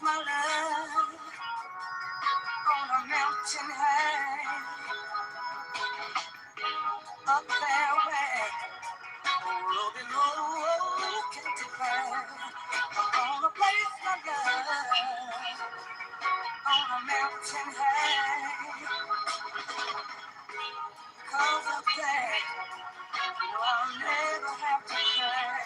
my love on a mountain high, up there where Ruby Road can divide. I'm gonna place my love on a mountain high, 'cause up there, I'll never have to cry.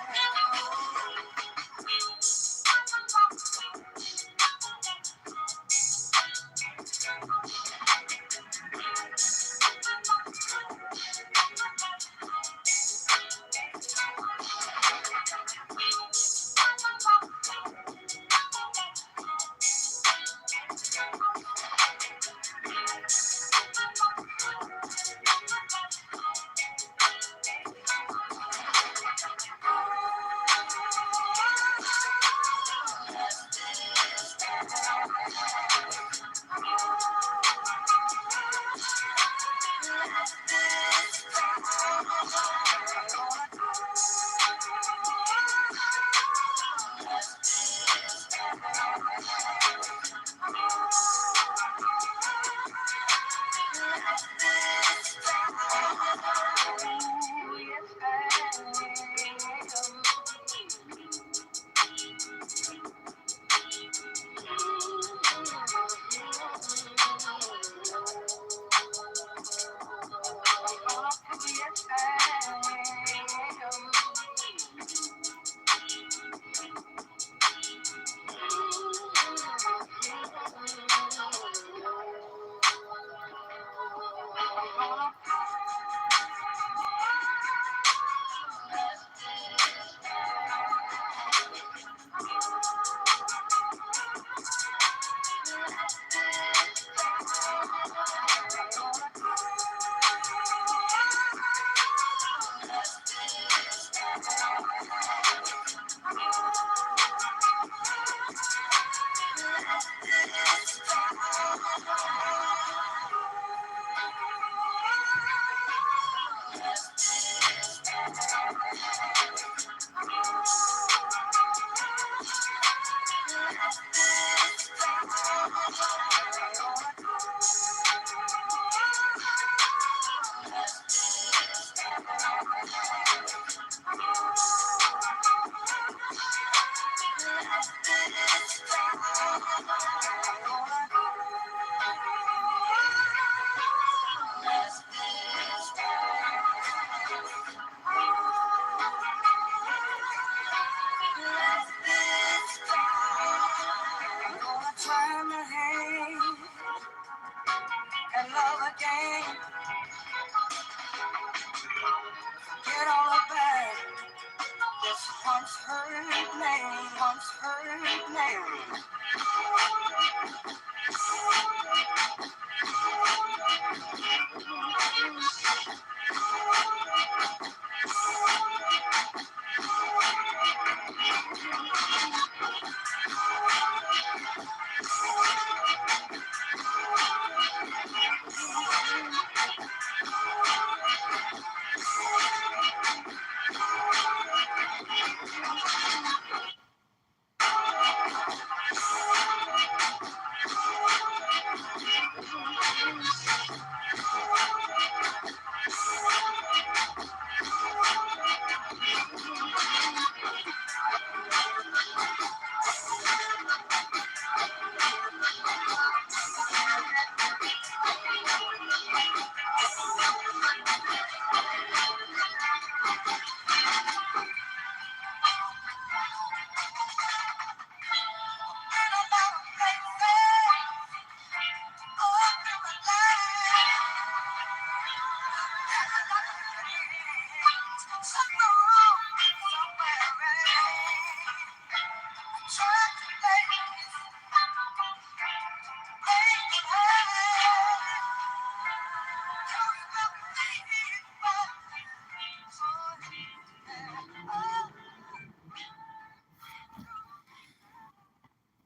Turn the hand and love again. Get all about this once heard name, once heard name.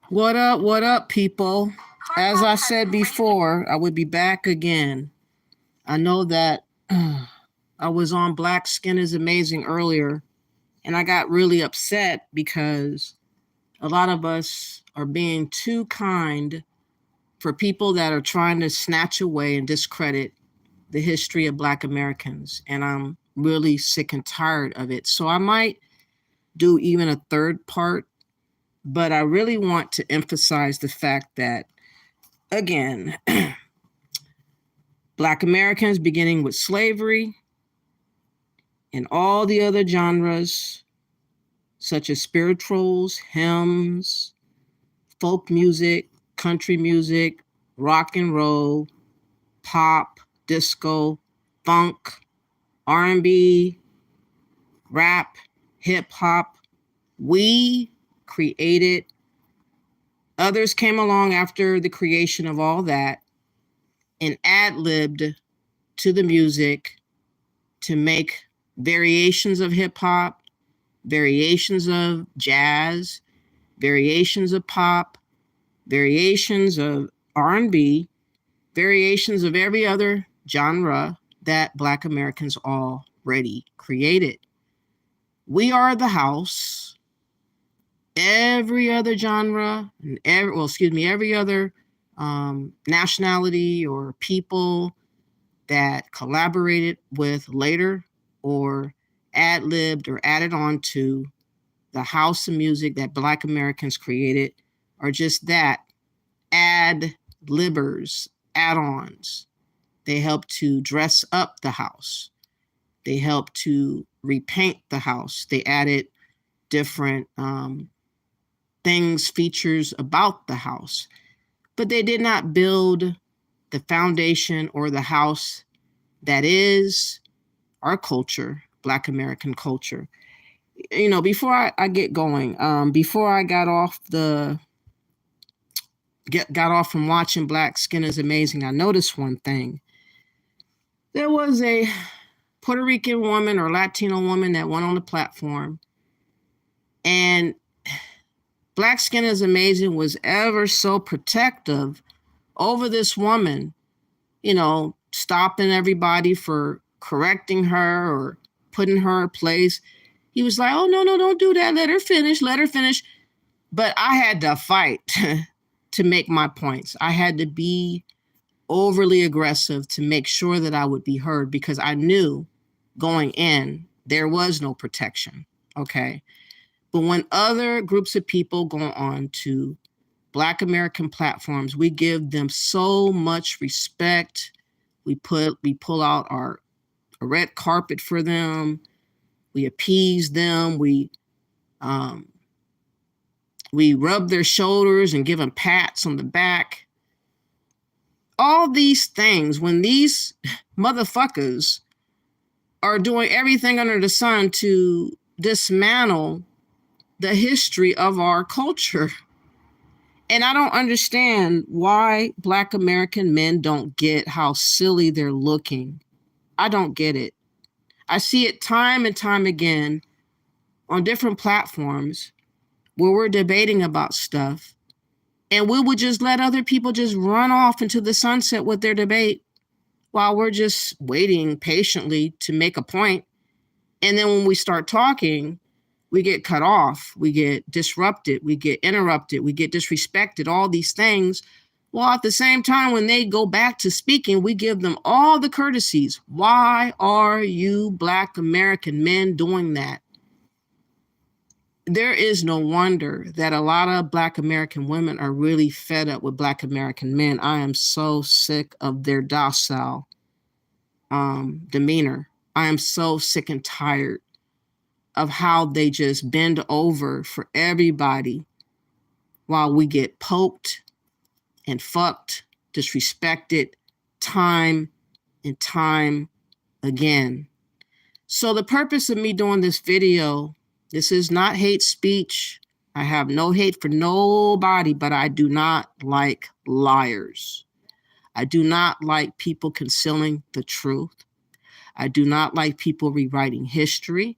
What up, people? As I said before, I would be back again. I know that I was on Black Skin is Amazing earlier, and I got really upset because a lot of us are being too kind for people that are trying to snatch away and discredit the history of Black Americans. And I'm really sick and tired of it. So I might do even a third part, but I really want to emphasize the fact that, again, Black Americans, beginning with slavery and all the other genres, such as spirituals, hymns, folk music, country music, rock and roll, pop, disco, funk, R&B, rap, hip hop. We created, others came along after the creation of all that and ad-libbed to the music to make variations of hip hop, variations of jazz, variations of pop, variations of R&B, variations of every other genre that Black Americans already created. We are the house. Every other genre, every other nationality or people that collaborated with later or ad-libbed or added on to the house of music that Black Americans created are just that, ad-libbers, add-ons. They help to dress up the house. They help to repaint the house. They added different things, features about the house, but they did not build the foundation or the house that is our culture, Black American culture. You know, before I get going, before I got off from watching Black Skin is Amazing, I noticed one thing. There was a Puerto Rican woman or Latino woman that went on the platform, and Black Skin is Amazing was ever so protective over this woman, you know, stopping everybody for correcting her or putting her in place. He was like, oh, no, don't do that. Let her finish. But I had to fight to make my points. I had to be overly aggressive to make sure that I would be heard, because I knew going in, there was no protection, okay? But when other groups of people go on to Black American platforms, we give them so much respect. We pull out a red carpet for them. We appease them. We rub their shoulders and give them pats on the back. All these things, when these motherfuckers are doing everything under the sun to dismantle the history of our culture. And I don't understand why Black American men don't get how silly they're looking. I don't get it. I see it time and time again on different platforms where we're debating about stuff, and we would just let other people just run off into the sunset with their debate while we're just waiting patiently to make a point. And then when we start talking, we get cut off, we get disrupted, we get interrupted, we get disrespected, all these things. Well, at the same time, when they go back to speaking, we give them all the courtesies. Why are you Black American men doing that? There is no wonder that a lot of Black American women are really fed up with Black American men. I am so sick of their docile demeanor. I am so sick and tired of how they just bend over for everybody while we get poked and fucked, disrespected time and time again. So the purpose of me doing this video, this is not hate speech. I have no hate for nobody, but I do not like liars. I do not like people concealing the truth. I do not like people rewriting history.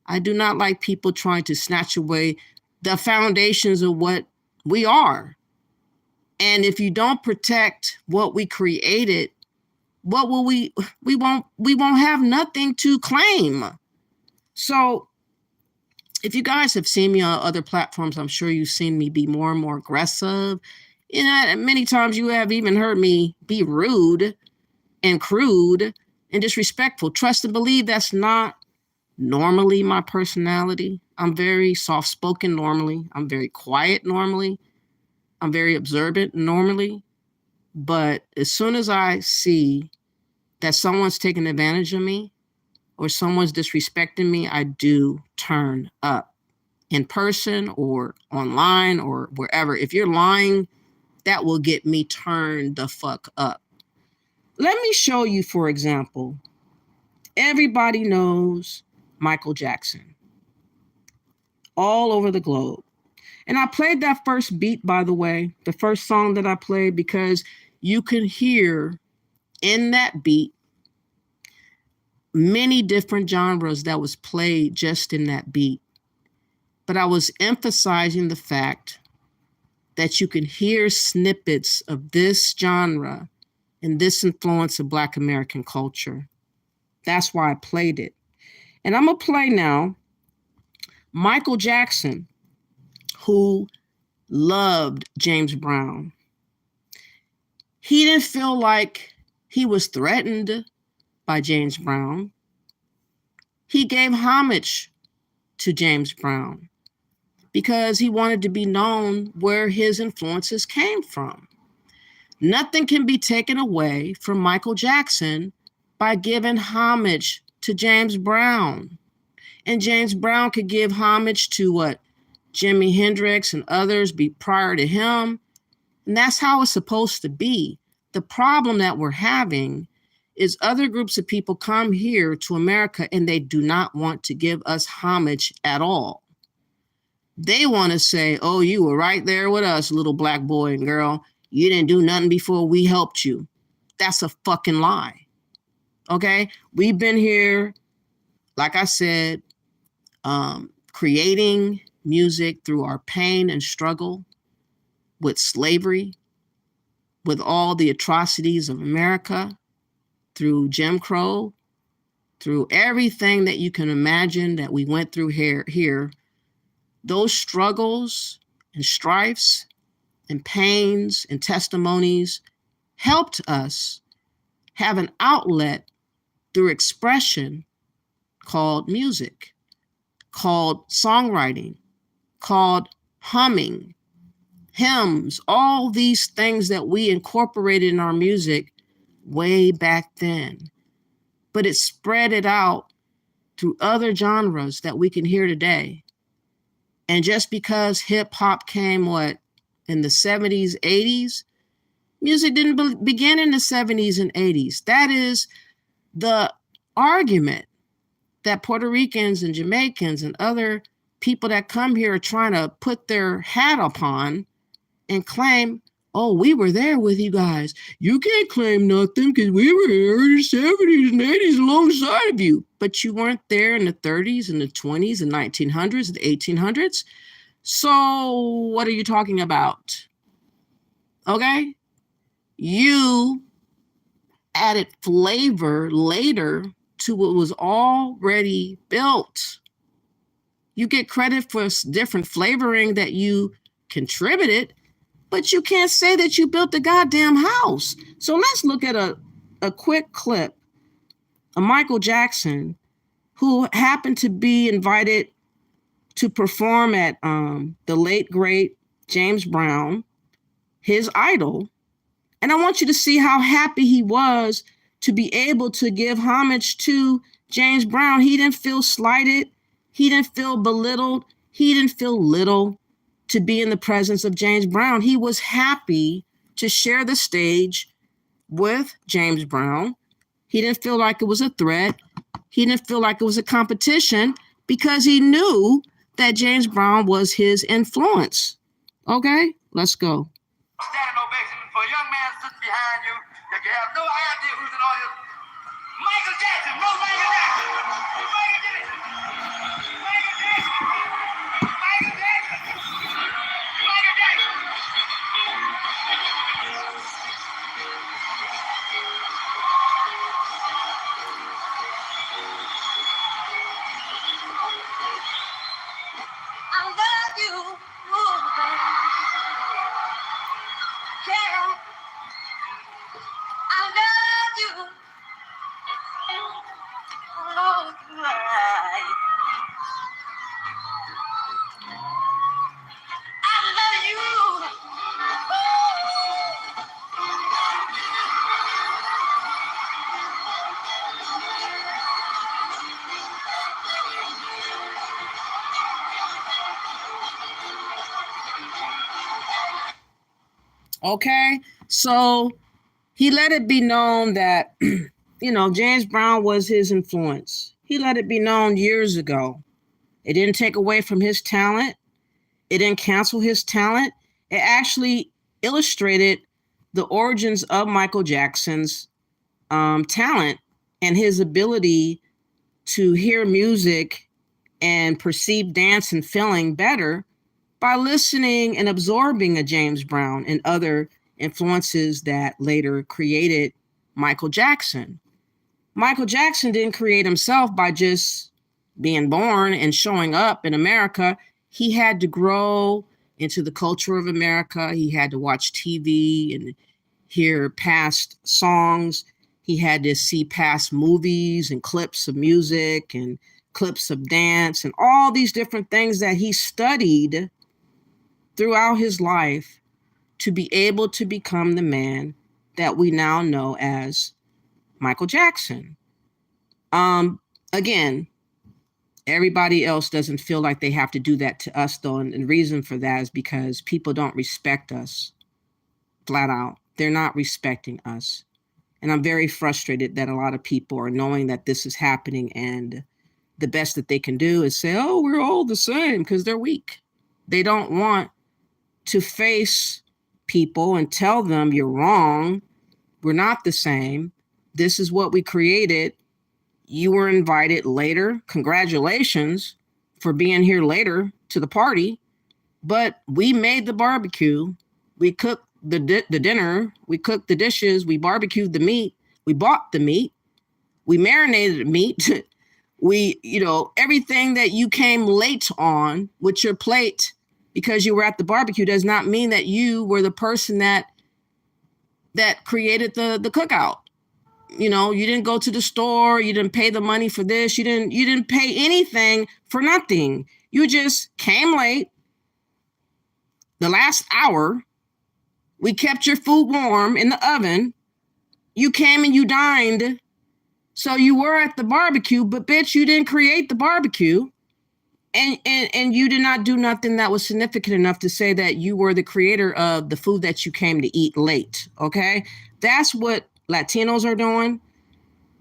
I do not like people trying to snatch away the foundations of what we are. And if you don't protect what we created, what will we won't have nothing to claim. So if you guys have seen me on other platforms, I'm sure you've seen me be more and more aggressive. Many times you have even heard me be rude and crude and disrespectful. Trust and believe that's not normally my personality. I'm very soft-spoken normally. I'm very quiet normally. I'm very observant normally. But as soon as I see that someone's taking advantage of me or someone's disrespecting me, I do turn up in person or online or wherever. If you're lying, that will get me turned the fuck up. Let me show you, for example, everybody knows Michael Jackson all over the globe. And I played that first beat, by the way, the first song that I played, because you can hear in that beat many different genres that was played just in that beat. But I was emphasizing the fact that you can hear snippets of this genre and this influence of Black American culture. That's why I played it. And I'm going to play now Michael Jackson, who loved James Brown. He didn't feel like he was threatened by James Brown. He gave homage to James Brown because he wanted to be known where his influences came from. Nothing can be taken away from Michael Jackson by giving homage to James Brown. And James Brown could give homage to what Jimi Hendrix and others be prior to him. And that's how it's supposed to be. The problem that we're having is other groups of people come here to America and they do not want to give us homage at all. They want to say, oh, you were right there with us, little black boy and girl. You didn't do nothing before we helped you. That's a fucking lie. Okay? We've been here, like I said, creating music through our pain and struggle with slavery, with all the atrocities of America, through Jim Crow, through everything that you can imagine that we went through here. Those struggles and strifes and pains and testimonies helped us have an outlet through expression called music, called songwriting, called humming, hymns, all these things that we incorporated in our music way back then. But it spread it out through other genres that we can hear today. And just because hip hop came, in the 70s, 80s, music didn't begin in the 70s and 80s. That is the argument that Puerto Ricans and Jamaicans and other people that come here are trying to put their hat upon and claim, oh, we were there with you guys. You can't claim nothing because we were here in the 70s and 80s alongside of you. But you weren't there in the 30s and the 20s and 1900s and the 1800s. So what are you talking about? Okay? You added flavor later to what was already built. You get credit for different flavoring that you contributed, but you can't say that you built the goddamn house. So let's look at a quick clip of Michael Jackson, who happened to be invited to perform at the late, great James Brown, his idol. And I want you to see how happy he was to be able to give homage to James Brown. He didn't feel slighted. He didn't feel belittled. He didn't feel little to be in the presence of James Brown. He was happy to share the stage with James Brown. He didn't feel like it was a threat. He didn't feel like it was a competition because he knew that James Brown was his influence. Okay, let's go. Standing ovation for a young man sits behind you. You have no idea who's in all your... Michael Jackson, no Michael Jackson. Michael Jackson. Michael Jackson. Michael Jackson. Michael Jackson. Okay, so he let it be known that, James Brown was his influence. He let it be known years ago. It didn't take away from his talent. It didn't cancel his talent. It actually illustrated the origins of Michael Jackson's talent and his ability to hear music and perceive dance and feeling better by listening and absorbing a James Brown and other influences that later created Michael Jackson. Michael Jackson didn't create himself by just being born and showing up in America. He had to grow into the culture of America. He had to watch TV and hear past songs. He had to see past movies and clips of music and clips of dance and all these different things that he studied throughout his life to be able to become the man that we now know as Michael Jackson. Again, everybody else doesn't feel like they have to do that to us, though. And the reason for that is because people don't respect us flat out. They're not respecting us. And I'm very frustrated that a lot of people are knowing that this is happening, and the best that they can do is say, oh, we're all the same, because they're weak. They don't want to face people and tell them you're wrong. We're not the same. This is what we created. You were invited later. Congratulations for being here later to the party. But we made the barbecue. We cooked the dinner. We cooked the dishes. We barbecued the meat. We bought the meat. We marinated the meat. We, everything that you came late on with your plate because you were at the barbecue does not mean that you were the person that created the cookout. You didn't go to the store. You didn't pay the money for this. You didn't pay anything for nothing. You just came late. The last hour, we kept your food warm in the oven. You came and you dined. So you were at the barbecue, but bitch, you didn't create the barbecue. And you did not do nothing that was significant enough to say that you were the creator of the food that you came to eat late. Okay. That's what Latinos are doing.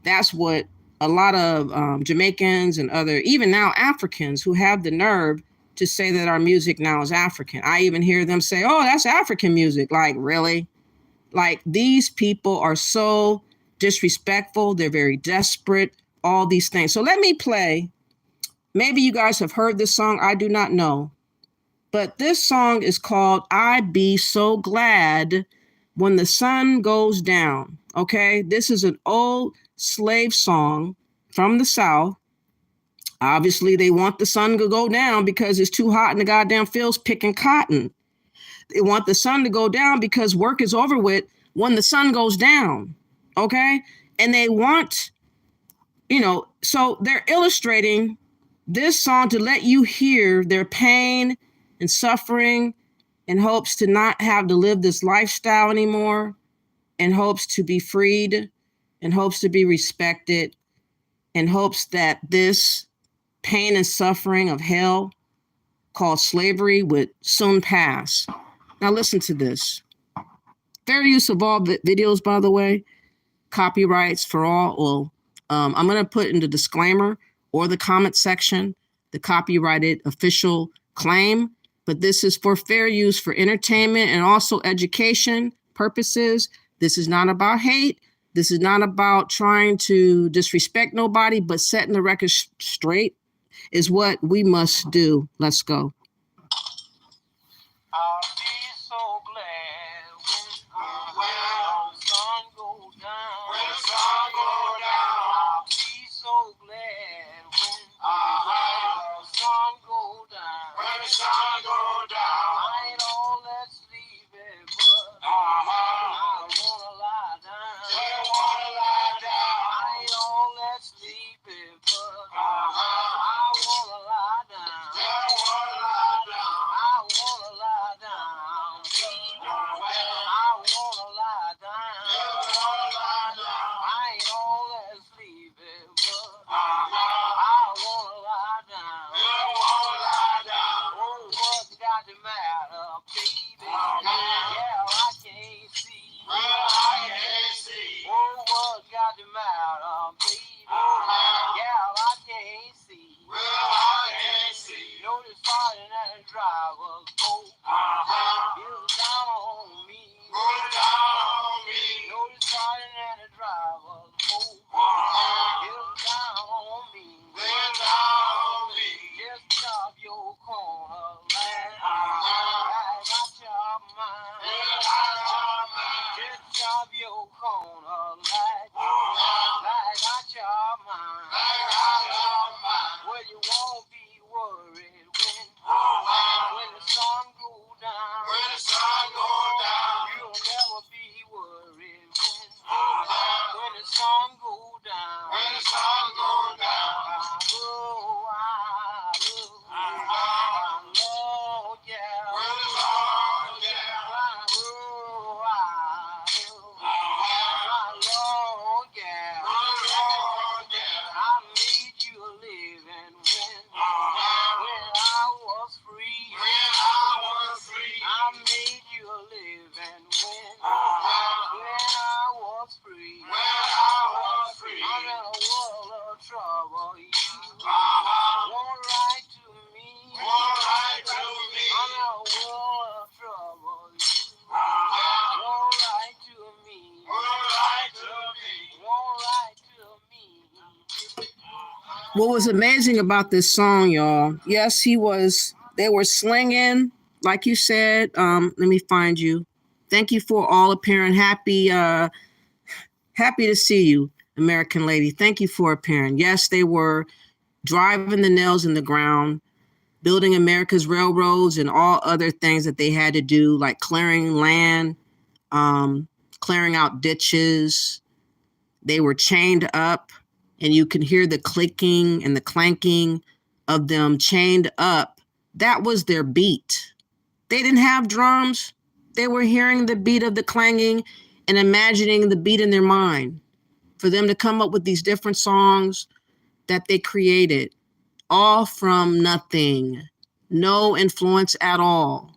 That's what a lot of Jamaicans and other, even now Africans, who have the nerve to say that our music now is African. I even hear them say, oh, that's African music. Like, really? Like, these people are so disrespectful. They're very desperate, all these things. So let me play. Maybe you guys have heard this song. I do not know. But this song is called I Be So Glad When the Sun Goes Down. Okay, this is an old slave song from the South. Obviously, they want the sun to go down because it's too hot in the goddamn fields picking cotton. They want the sun to go down because work is over with when the sun goes down. Okay, and they want, so they're illustrating this song to let you hear their pain and suffering, in hopes to not have to live this lifestyle anymore, in hopes to be freed, in hopes to be respected, in hopes that this pain and suffering of hell called slavery would soon pass. Now listen to this. Fair use of all videos, by the way. Copyrights for all. Well, I'm going to put in the disclaimer or the comment section the copyrighted official claim, but this is for fair use for entertainment and also education purposes. This is not about hate. This is not about trying to disrespect nobody, but setting the record straight is what we must do. Let's go. I'll be so glad when the sun goes down. When the sun goes down. I'll be so glad when the sun goes down. When the sun goes down. I ain't all that sleepy, but I wanna lie down. You wanna lie down. I ain't all that sleepy, but I wanna lie down. You wanna lie down. I wanna lie down. I wanna lie down. You wanna lie down. I ain't all that sleepy, but I wanna lie down. You wanna lie down. Oh, what's got the matter, baby? Yeah, I can't and the drivers both. Bill down on me. No, the sergeant and the drivers both. Bill down on me. Just stop your corner line. Like I chop mine. Just stop your corner line. Like I chop mine. Well, you won't be worried when the sun goes down. You'll never be worried when the sun goes down. Trouble you won't write to me. I'm in a world of trouble. You won't write to me. Won't write to me. What was amazing about this song, y'all? Yes, they were slinging, like you said. Let me find you. Thank you for all appearing. Happy to see you, American Lady. Thank you for appearing. Yes, they were driving the nails in the ground, building America's railroads and all other things that they had to do, like clearing land, clearing out ditches. They were chained up, and you can hear the clicking and the clanking of them chained up. That was their beat. They didn't have drums. They were hearing the beat of the clanging and imagining the beat in their mind. For them to come up with these different songs that they created, all from nothing, no influence at all.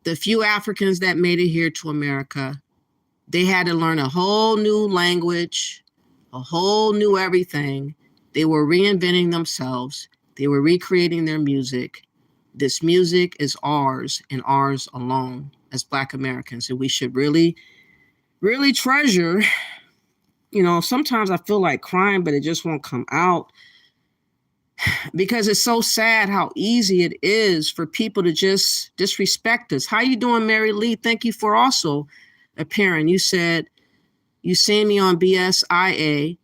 The few Africans that made it here to America, they had to learn a whole new language, a whole new everything. They were reinventing themselves. They were recreating their music. This music is ours and ours alone as Black Americans. And we should really, really treasure. Sometimes I feel like crying, but it just won't come out because it's so sad how easy it is for people to just disrespect us. How you doing, Mary Lee? Thank you for also appearing. You said you seen me on BSIA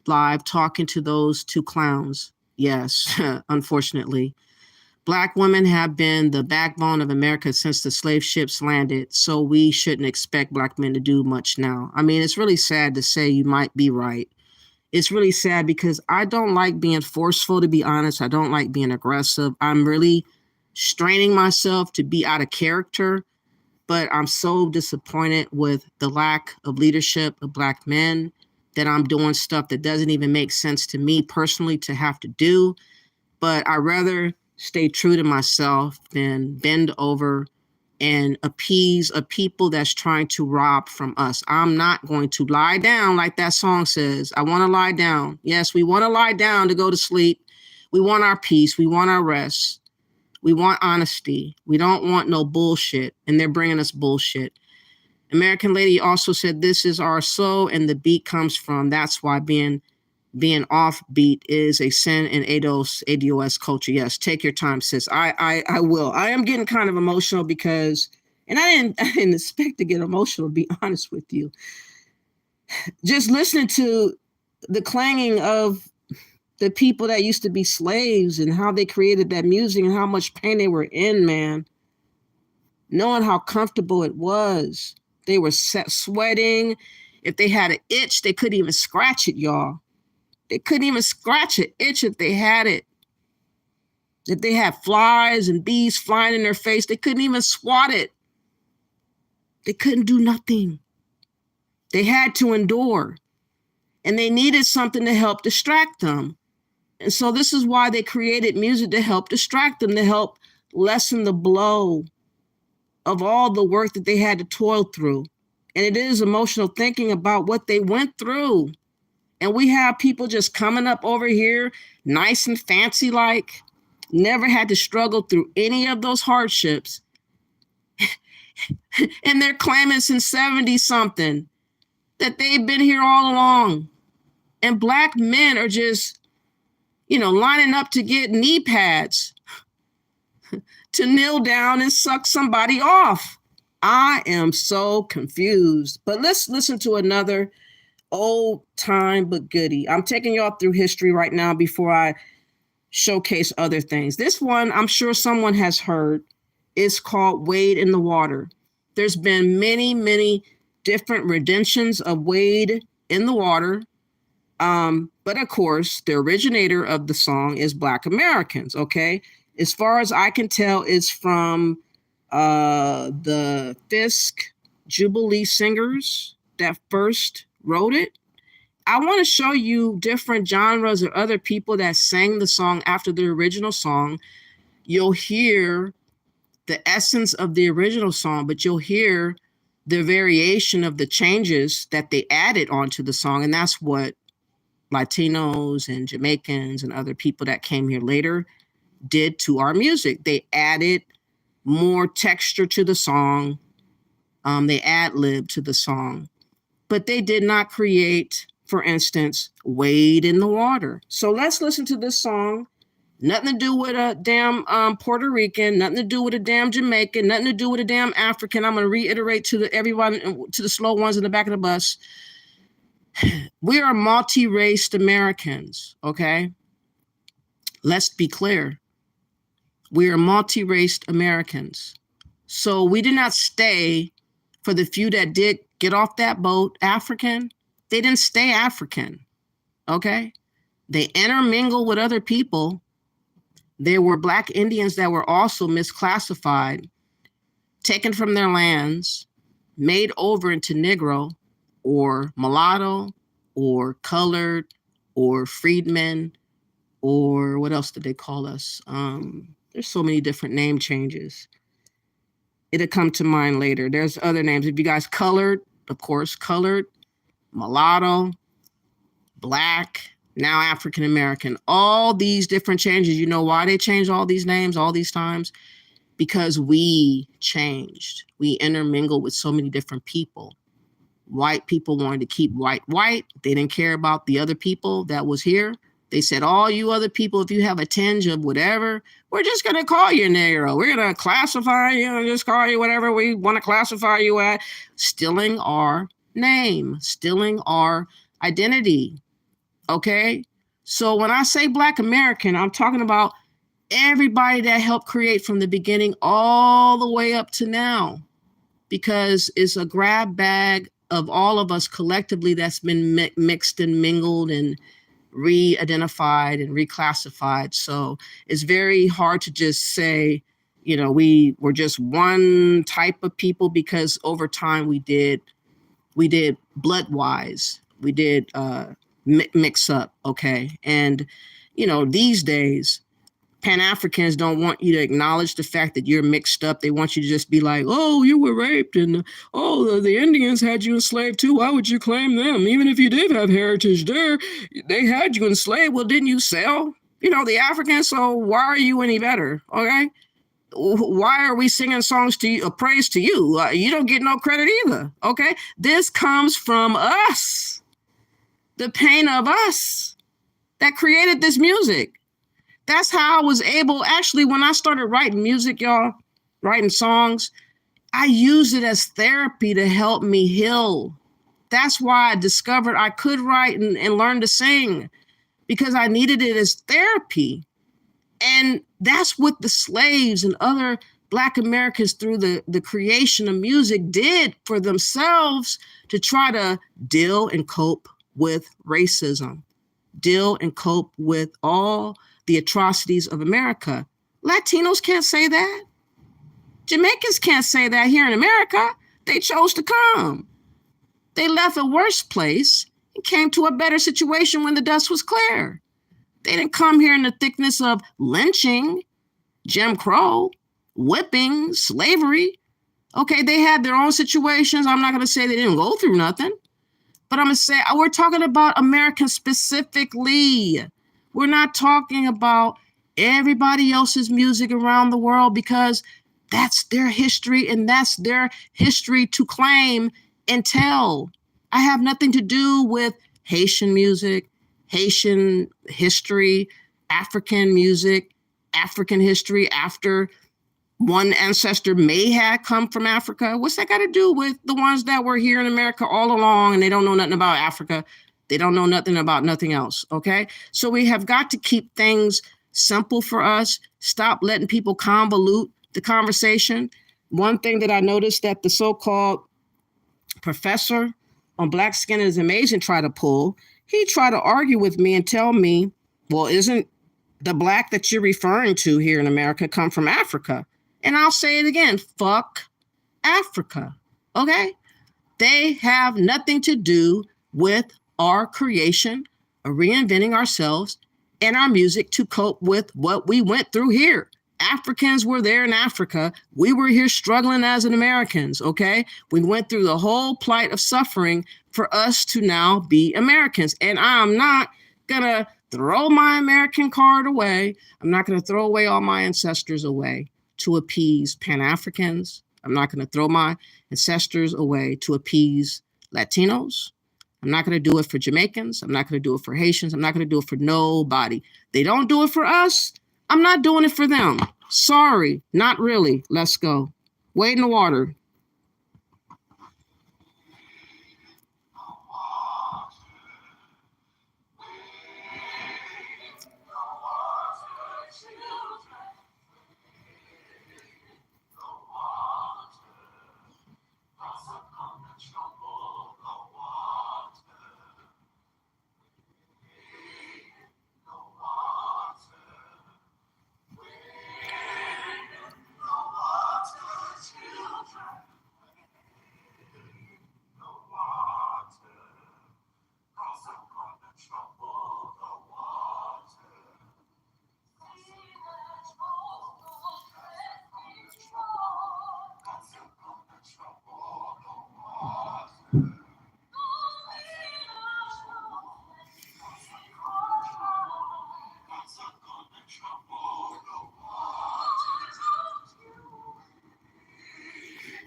live talking to those two clowns. Yes, unfortunately. Black women have been the backbone of America since the slave ships landed, so we shouldn't expect Black men to do much now. I mean, it's really sad to say. You might be right. It's really sad because I don't like being forceful, to be honest. I don't like being aggressive. I'm really straining myself to be out of character, but I'm so disappointed with the lack of leadership of Black men that I'm doing stuff that doesn't even make sense to me personally to have to do. But I rather stay true to myself than bend over and appease a people that's trying to rob from us. I'm not going to lie down like that song says. I want to lie down. Yes, we want to lie down to go to sleep. We want our peace. We want our rest. We want honesty. We don't want no bullshit. And they're bringing us bullshit. American Lady also said, this is our soul and the beat comes from. That's why being offbeat is a sin in ADOS culture. Yes, take your time, sis. I will. I am getting kind of emotional because, and I didn't expect to get emotional, to be honest with you. Just listening to the clanging of the people that used to be slaves and how they created that music and how much pain they were in, man. Knowing how comfortable it was. They were sweating. If they had an itch, they couldn't even scratch it, y'all. They couldn't even scratch an itch if they had it. If they had flies and bees flying in their face, they couldn't even swat it. They couldn't do nothing. They had to endure. And they needed something to help distract them. And so this is why they created music to help distract them, to help lessen the blow of all the work that they had to toil through. And it is emotional thinking about what they went through. And we have people just coming up over here, nice and fancy like, never had to struggle through any of those hardships. And they're claiming since 70 something that they've been here all along. And Black men are just, lining up to get knee pads to kneel down and suck somebody off. I am so confused. But let's listen to another old time but goodie. I'm taking y'all through history right now before I showcase other things. This one, I'm sure someone has heard. It's called Wade in the Water. There's been many, many different renditions of Wade in the Water. But of course, the originator of the song is Black Americans, okay? As far as I can tell, it's from the Fisk Jubilee Singers that first wrote it. I want to show you different genres or other people that sang the song after the original song. You'll hear the essence of the original song, but you'll hear the variation of the changes that they added onto the song. And that's what Latinos and Jamaicans and other people that came here later did to our music. They added more texture to the song. They ad-libbed to the song, but they did not create, for instance, Wade in the Water. So let's listen to this song. Nothing to do with a damn Puerto Rican, nothing to do with a damn Jamaican, nothing to do with a damn African. I'm going to reiterate to everyone, to the slow ones in the back of the bus. We are multi-raced Americans, okay? Let's be clear. We are multi-raced Americans. So we did not stay, for the few that did get off that boat, African. They didn't stay African, okay? They intermingled with other people. There were Black Indians that were also misclassified, taken from their lands, made over into Negro or mulatto or colored or freedmen, or what else did they call us? There's so many different name changes. It'll come to mind later. There's other names. If you guys colored, of course, colored, mulatto, Black, now African American, all these different changes. You know why they changed all these names all these times? Because we changed. We intermingled with so many different people. White people wanted to keep white. They didn't care about the other people that was here. They said, all you other people, if you have a tinge of whatever, we're just going to call you Negro. We're going to classify you and just call you whatever we want to classify you at. Stealing our name, stealing our identity. Okay? So when I say Black American, I'm talking about everybody that helped create from the beginning all the way up to now, because it's a grab bag of all of us collectively that's been mixed and mingled and re-identified and reclassified. So it's very hard to just say, we were just one type of people, because over time we did blood-wise, we did mix up, okay? And, these days, Pan-Africans don't want you to acknowledge the fact that you're mixed up. They want you to just be like, oh, you were raped, and the Indians had you enslaved too. Why would you claim them? Even if you did have heritage there, they had you enslaved. Well, didn't you sell, the Africans? So why are you any better? Okay. Why are we singing songs to you, praise to you? You don't get no credit either. Okay. This comes from us, the pain of us that created this music. That's how I was able, actually, when I started writing music, y'all, writing songs, I used it as therapy to help me heal. That's why I discovered I could write and learn to sing, because I needed it as therapy. And that's what the slaves and other Black Americans through the creation of music did for themselves to try to deal and cope with racism, deal and cope with all the atrocities of America. Latinos can't say that. Jamaicans can't say that here in America. They chose to come. They left a worse place and came to a better situation when the dust was clear. They didn't come here in the thickness of lynching, Jim Crow, whipping, slavery. Okay, they had their own situations. I'm not going to say they didn't go through nothing, but I'm going to say we're talking about Americans specifically. We're not talking about everybody else's music around the world because that's their history and that's their history to claim and tell. I have nothing to do with Haitian music, Haitian history, African music, African history after one ancestor may have come from Africa. What's that got to do with the ones that were here in America all along and they don't know nothing about Africa? They don't know nothing about nothing else. Okay. So we have got to keep things simple for us. Stop letting people convolute the conversation. One thing that I noticed that the so-called professor on Black Skin is Amazing tried to pull, he tried to argue with me and tell me, well, isn't the black that you're referring to here in America come from Africa? And I'll say it again, fuck Africa, okay? They have nothing to do with our creation of reinventing ourselves and our music to cope with what we went through here. Africans were there in Africa. We were here struggling as an Americans, okay? We went through the whole plight of suffering for us to now be Americans. And I'm not gonna throw my American card away. I'm not gonna throw away all my ancestors away to appease Pan-Africans. I'm not gonna throw my ancestors away to appease Latinos. I'm not going to do it for Jamaicans. I'm not going to do it for Haitians. I'm not going to do it for nobody. They don't do it for us. I'm not doing it for them. Sorry, not really. Let's go. Wade in the water.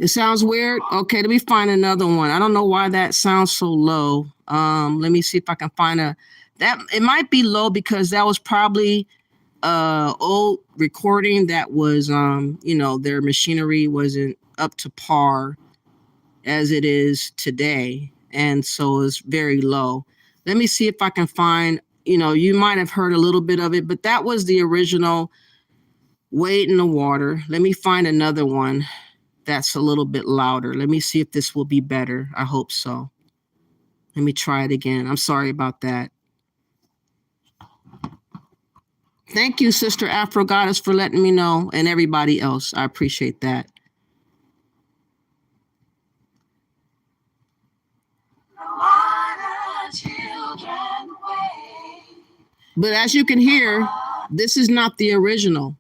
It sounds weird. Okay, let me find another one. I don't know why that sounds so low. Let me see if I can find that. It might be low because that was probably old recording that was their machinery wasn't up to par as it is today, and so it's very low. Let me see if I can find, you might have heard a little bit of it, but that was the original Wade in the Water. Let me find another one that's a little bit louder. Let me see if this will be better. I hope so. Let me try it again. I'm sorry about that. Thank you, Sister Afro Goddess, for letting me know, and everybody else. I appreciate that. But as you can hear, this is not the original.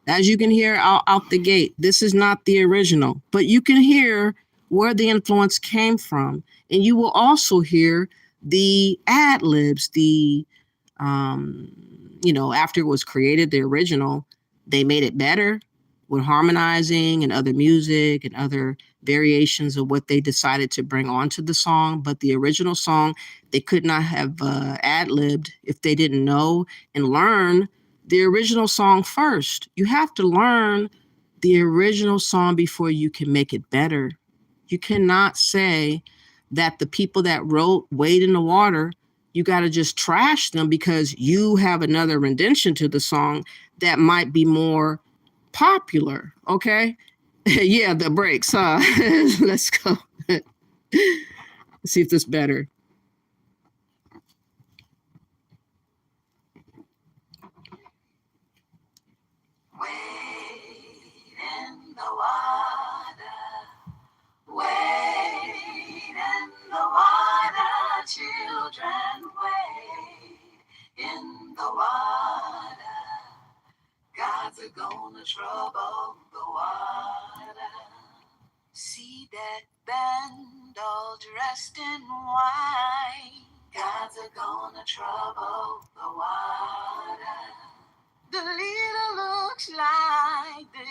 As you can hear out the gate, this is not the original. But you can hear where the influence came from. And you will also hear the ad-libs, after it was created, the original, they made it better with harmonizing and other music and other variations of what they decided to bring onto the song. But the original song, they could not have ad-libbed if they didn't know and learn the original song first. You have to learn the original song before you can make it better. You cannot say that the people that wrote Wade in the Water, you got to just trash them because you have another rendition to the song that might be more popular. Okay. Yeah, the breaks, huh? Let's go. Let's see if this is better. Children, wade in the water. Gods are gonna trouble the water. See that band all dressed in white. Gods are gonna trouble the water. The leader looks like the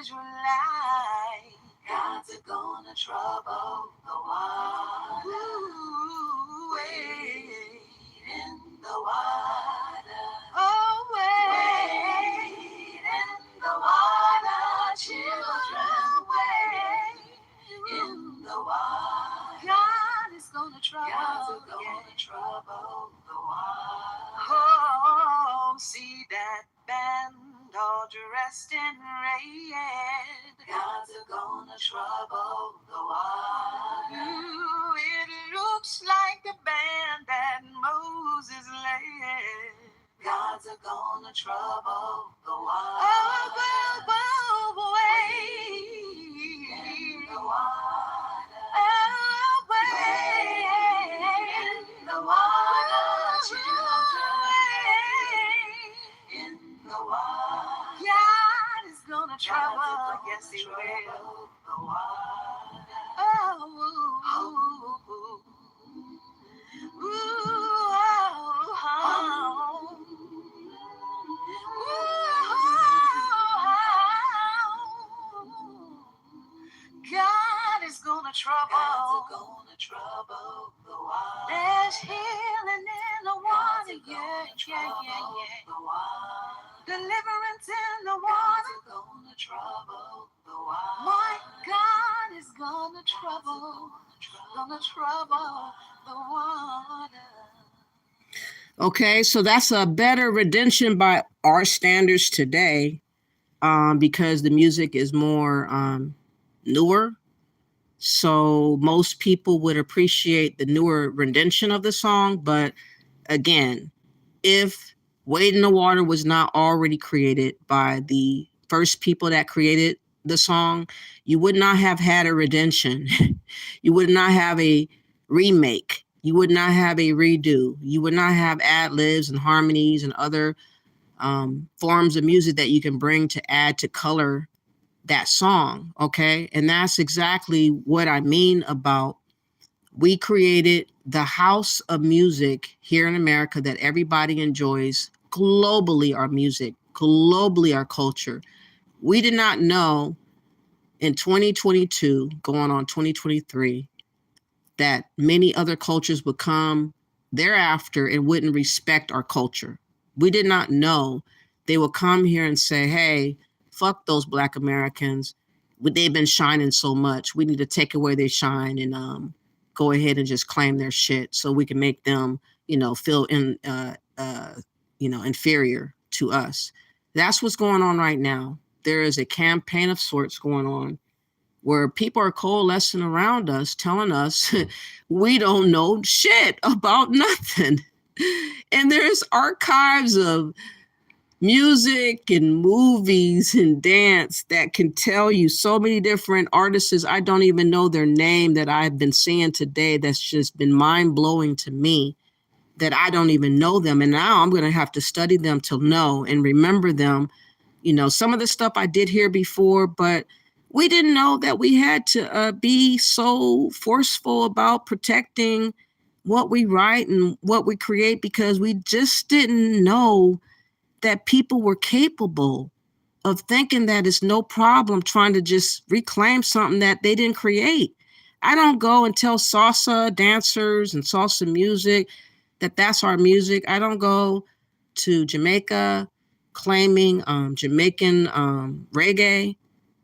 Israelite. God's gonna trouble the water. Ooh, wade in the water. Oh, wade in the water, children. Wade in the water. God is gonna trouble. God's gonna trouble the water. Oh, see that band all dressed in red. God's gonna trouble the water. Ooh, it looks like the band that Moses led. God's gonna trouble the water. Oh, wait in the water. Oh, wait in the water, children. In the water. God is gonna trouble, yes he will. The water. Oh, God is gonna trouble. God's gonna trouble the water. There's healing in the water, yeah. Deliverance in the water. God's gonna trouble the water. My God is gonna trouble the water. Okay, so that's a better rendition by our standards today, because the music is more newer. So most people would appreciate the newer rendition of the song. But again, if Wade in the Water was not already created by the first people that created the song, you would not have had a rendition. You would not have a remake. You would not have a redo. You would not have ad-libs and harmonies and other forms of music that you can bring to add to color that song, okay? And that's exactly what I mean about we created the house of music here in America that everybody enjoys globally, our music, globally, our culture. We did not know in 2022, going on 2023, that many other cultures would come thereafter and wouldn't respect our culture. We did not know they would come here and say, hey, fuck those Black Americans. They've been shining so much. We need to take away their shine and go ahead and just claim their shit so we can make them, feel inferior to us. That's what's going on right now. There is a campaign of sorts going on where people are coalescing around us, telling us we don't know shit about nothing. And there's archives of music and movies and dance that can tell you so many different artists. I don't even know their name that I've been seeing today. That's just been mind blowing to me that I don't even know them. And now I'm going to have to study them to know and remember them. Some of the stuff I did hear before, but we didn't know that we had to be so forceful about protecting what we write and what we create, because we just didn't know that people were capable of thinking that it's no problem trying to just reclaim something that they didn't create. I don't go and tell salsa dancers and salsa music that that's our music. I don't go to Jamaica claiming Jamaican reggae.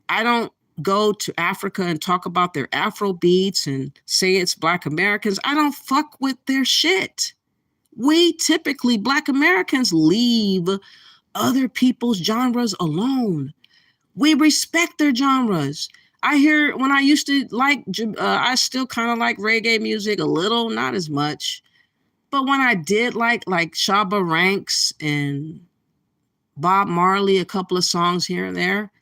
I don't go to Africa and talk about their Afro beats and say it's Black Americans. I don't fuck with their shit. We typically, Black Americans, leave other people's genres alone. We respect their genres. I hear when I used to I still kind of like reggae music a little, not as much. But when I did like Shabba Ranks and Bob Marley, a couple of songs here and there,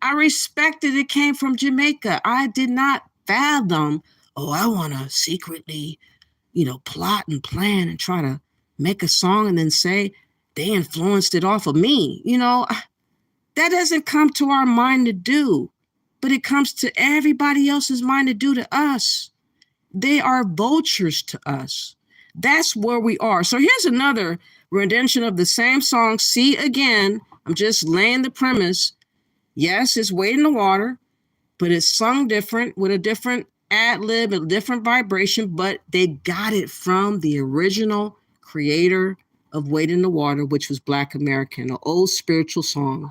I respected it came from Jamaica. I did not fathom, I want to secretly, plot and plan and try to make a song and then say they influenced it off of me. That doesn't come to our mind to do, but it comes to everybody else's mind to do to us. They are vultures to us. That's where we are. So here's another rendition of the same song. See, again, I'm just laying the premise. Yes, it's Wade in the Water, but it's sung different with a different ad lib, a different vibration, but they got it from the original creator of Wade in the Water, which was Black American, an old spiritual song.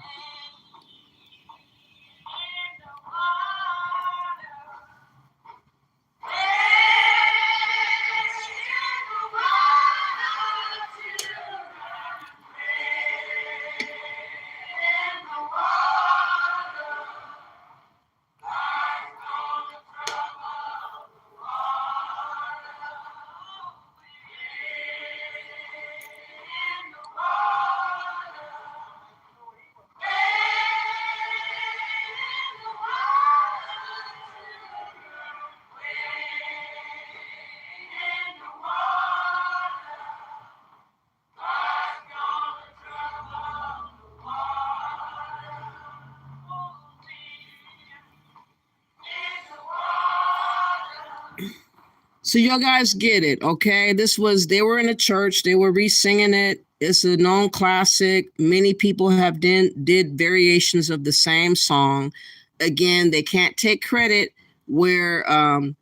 So y'all guys get it, okay? They were in a church, they were re-singing it. It's a known classic. Many people have did variations of the same song. Again, they can't take credit where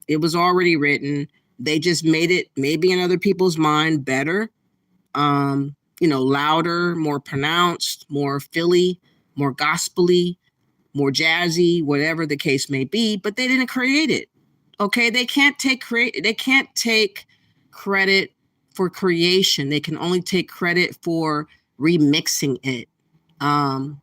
it was already written. They just made it maybe in other people's mind better, louder, more pronounced, more Philly, more gospel-y, more jazzy, whatever the case may be, but they didn't create it. Okay, they can't take credit for creation. They can only take credit for remixing it, ad-libbing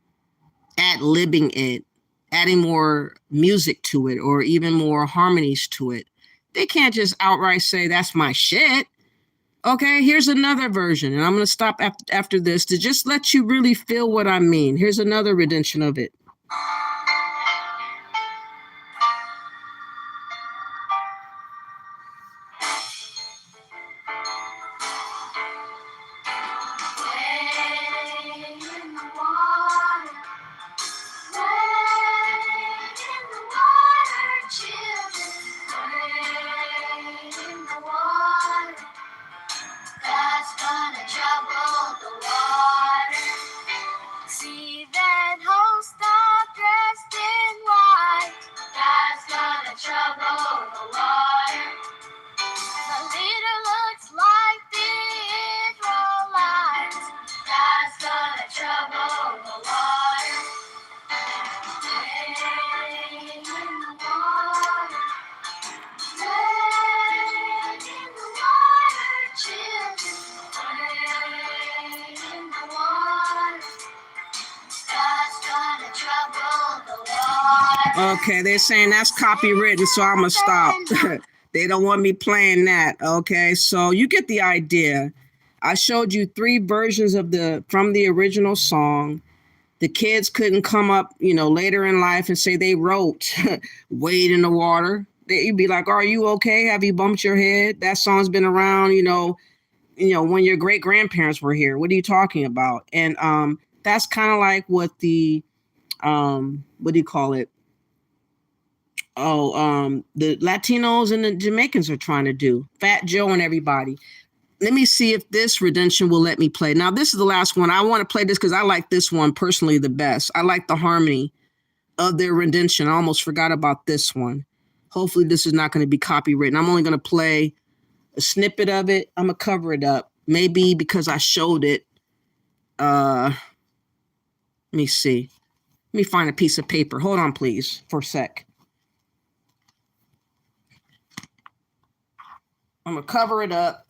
it, adding more music to it, or even more harmonies to it. They can't just outright say that's my shit. Okay, here's another version, and I'm going to stop after this to just let you really feel what I mean. Here's another rendition of it. Okay, they're saying that's copywritten, so I'm gonna stop. They don't want me playing that. Okay, so you get the idea. I showed you 3 versions of from the original song. The kids couldn't come up, later in life and say they wrote Wade in the Water. You'd be like, are you okay? Have you bumped your head? That song's been around, when your great grandparents were here. What are you talking about? And that's kind of like what the what do you call it? The Latinos and the Jamaicans are trying to do. Fat Joe and everybody. Let me see if this rendition will let me play. Now, this is the last one. I want to play this because I like this one personally the best. I like the harmony of their rendition. I almost forgot about this one. Hopefully, this is not going to be copywritten. I'm only going to play a snippet of it. I'm going to cover it up. Maybe because I showed it. Let me see. Let me find a piece of paper. Hold on, please, for a sec. I'm going to cover it up.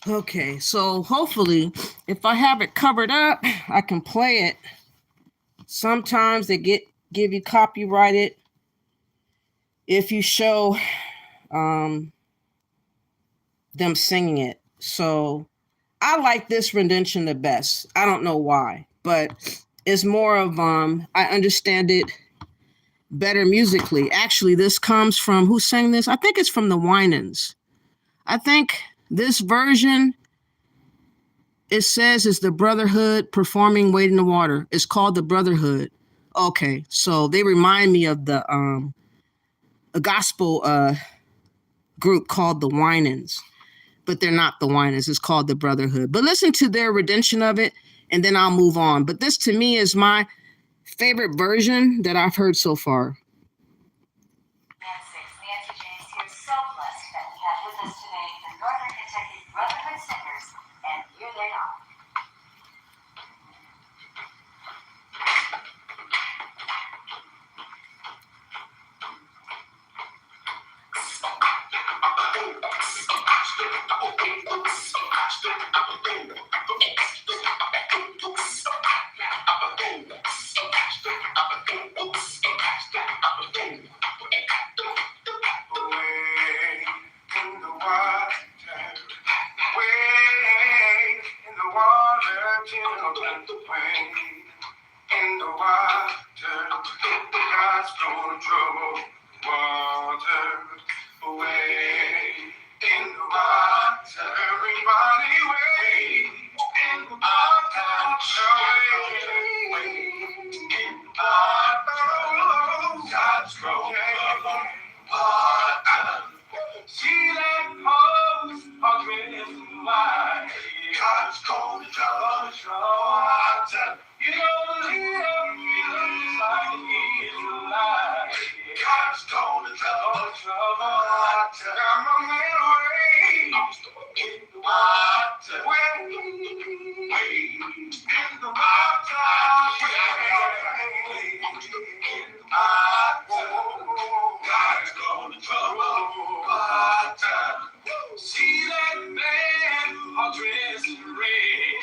Okay, so hopefully, if I have it covered up, I can play it. Sometimes they give you copyrighted if you show them singing it. So I like this rendition the best. I don't know why, but it's more of I understand it better musically. Actually, this comes from who sang this? I think it's from the Winans. I think this version, it says, is the Brotherhood performing Wade in the Water. It's called the Brotherhood. Okay, so they remind me of a gospel group called the Winans, but they're not the Winans. It's called the Brotherhood. But listen to their rendition of it, and then I'll move on. But this, to me, is my favorite version that I've heard so far. Nancy James here, so blessed that we have with us today the Northern Kentucky Brotherhood Singers, and here they are. In the water, God's gonna trouble water away. In the water, everybody wade. In the water, wade. In the water, God's gonna water. See that host are dressing white. God's gonna trouble water. You don't leave him, he looks like he's alive. God's gonna trouble water. I'm a man away in the water. Wade in the water. Wade in the water. God's gonna trouble water. See that man all dressed in red.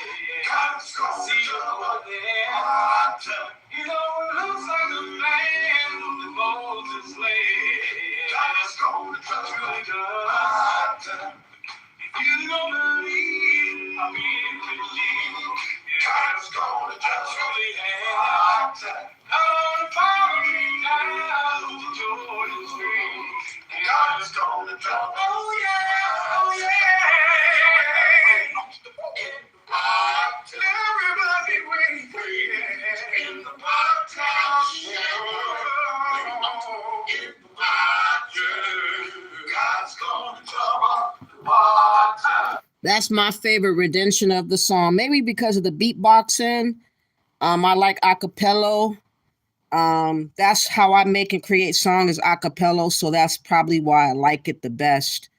God's gonna trouble water. You know, it looks like a man with Moses led. God's gonna trouble water. If you don't believe, I believe. God's gonna trouble water. I wanna follow you down to Jordan's stream. God's gonna trouble. Oh yeah, oh yeah. Everybody wait in the water. In the water. God's gonna trouble the water. That's my favorite rendition of the song. Maybe because of the beatboxing. I like acapella. That's how I make and create songs, is acapella. So that's probably why I like it the best.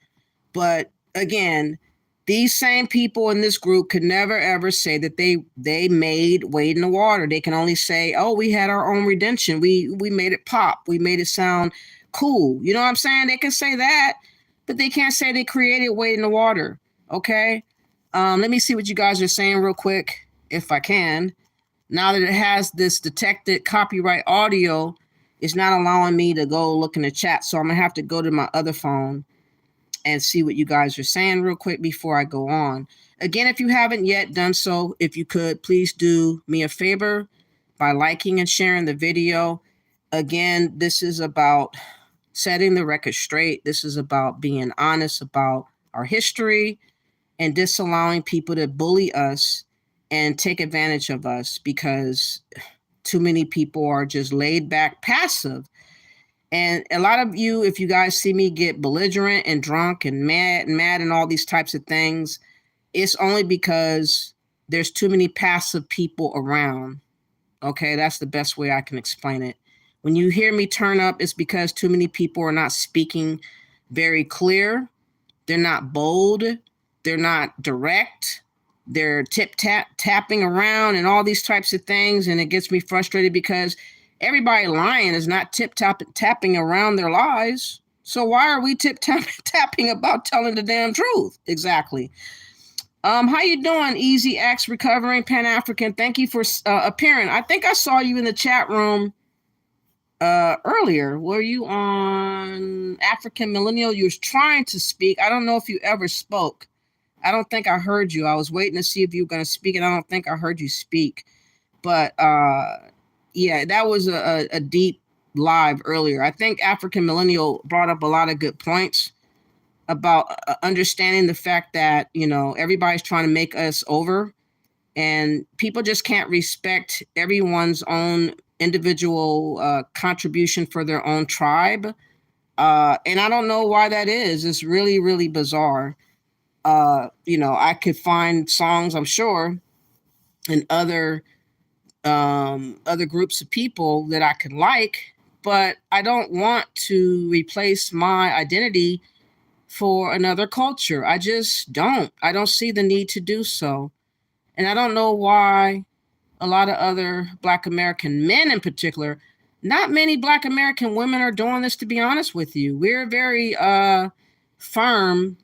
But again, these same people in this group could never ever say that they made Wade in the Water. They can only say, oh, we had our own rendition. We made it pop. We made it sound cool. You know what I'm saying? They can say that, but they can't say they created Wade in the Water. Okay. Let me see what you guys are saying real quick, if I can. Now that it has this detected copyright audio, it's not allowing me to go look in the chat. So I'm gonna have to go to my other phone and see what you guys are saying real quick before I go on. Again, if you haven't yet done so, if you could, please do me a favor by liking and sharing the video. Again, this is about setting the record straight. This is about being honest about our history and disallowing people to bully us and take advantage of us, because too many people are just laid back, passive. And a lot of you, if you guys see me get belligerent and drunk and mad and all these types of things, it's only because there's too many passive people around. Okay, that's the best way I can explain it. When you hear me turn up, it's because too many people are not speaking very clear. They're not bold. They're not direct. They're tapping around and all these types of things. And it gets me frustrated because everybody lying is not tapping around their lies. So why are we tapping about telling the damn truth? Exactly. How you doing, Easy X Recovering Pan-African? Thank you for appearing. I think I saw you in the chat room earlier. Were you on African Millennial? You was trying to speak. I don't know if you ever spoke. I don't think I heard you. I was waiting to see if you were going to speak, and I don't think I heard you speak. But yeah, that was a deep live earlier. I think African Millennial brought up a lot of good points about understanding the fact that, you know, everybody's trying to make us over, and people just can't respect everyone's own individual contribution for their own tribe. And I don't know why that is. It's really, really bizarre. You know, I could find songs, I'm sure, in other groups of people that I could like, but I don't want to replace my identity for another culture. I just don't. I don't see the need to do so. And I don't know why a lot of other Black American men in particular, not many Black American women are doing this, to be honest with you. We're very firm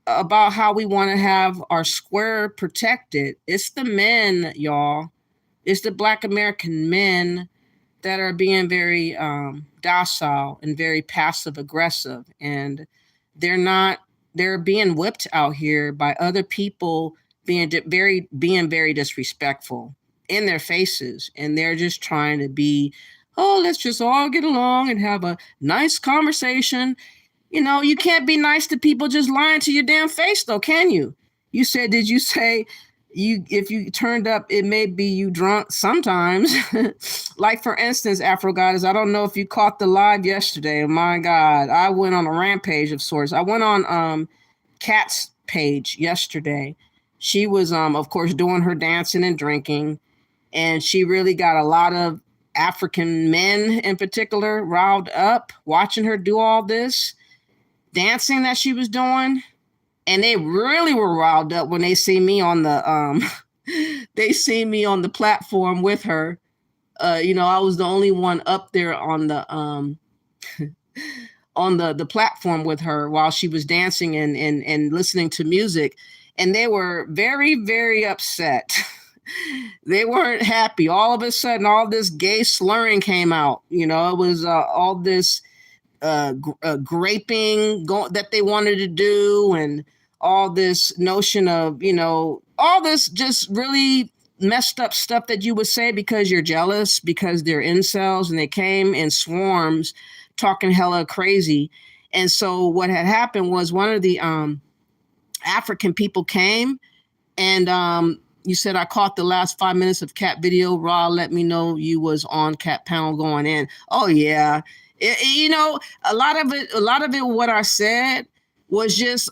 about how we want to have our square protected. It's the men, y'all. It's the Black American men that are being very docile and very passive aggressive. And they're being whipped out here by other people being very disrespectful in their faces. And they're just trying to be, oh, let's just all get along and have a nice conversation. You know, you can't be nice to people just lying to your damn face, though, can you? You said, did you say if you turned up, it may be you drunk sometimes? Like, for instance, Afro Goddess, I don't know if you caught the live yesterday. My God, I went on a rampage of sorts. I went on Kat's page yesterday. She was, of course, doing her dancing and drinking, and she really got a lot of African men in particular riled up watching her do all this dancing that she was doing. And they really were riled up when they see me on the platform with her. You know, I was the only one up there on the on the platform with her while she was dancing and listening to music. And they were very, very upset. They weren't happy. All of a sudden, all this gay slurring came out. You know, it was all this graping that they wanted to do, and all this notion of, you know, all this just really messed up stuff that you would say because you're jealous, because they're incels, and they came in swarms talking hella crazy. And so what had happened was one of the African people came, and you said, I caught the last 5 minutes of Cat video. Raw, let me know you was on Cat panel going in. Oh yeah. You know, a lot of it, what I said was just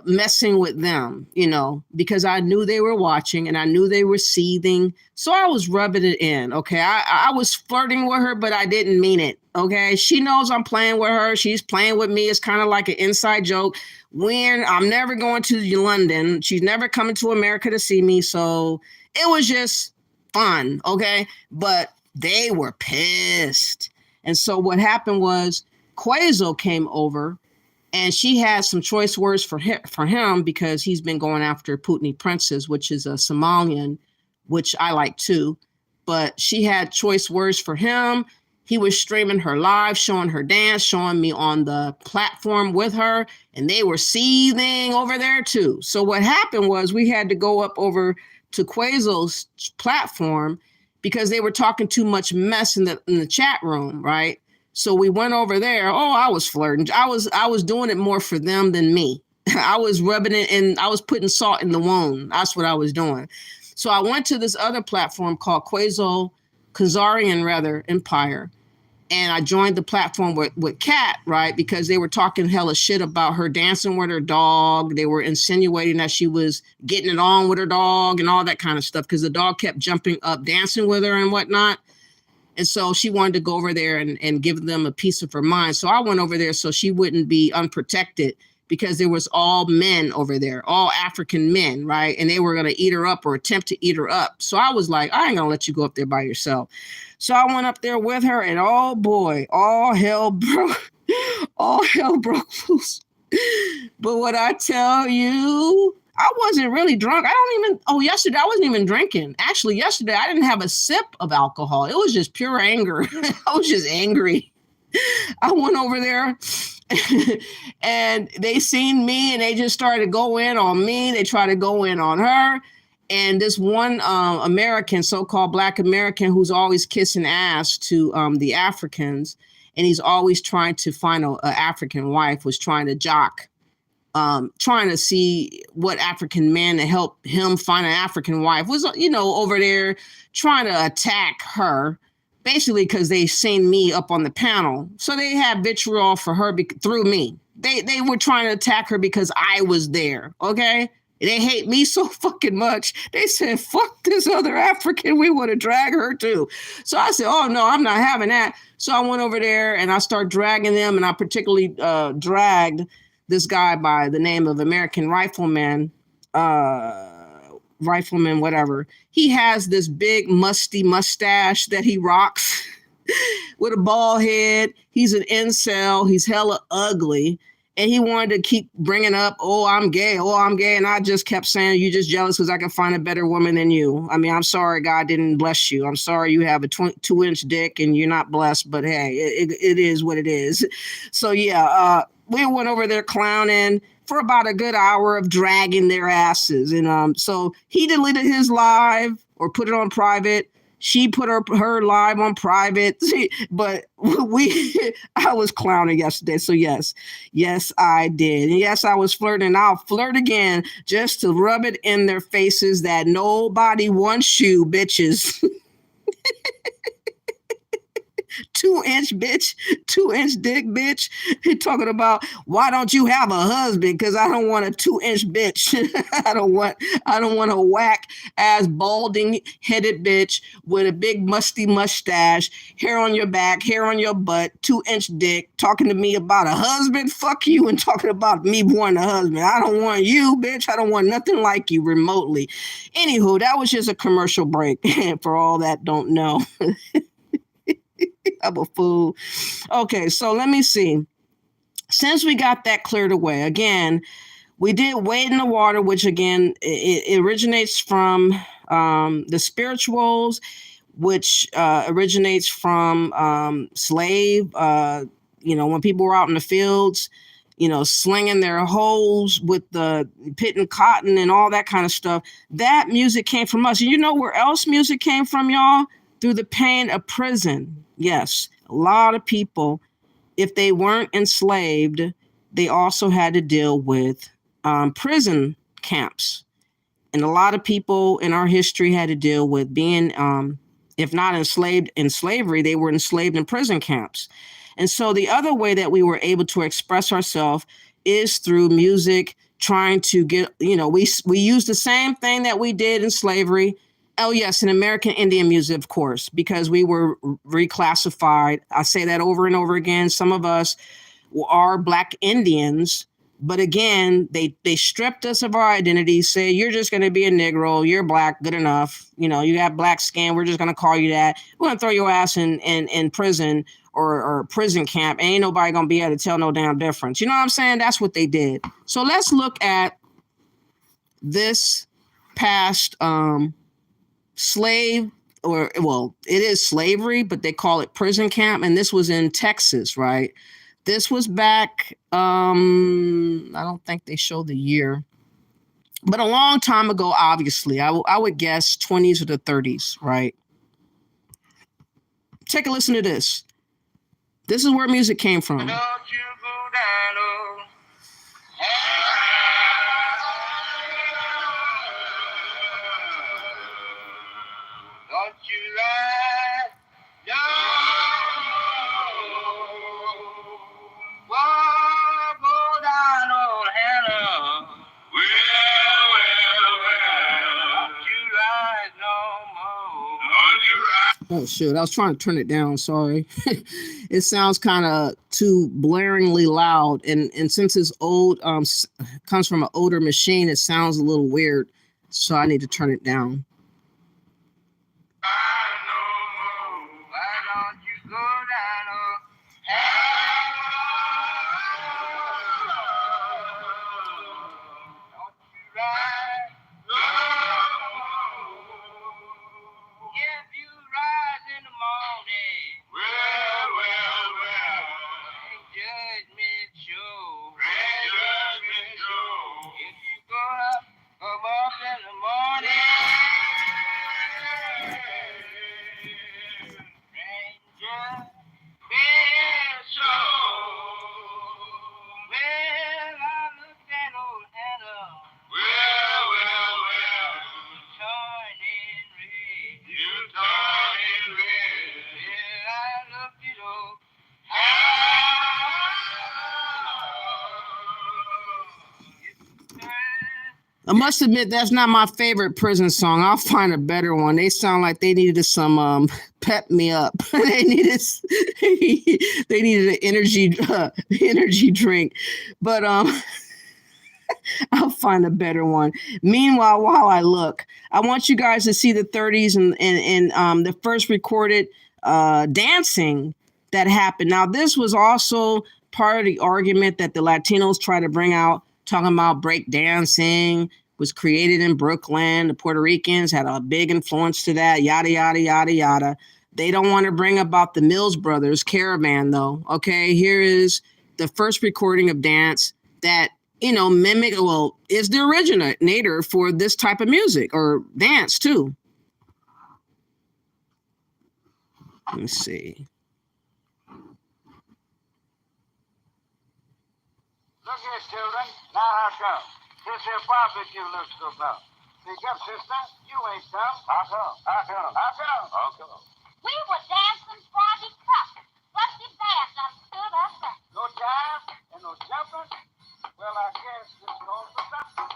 messing with them, you know, because I knew they were watching and I knew they were seething. So I was rubbing it in. Okay. I was flirting with her, but I didn't mean it. Okay. She knows I'm playing with her. She's playing with me. It's kind of like an inside joke. I'm never going to London. She's never coming to America to see me. So it was just fun. Okay. But they were pissed. And so what happened was Quazo came over, and she had some choice words for him because he's been going after Putney Princess, which is a Somalian, which I like too. But she had choice words for him. He was streaming her live, showing her dance, showing me on the platform with her, and they were seething over there too. So what happened was we had to go up over to Quazo's platform because they were talking too much mess in the chat room, right? So we went over there. Oh, I was flirting. I was doing it more for them than me. I was rubbing it in. I was putting salt in the wound. That's what I was doing. So I went to this other platform called Khazarian Empire. And I joined the platform with Kat, right? Because they were talking hella shit about her dancing with her dog. They were insinuating that she was getting it on with her dog and all that kind of stuff because the dog kept jumping up, dancing with her and whatnot. And so she wanted to go over there and give them a piece of her mind. So I went over there so she wouldn't be unprotected because there was all men over there, all African men, right? And they were going to eat her up or attempt to eat her up. So I was like, I ain't going to let you go up there by yourself. So I went up there with her, and oh boy, all hell broke loose. But what I tell you, I wasn't really drunk. Yesterday I wasn't even drinking. Actually, yesterday I didn't have a sip of alcohol. It was just pure anger. I was just angry. I went over there And they seen me and they just started to go in on me. They tried to go in on her. And this one American, so-called Black American, who's always kissing ass to the Africans, and he's always trying to find a African wife, was trying to jock, trying to see what African man to help him find an African wife, was, over there trying to attack her, basically because they seen me up on the panel. So they had vitriol for her through me. They were trying to attack her because I was there, okay? They hate me so fucking much. They said, fuck this other African. We want to drag her too. So I said, oh, no, I'm not having that. So I went over there and I started dragging them. And I particularly dragged this guy by the name of American Rifleman, whatever. He has this big musty mustache that he rocks with a bald head. He's an incel. He's hella ugly. And he wanted to keep bringing up, oh, I'm gay. And I just kept saying, you're just jealous because I can find a better woman than you. I mean, I'm sorry God didn't bless you. I'm sorry you have a 2-inch dick and you're not blessed. But hey, it is what it is. So, yeah, we went over there clowning for about a good hour of dragging their asses. And so he deleted his live or put it on private. She put her live on private, but I was clowning yesterday. So yes, I did. And yes, I was flirting. I'll flirt again just to rub it in their faces that nobody wants you, bitches. 2-inch bitch, 2-inch dick bitch. He talking about, why don't you have a husband? Because I don't want a 2-inch bitch. I don't want a whack ass balding headed bitch with a big musty mustache, hair on your back, hair on your butt, 2-inch dick, talking to me about a husband. Fuck you, and talking about me wanting a husband. I don't want you, bitch. I don't want nothing like you remotely. Anywho, that was just a commercial break for all that don't know. I'm a fool. Okay, so let me see. Since we got that cleared away, again, we did Wade in the Water, which again, it originates from the spirituals, which originates from slave, when people were out in the fields, slinging their hoes with the pitting cotton and all that kind of stuff. That music came from us. And you know where else music came from, y'all? Through the pain of prison. Yes, a lot of people, if they weren't enslaved, they also had to deal with prison camps. And a lot of people in our history had to deal with being, if not enslaved in slavery, they were enslaved in prison camps. And so the other way that we were able to express ourselves is through music, trying to get, we use the same thing that we did in slavery. Oh, yes, in American Indian music, of course, because we were reclassified. I say that over and over again. Some of us are Black Indians, but again, they stripped us of our identity, say, you're just going to be a Negro, you're Black, good enough. You have black skin, we're just going to call you that. We're going to throw your ass in prison or prison camp. Ain't nobody going to be able to tell no damn difference. You know what I'm saying? That's what they did. So let's look at this past slave, it is slavery, but they call it prison camp. And this was in Texas, right? This was back, I don't think they show the year, but a long time ago, obviously. I would guess 20s or the 30s, right? Take a listen to this. This is where music came from. Don't you go down, oh. Don't you lie, no. Whoa, go down on Hannah. Well. Don't you rise no more. Don't you rise. Oh, shit. I was trying to turn it down. Sorry. It sounds kind of too blaringly loud. And since it's old, comes from an older machine, it sounds a little weird. So I need to turn it down. I must admit that's not my favorite prison song. I'll find a better one. They sound like they needed some pep me up. they needed an energy drink. But I'll find a better one. Meanwhile, while I look, I want you guys to see the 30s and the first recorded dancing that happened. Now, this was also part of the argument that the Latinos try to bring out, talking about break dancing was created in Brooklyn. The Puerto Ricans had a big influence to that, yada, yada, yada, yada. They don't want to bring about the Mills Brothers caravan, though. Okay, here is the first recording of dance that, is the originator for this type of music or dance, too. Let me see. Look here, children. Now how come? This here barbecue looks so about. Speak up, sister. You ain't come. How come? How come? How come? How come? We were dancing Froggy Cup. What's your band done stood us up? No jive and no jumping? Well, I guess this calls for something.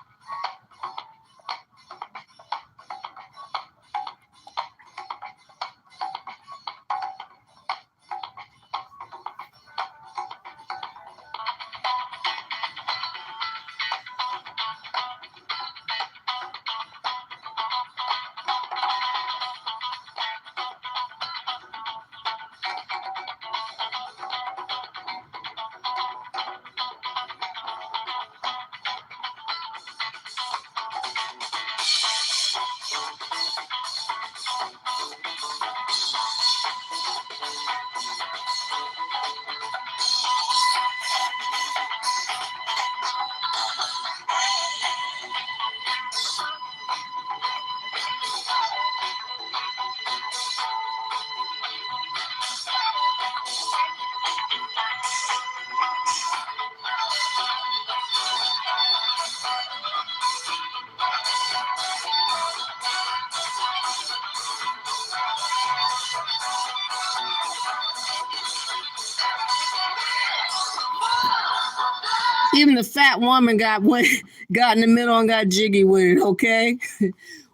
Even the fat woman got in the middle and got jiggy with it, okay?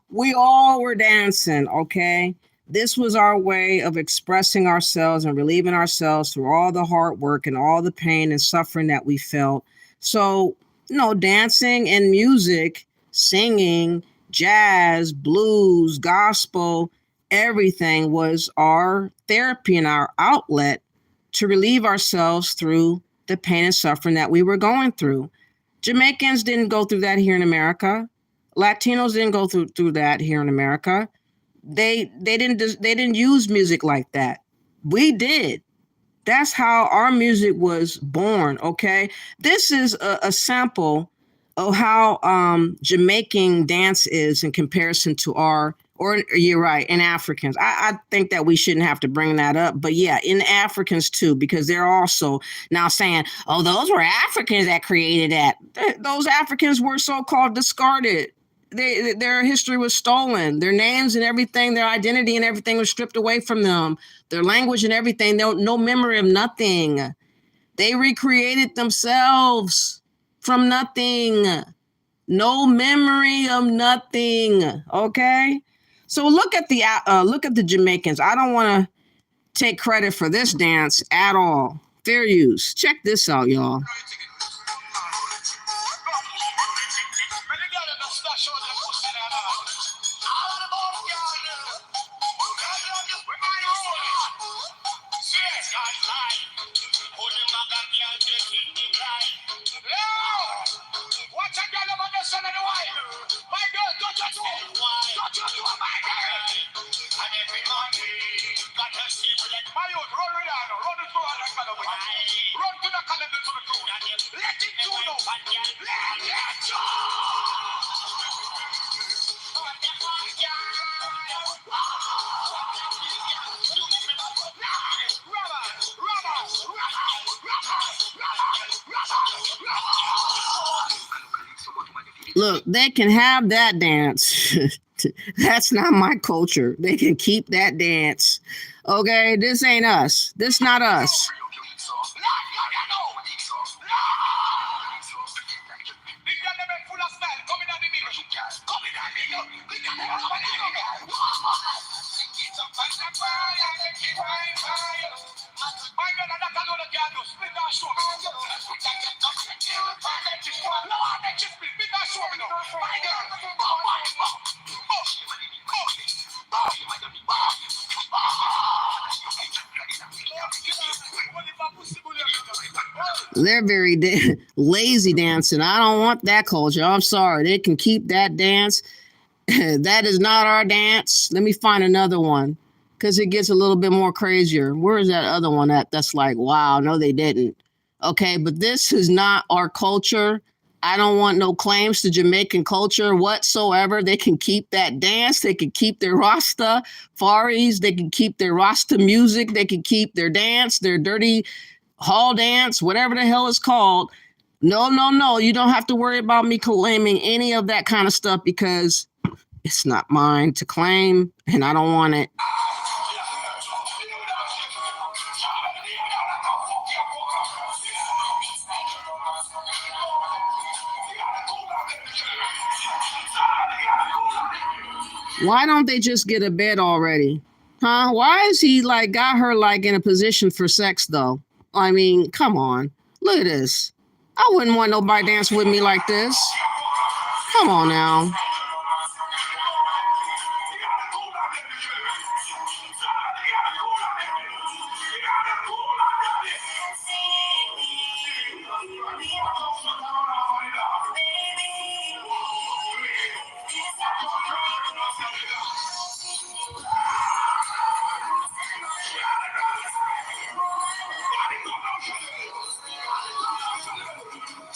We all were dancing, okay? This was our way of expressing ourselves and relieving ourselves through all the hard work and all the pain and suffering that we felt. So, dancing and music, singing, jazz, blues, gospel, everything was our therapy and our outlet to relieve ourselves through the pain and suffering that we were going through. Jamaicans didn't go through that here in America. Latinos didn't go through that here in America. They didn't use music like that. We did. That's how our music was born. Okay, this is a sample of how Jamaican dance is in comparison to you're right, in Africans. I think that we shouldn't have to bring that up, but yeah, in Africans too, because they're also now saying, oh, those were Africans that created that. Those Africans were so-called discarded. Their history was stolen. Their names and everything, their identity and everything was stripped away from them. Their language and everything, no memory of nothing. They recreated themselves from nothing. No memory of nothing. Okay? So look at the Jamaicans. I don't want to take credit for this dance at all. Fair use. Check this out, y'all. Look, they can have that dance. That's not my culture. They can keep that dance. Okay, this ain't us. This not us. They're very lazy dancing. I don't want that culture. I'm sorry. They can keep that dance. That is not our dance. Let me find another one because it gets a little bit more crazier. Where is that other one at? That's like, wow, no, they didn't. Okay, but this is not our culture. I don't want no claims to Jamaican culture whatsoever. They can keep that dance. They can keep their Rasta Faris. They can keep their Rasta music. They can keep their dance, their dirty hall dance, whatever the hell it's called. No, no, no. You don't have to worry about me claiming any of that kind of stuff because it's not mine to claim and I don't want it. Why don't they just get a bed already? Huh? Why is he like got her like in a position for sex though? I mean, come on. Look at this. I wouldn't want nobody dance with me like this. Come on now.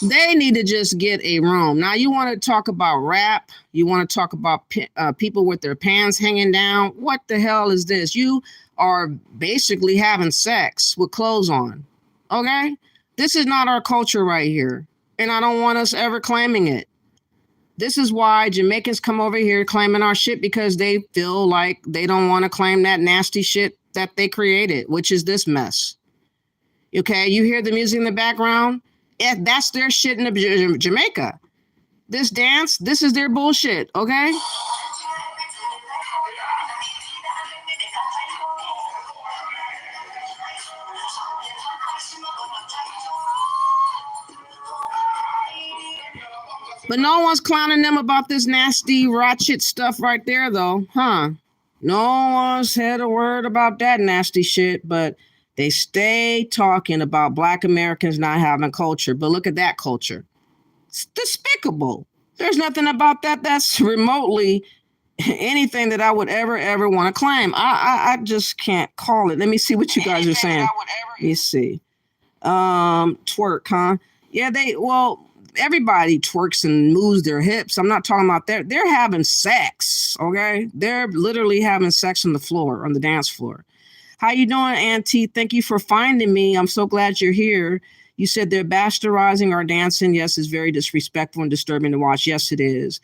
They need to just get a room. Now, you want to talk about rap? You want to talk about people with their pants hanging down? What the hell is this? You are basically having sex with clothes on. Okay? This is not our culture right here. And I don't want us ever claiming it. This is why Jamaicans come over here claiming our shit because they feel like they don't want to claim that nasty shit that they created, which is this mess. Okay? You hear the music in the background? If that's their shit in Jamaica. This dance, this is their bullshit, okay? But no one's clowning them about this nasty ratchet stuff right there, though, huh? No one's said a word about that nasty shit, but they stay talking about Black Americans not having culture. But look at that culture. It's despicable. There's nothing about that that's remotely anything that I would ever want to claim. I just can't call it. Let me see what you guys are saying. Let me see. Twerk, huh? Yeah, everybody twerks and moves their hips. I'm not talking about that. They're having sex, okay? They're literally having sex on the floor, on the dance floor. How you doing, Auntie? Thank you for finding me. I'm so glad you're here. You said they're bastardizing our dancing. Yes, it's very disrespectful and disturbing to watch. Yes, it is.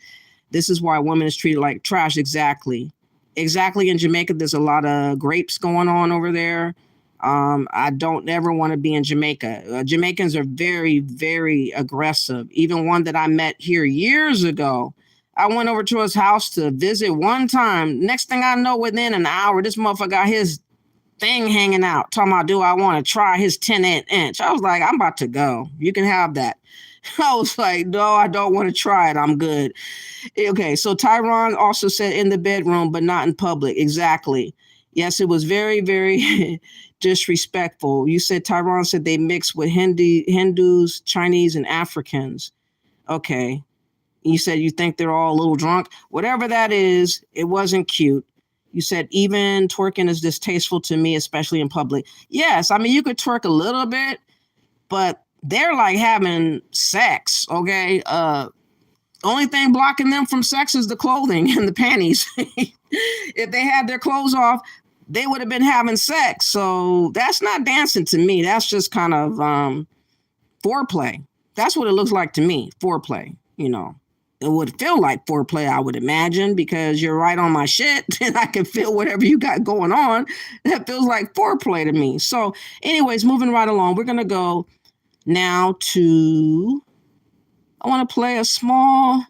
This is why women is treated like trash. Exactly. Exactly. In Jamaica, there's a lot of grapes going on over there. I don't ever want to be in Jamaica. Jamaicans are very, very aggressive. Even one that I met here years ago. I went over to his house to visit one time. Next thing I know, within an hour, this motherfucker got his thing hanging out. Talking about, do I want to try his 10-inch? I was like, I'm about to go. You can have that. I was like, no, I don't want to try it. I'm good. Okay, so Tyron also said in the bedroom, but not in public. Exactly. Yes, it was very, very disrespectful. You said Tyron said they mix with Hindus, Chinese, and Africans. Okay. You said you think they're all a little drunk. Whatever that is, it wasn't cute. You said even twerking is distasteful to me, especially in public. Yes, I mean, you could twerk a little bit, but they're like having sex, okay? Only thing blocking them from sex is the clothing and the panties. If they had their clothes off, they would have been having sex. So that's not dancing to me. That's just kind of foreplay. That's what it looks like to me, foreplay, you know. It would feel like foreplay, I would imagine, because you're right on my shit and I can feel whatever you got going on. That feels like foreplay to me. So anyways, moving right along, we're going to go now to, I want to play a small,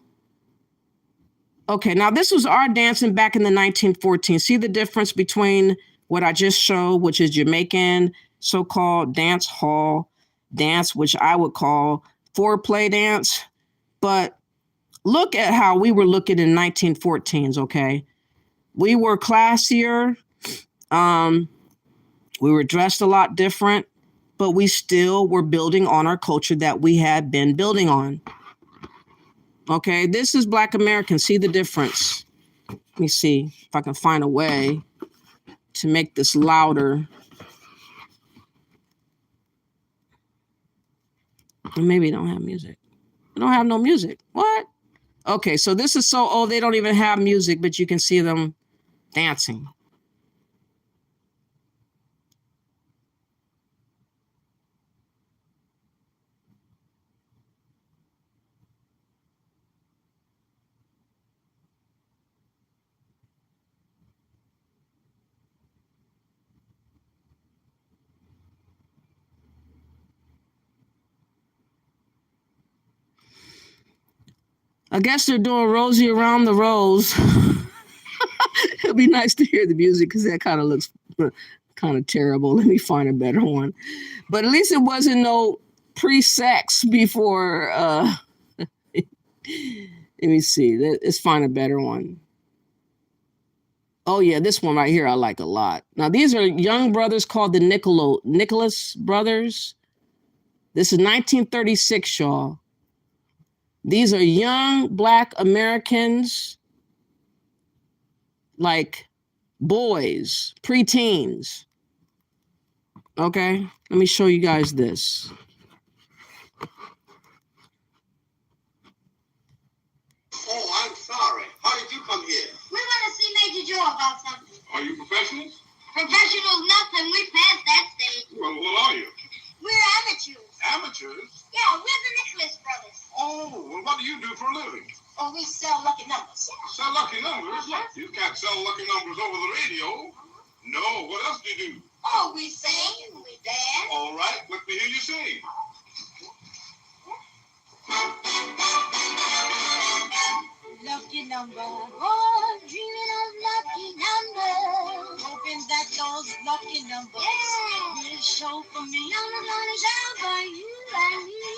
okay, now this was our dancing back in the 1914. See the difference between what I just showed, which is Jamaican so-called dance hall dance, which I would call foreplay dance. But look at how we were looking in 1914s, okay? We were classier. We were dressed a lot different. but we still were building on our culture that we had been building on. Okay, this is Black American. See the difference? Let me see if I can find a way to make this louder. Maybe don't have music. They don't have no music. What? Okay, so this is so old they don't even have music, but you can see them dancing. I guess they're doing Rosie Around the Rose. It'd be nice to hear the music because that kind of looks kind of terrible. Let me find a better one. But at least it wasn't no pre-sex before. Let me see. Let's find a better one. Oh, yeah, this one right here I like a lot. Now, these are young brothers called the Nicholas Brothers. This is 1936, y'all. These are young Black Americans, like boys, preteens. Okay, let me show you guys this. Oh, I'm sorry. How did you come here? We want to see Major Joe about something. Are you professionals? Professionals, nothing. We passed that stage. Well, what are you? We're amateurs. Amateurs? Yeah, we're the Nicholas Brothers. Oh, well, what do you do for a living? Oh, we sell lucky numbers. Sell lucky numbers? Uh-huh. You can't sell lucky numbers over the radio. No, what else do you do? Oh, we sing and we dance. All right, let me hear you sing. Lucky number. Oh, dreaming of lucky numbers. Hoping that those lucky numbers will show for me. Numbers gonna show for you and me.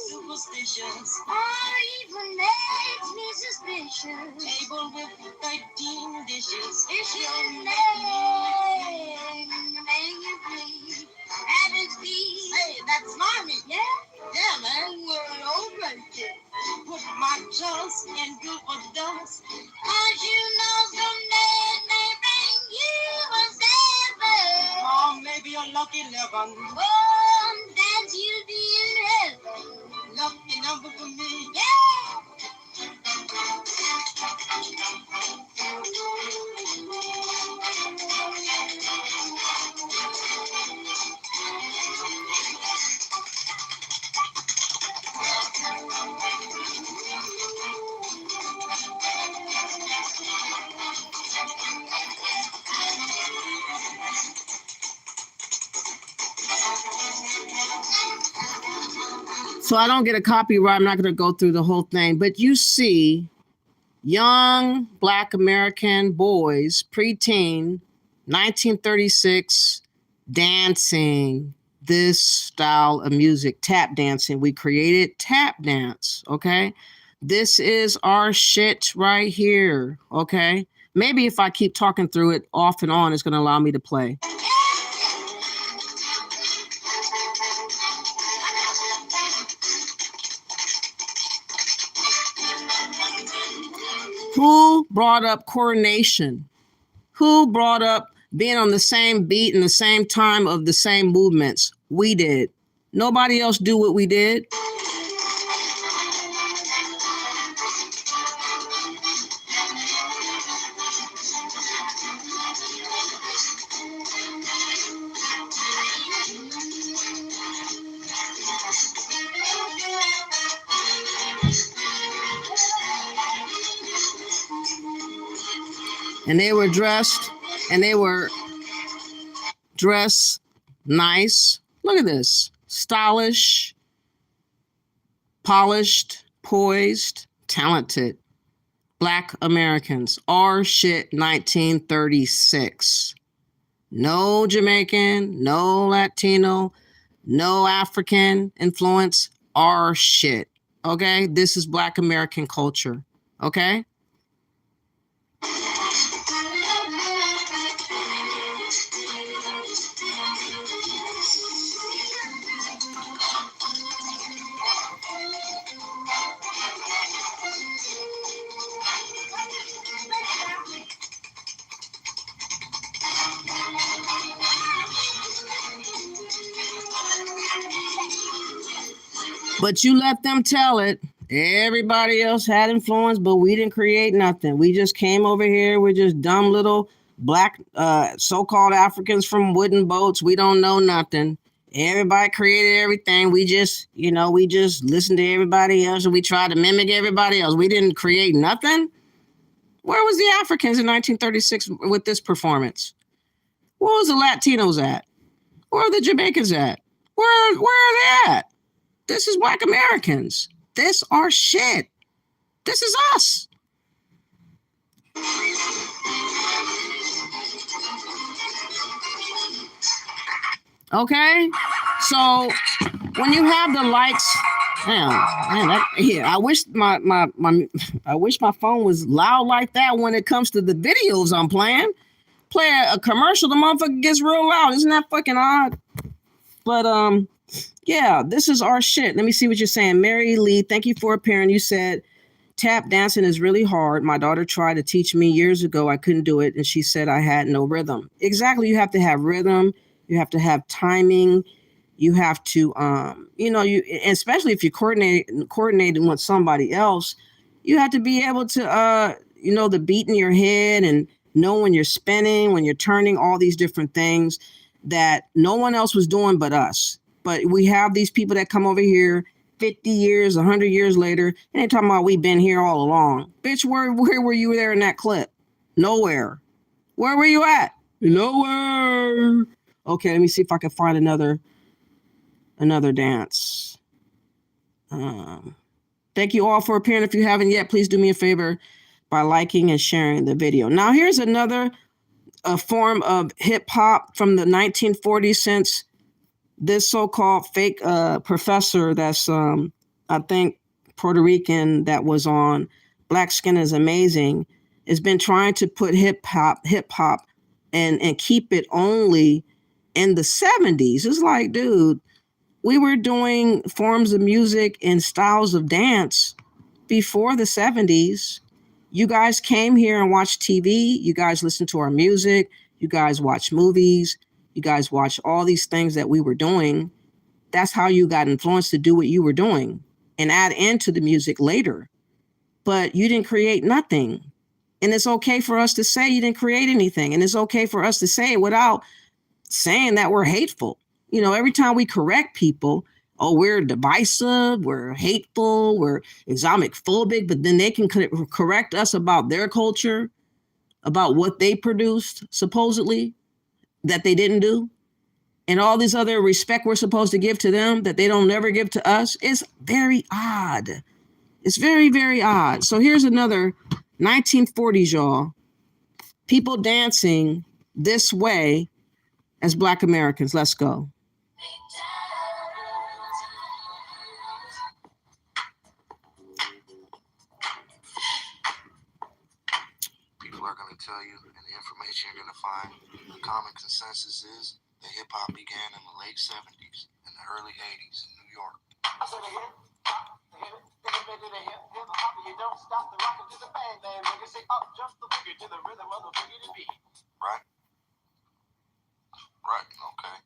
Superstitious. Or even makes me suspicious. Table with 13 dishes. It's your name. Make it please. Habits be. Hey, that's mommy. Yeah? Yeah, man. We're over it. Put my trust in Google Dust. Cause you know someday it may bring you a seven. Or maybe a lucky 11. Oh, that you'll be in heaven. Lucky number for me. Yeah. So I don't get a copyright. I'm not going to go through the whole thing, but you see young Black American boys, preteen, 1936, dancing this style of music, tap dancing. We created tap dance, okay? This is our shit right here, okay? Maybe if I keep talking through it off and on, it's going to allow me to play. Who brought up coordination? Who brought up being on the same beat and the same time of the same movements? We did. Nobody else do what we did. And they were dressed nice. Look at this. Stylish, polished, poised, talented. Black Americans. Our shit 1936. No Jamaican, no Latino, no African influence. Our shit. Okay? This is Black American culture. Okay? But you let them tell it. Everybody else had influence, but we didn't create nothing. We just came over here. We're just dumb little black so-called Africans from wooden boats. We don't know nothing. Everybody created everything. We just, we just listened to everybody else and we tried to mimic everybody else. We didn't create nothing. Where was the Africans in 1936 with this performance? Where was the Latinos at? Where are the Jamaicans at? Where are they at? This is Black Americans. This our shit. This is us. Okay? So when you have the likes, I wish I wish my phone was loud like that when it comes to the videos I'm playing. Play a commercial, the motherfucker gets real loud. Isn't that fucking odd? But yeah, this is our shit. Let me see what you're saying. Mary Lee, thank you for appearing. You said tap dancing is really hard. My daughter tried to teach me years ago. I couldn't do it. And she said I had no rhythm. Exactly. You have to have rhythm. You have to have timing. You have to, especially if you're coordinating with somebody else, you have to be able to, the beat in your head and know when you're spinning, when you're turning, all these different things that no one else was doing but us. But we have these people that come over here 50 years, 100 years later, and they talking about we've been here all along. Bitch, where were you there in that clip? Nowhere. Where were you at? Nowhere. Okay, let me see if I can find another dance. Thank you all for appearing. If you haven't yet, please do me a favor by liking and sharing the video. Now, here's another form of hip hop from the 1940s, since this so-called fake professor that's, I think, Puerto Rican, that was on Black Skin is Amazing, has been trying to put hip hop and keep it only in the 70s. It's like, dude, we were doing forms of music and styles of dance before the 70s. You guys came here and watched TV. You guys listened to our music. You guys watched movies. You guys watched all these things that we were doing. That's how you got influenced to do what you were doing and add into the music later. But you didn't create nothing. And it's okay for us to say you didn't create anything. And it's okay for us to say it without saying that we're hateful. Every time we correct people, oh, we're divisive, we're hateful, we're Islamic phobic, but then they can correct us about their culture, about what they produced, supposedly, that they didn't do. And all this other respect we're supposed to give to them that they don't never give to us. It's very odd. It's very, very odd. So here's another 1940s, y'all. People dancing this way as Black Americans. Let's go. People are going to tell you, and the information you're going to find, the common consensus is that hip-hop began in the late 70s and the early 80s in New York. Right? Right, okay.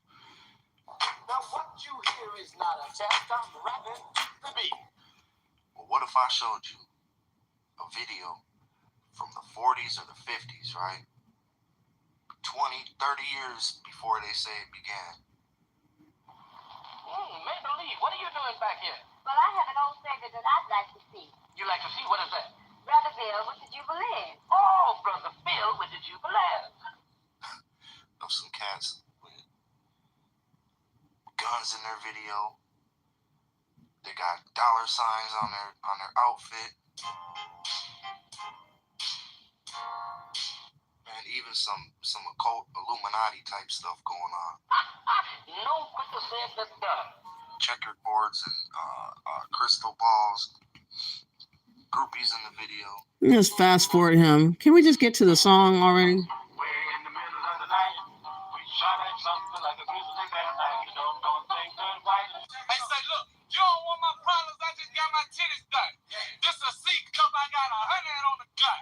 Now what you hear is not a test, I'm rapping the beat. Well, what if I showed you a video from the 40s or the 50s, right? 20, 30 years before they say it began. Make believe, what are you doing back here? Well, I have an old figure that I'd like to see. You like to see, what is that? Brother Bill with the Jubilee. Oh, Brother Phil with the Jubilee. Of some cats with guns in their video. They got dollar signs on their outfit. And even some occult Illuminati type stuff going on. No quicker said than done. Checkered boards and crystal balls. Groupies in the video. Let's fast forward him. Can we just get to the song already? Way in the middle of the night, we shot at something like a grizzly bear. You don't think good white. Hey, say, look, you don't want my problems. I just got my titties done. This a C cup, I got 100 on the gun.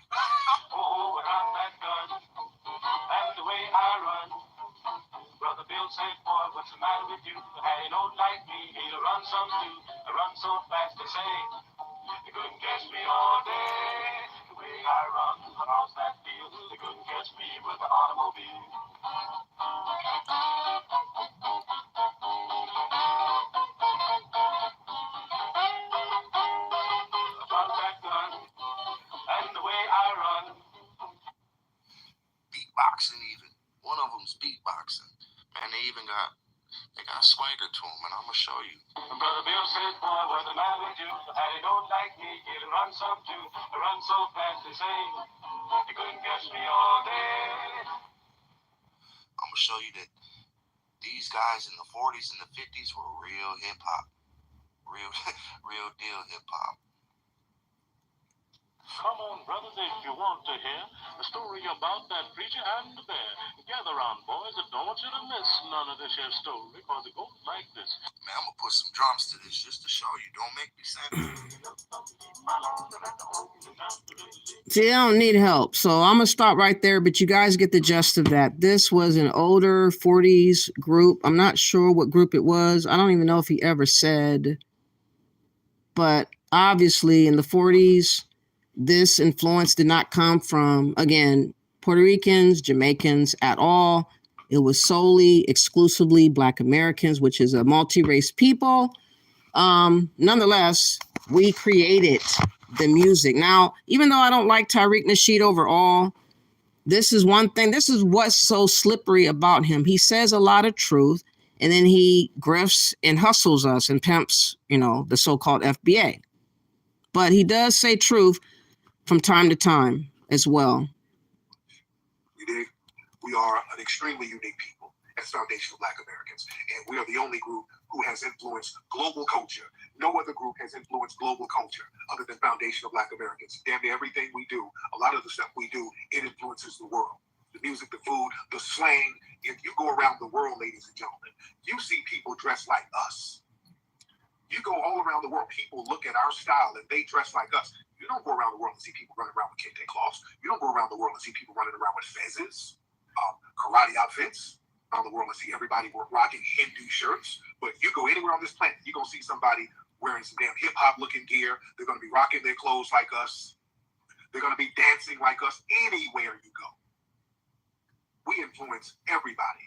Oh, but I'm that gun. That's the way I run. Brother Bill said, boy, what's the man with you. Hey, don't like me, he'll run some too. I run so fast, they say. They couldn't catch me all day. The way I run across that field, they couldn't catch me with the automobile. A contact gun, and the way I run. Beatboxing even. One of them's beatboxing. Man, they got a swagger to them, and I'm gonna show you. And Brother Bill says, boy, what the man would do. Hey, don't like me, he'll run some too. I run so fast, they say. They couldn't catch me all day. I'm gonna show you that these guys in the 40s and the 50s were real hip hop, real deal hip hop. Come on, brothers, if you want to hear the story about that preacher and the bear. Gather round, boys. I don't want you to miss none of this here story, because it goes like this. Man, I'm gonna put some drums to this just to show you. Don't make me sound. See, I don't need help, so I'm gonna stop right there. But you guys get the gist of that. This was an older 40s group. I'm not sure what group it was. I don't even know if he ever said. But obviously, in the 40s, this influence did not come from, again, Puerto Ricans, Jamaicans at all. It was solely, exclusively Black Americans, which is a multi-race people. Nonetheless, we created the music. Now, even though I don't like Tariq Nasheed overall, this is one thing. This is what's so slippery about him. He says a lot of truth, and then he grifts and hustles us and pimps, the so-called FBA. But he does say truth from time to time as well. You dig? We are an extremely unique people as foundational Black Americans, and we are the only group who has influenced global culture. No other group has influenced global culture other than foundational Black Americans. Damn near everything we do, a lot of the stuff we do, it influences the world. The music, the food, the slang. If you go around the world, ladies and gentlemen, you see people dressed like us. You go all around the world, people look at our style and they dress like us. You don't go around the world and see people running around with kente cloths. You don't go around the world and see people running around with fezzes, karate outfits. Around the world and see everybody rocking Hindu shirts. But you go anywhere on this planet, you're going to see somebody wearing some damn hip-hop looking gear. They're going to be rocking their clothes like us. They're going to be dancing like us anywhere you go. We influence everybody.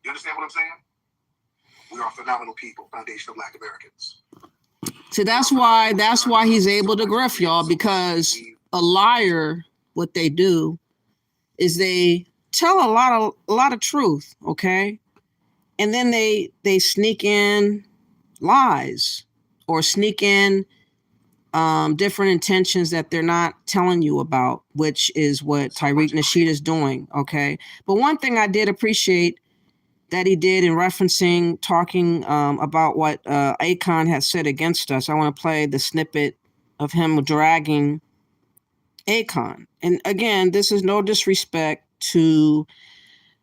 You understand what I'm saying? We are phenomenal people, foundational Black Americans. So that's why he's able to griff y'all, because a liar, what they do is they tell a lot of truth, okay? And then they sneak in lies or sneak in different intentions that they're not telling you about, which is what Tariq Nasheed is doing, okay? But one thing I did appreciate that he did in talking about what Akon had said against us. I want to play the snippet of him dragging Akon. And again, this is no disrespect to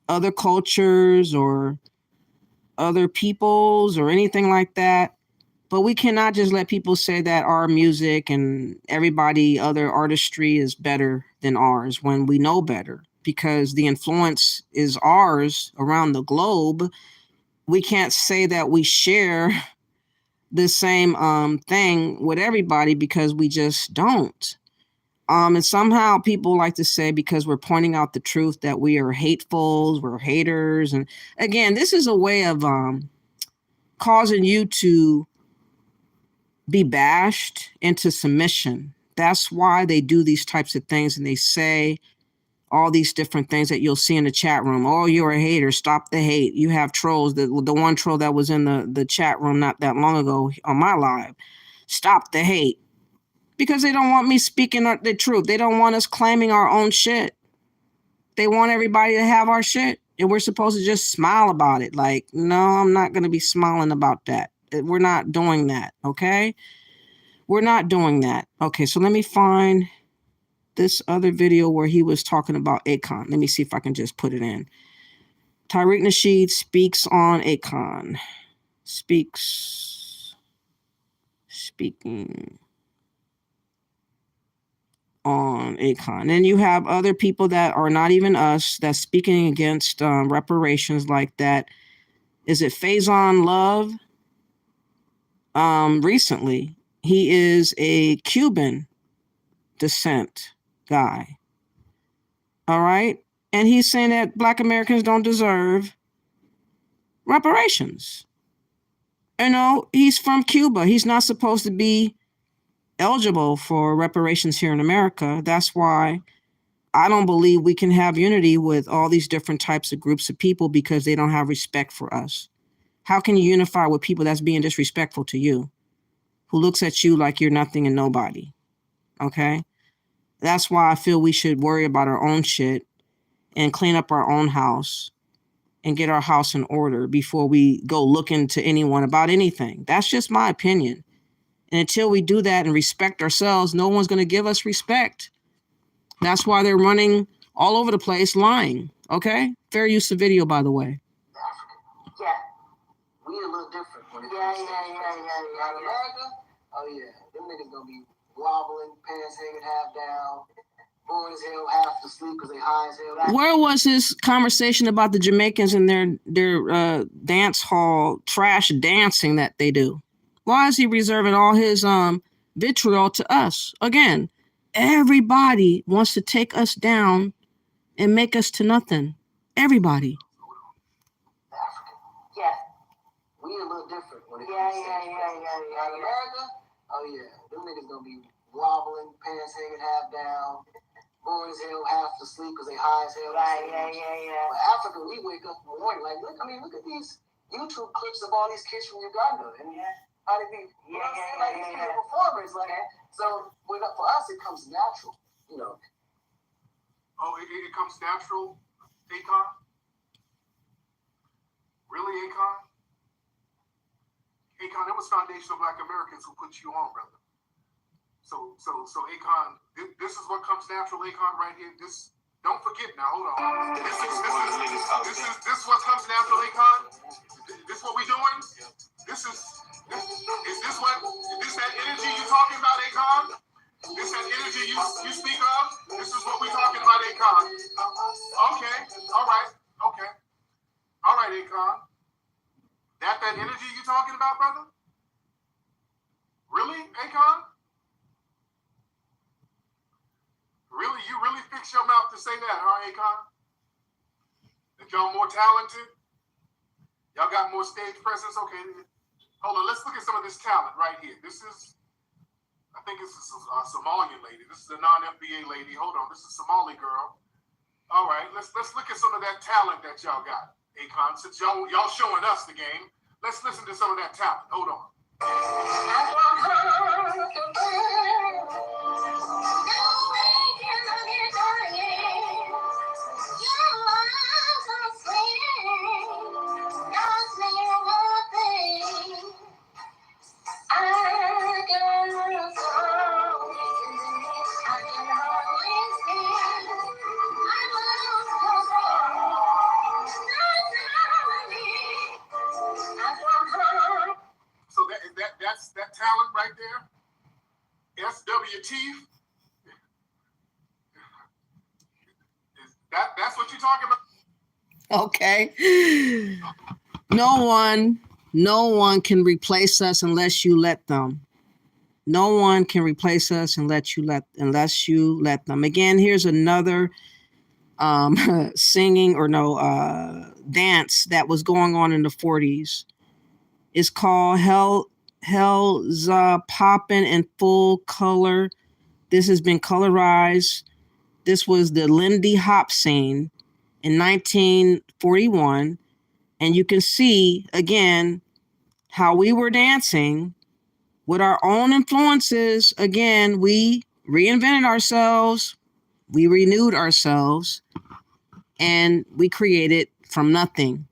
other cultures or other peoples or anything like that. But we cannot just let people say that our music and other artistry is better than ours when we know better. Because the influence is ours around the globe. We can't say that we share the same thing with everybody, because we just don't. And somehow people like to say, because we're pointing out the truth, that we are hateful, we're haters. And again, this is a way of causing you to be bashed into submission. That's why they do these types of things, and they say all these different things that you'll see in the chat room. Oh, you're a hater. Stop the hate. You have trolls. The one troll that was in the chat room not that long ago on my live. Stop the hate. Because they don't want me speaking the truth. They don't want us claiming our own shit. They want everybody to have our shit. And we're supposed to just smile about it. Like, no, I'm not going to be smiling about that. We're not doing that. Okay? We're not doing that. Okay, so let me find this other video where he was talking about Akon. Let me see if I can just put it in. Tariq Nasheed speaks on Akon. Speaking on Akon. And you have other people that are not even us that's speaking against reparations like that. is it Faison Love? Recently. He is a Cuban descent guy. All right. And he's saying that Black Americans don't deserve reparations. You know, he's from Cuba. He's not supposed to be eligible for reparations here in America. That's why I don't believe we can have unity with all these different types of groups of people, because they don't have respect for us. How can you unify with people that's being disrespectful to you, who looks at you like you're nothing and nobody? Okay? That's why I feel we should worry about our own shit and clean up our own house and get our house in order before we go looking to anyone about anything. That's just my opinion. And until we do that and respect ourselves, no one's going to give us respect. That's why they're running all over the place lying. Okay? Fair use of video, by the way. Yeah. We a little different when it comes to America. Oh yeah, them niggas gonna be wobbling, pants hanging half down, bored as hell, half asleep because they high as hell. Where was his conversation about the Jamaicans and their dance hall trash dancing that they do? Why is he reserving all his vitriol to us? Again, everybody wants to take us down and make us to nothing. Everybody. Yeah. We a little different when it comes to America. Oh yeah, them niggas gonna be wobbling, pants hanging half down, bored as hell, half asleep because they high as hell. But Africa, we wake up in the morning like, look at these YouTube clips of all these kids from Uganda and how they be, like these performers, like that. So for us, it comes natural, you know. Oh, it comes natural, Akon? Really, Akon? Akon, it was foundational Black Americans who put you on, brother. So Akon, this is what comes natural, Akon, right here. This, don't forget now, hold on. This what comes natural, Akon? This what we doing? Is this that energy you talking about, Akon? This that energy you speak of? This is what we talking about, Akon. Okay, all right, okay. All right, Akon. That energy you talking about, brother? Really, Akon? Really, you really fix your mouth to say that, huh, Akon? That y'all more talented? Y'all got more stage presence? Okay, hold on, let's look at some of this talent right here. This is, I think this is a Somalian lady. This is a non-FBA lady. Hold on, this is a Somali girl. All right, let's look at some of that talent that y'all got, Akon. Since y'all showing us the game, let's listen to some of that talent. Hold on. So that's that talent right there. SWT. That's what you're talking about? Okay. No one can replace us unless you let them. No one can replace us unless you let them. Again, here's another singing or dance that was going on in the 40s. It's called Hell's Poppin' in Full Color. This has been colorized. This was the Lindy Hop scene in 1941. And you can see, again, how we were dancing with our own influences. Again, we reinvented ourselves. We renewed ourselves. And we created from nothing.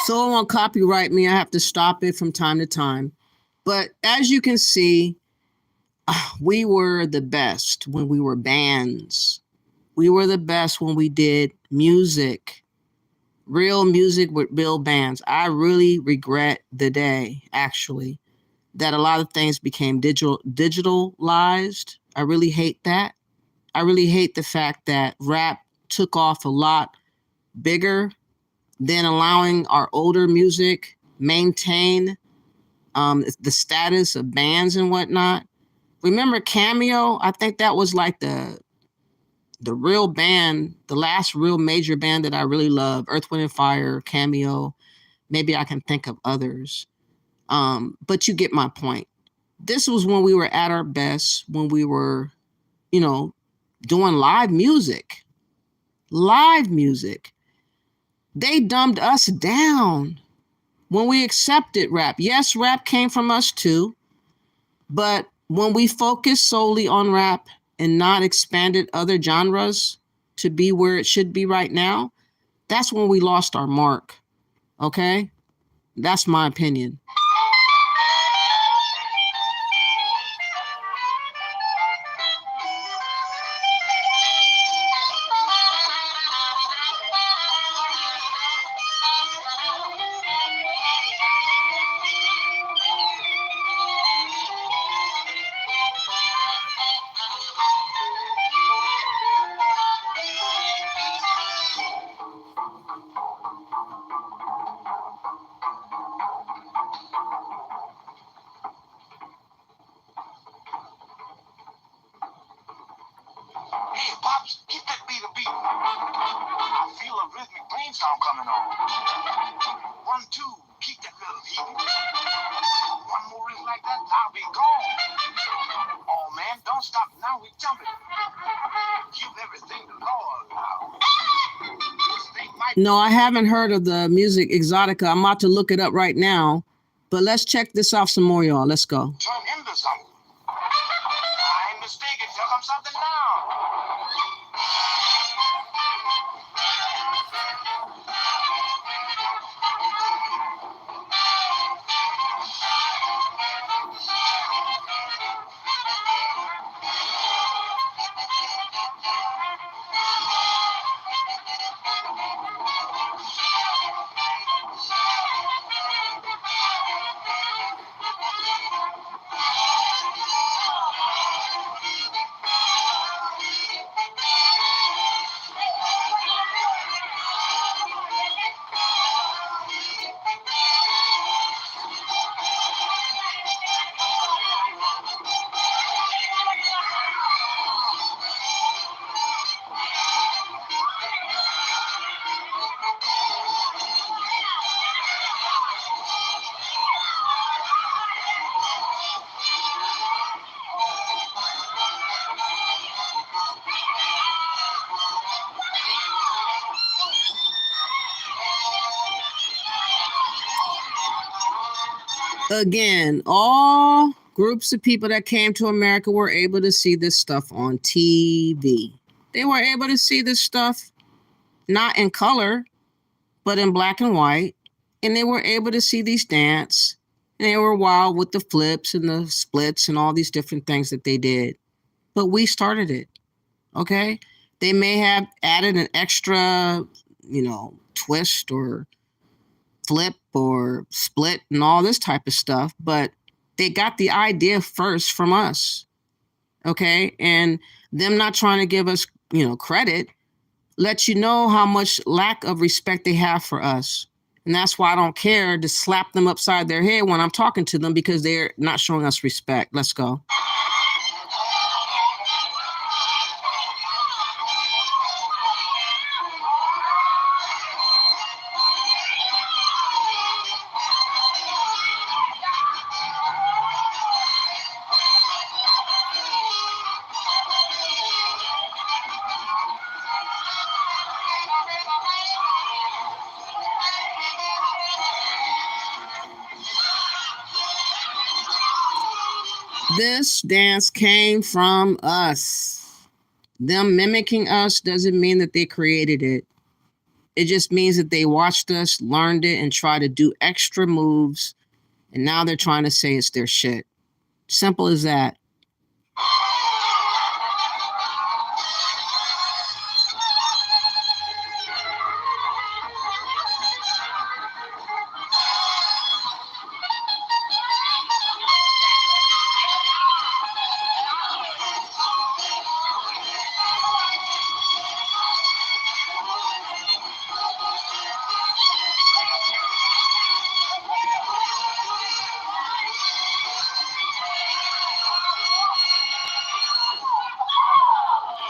So it won't copyright me. I have to stop it from time to time. But as you can see, we were the best when we were bands. We were the best when we did music, real music with real bands. I really regret the day, actually, that a lot of things became digitalized. I really hate that. I really hate the fact that rap took off a lot bigger than allowing our older music maintain the status of bands and whatnot. Remember Cameo? I think that was like the real band, the last real major band that I really love. Earth, Wind, and Fire, Cameo. Maybe I can think of others. But you get my point. This was when we were at our best, when we were, you know, doing live music. Live music. They dumbed us down when we accepted rap. Yes, rap came from us too, but when we focused solely on rap and not expanded other genres to be where it should be right now, that's when we lost our mark. Okay? That's my opinion. Hey, Pops, get that beat a beat. I feel a rhythmic brainstorm coming on. 1, 2, keep that little heat. One more ring like that, I'll be gone. Oh man, don't stop now, we jumping. Give everything to Lord now. This thing might No, I haven't heard of the music Exotica. I'm about to look it up right now. But let's check this off some more, y'all. Let's go. turn into something. I ain't mistaken, here comes something now. Again, all groups of people that came to America were able to see this stuff on TV. They were able to see this stuff not in color, but in black and white. And they were able to see these dance. And they were wild with the flips and the splits and all these different things that they did. But we started it. Okay? They may have added an extra, twist or flip or split and all this type of stuff, but they got the idea first from us. Okay? And them not trying to give us, credit lets you know how much lack of respect they have for us. And that's why I don't care to slap them upside their head when I'm talking to them, because they're not showing us respect. Let's go. This dance came from us. Them mimicking us doesn't mean that they created it. It just means that they watched us, learned it, and tried to do extra moves. And now they're trying to say it's their shit. Simple as that.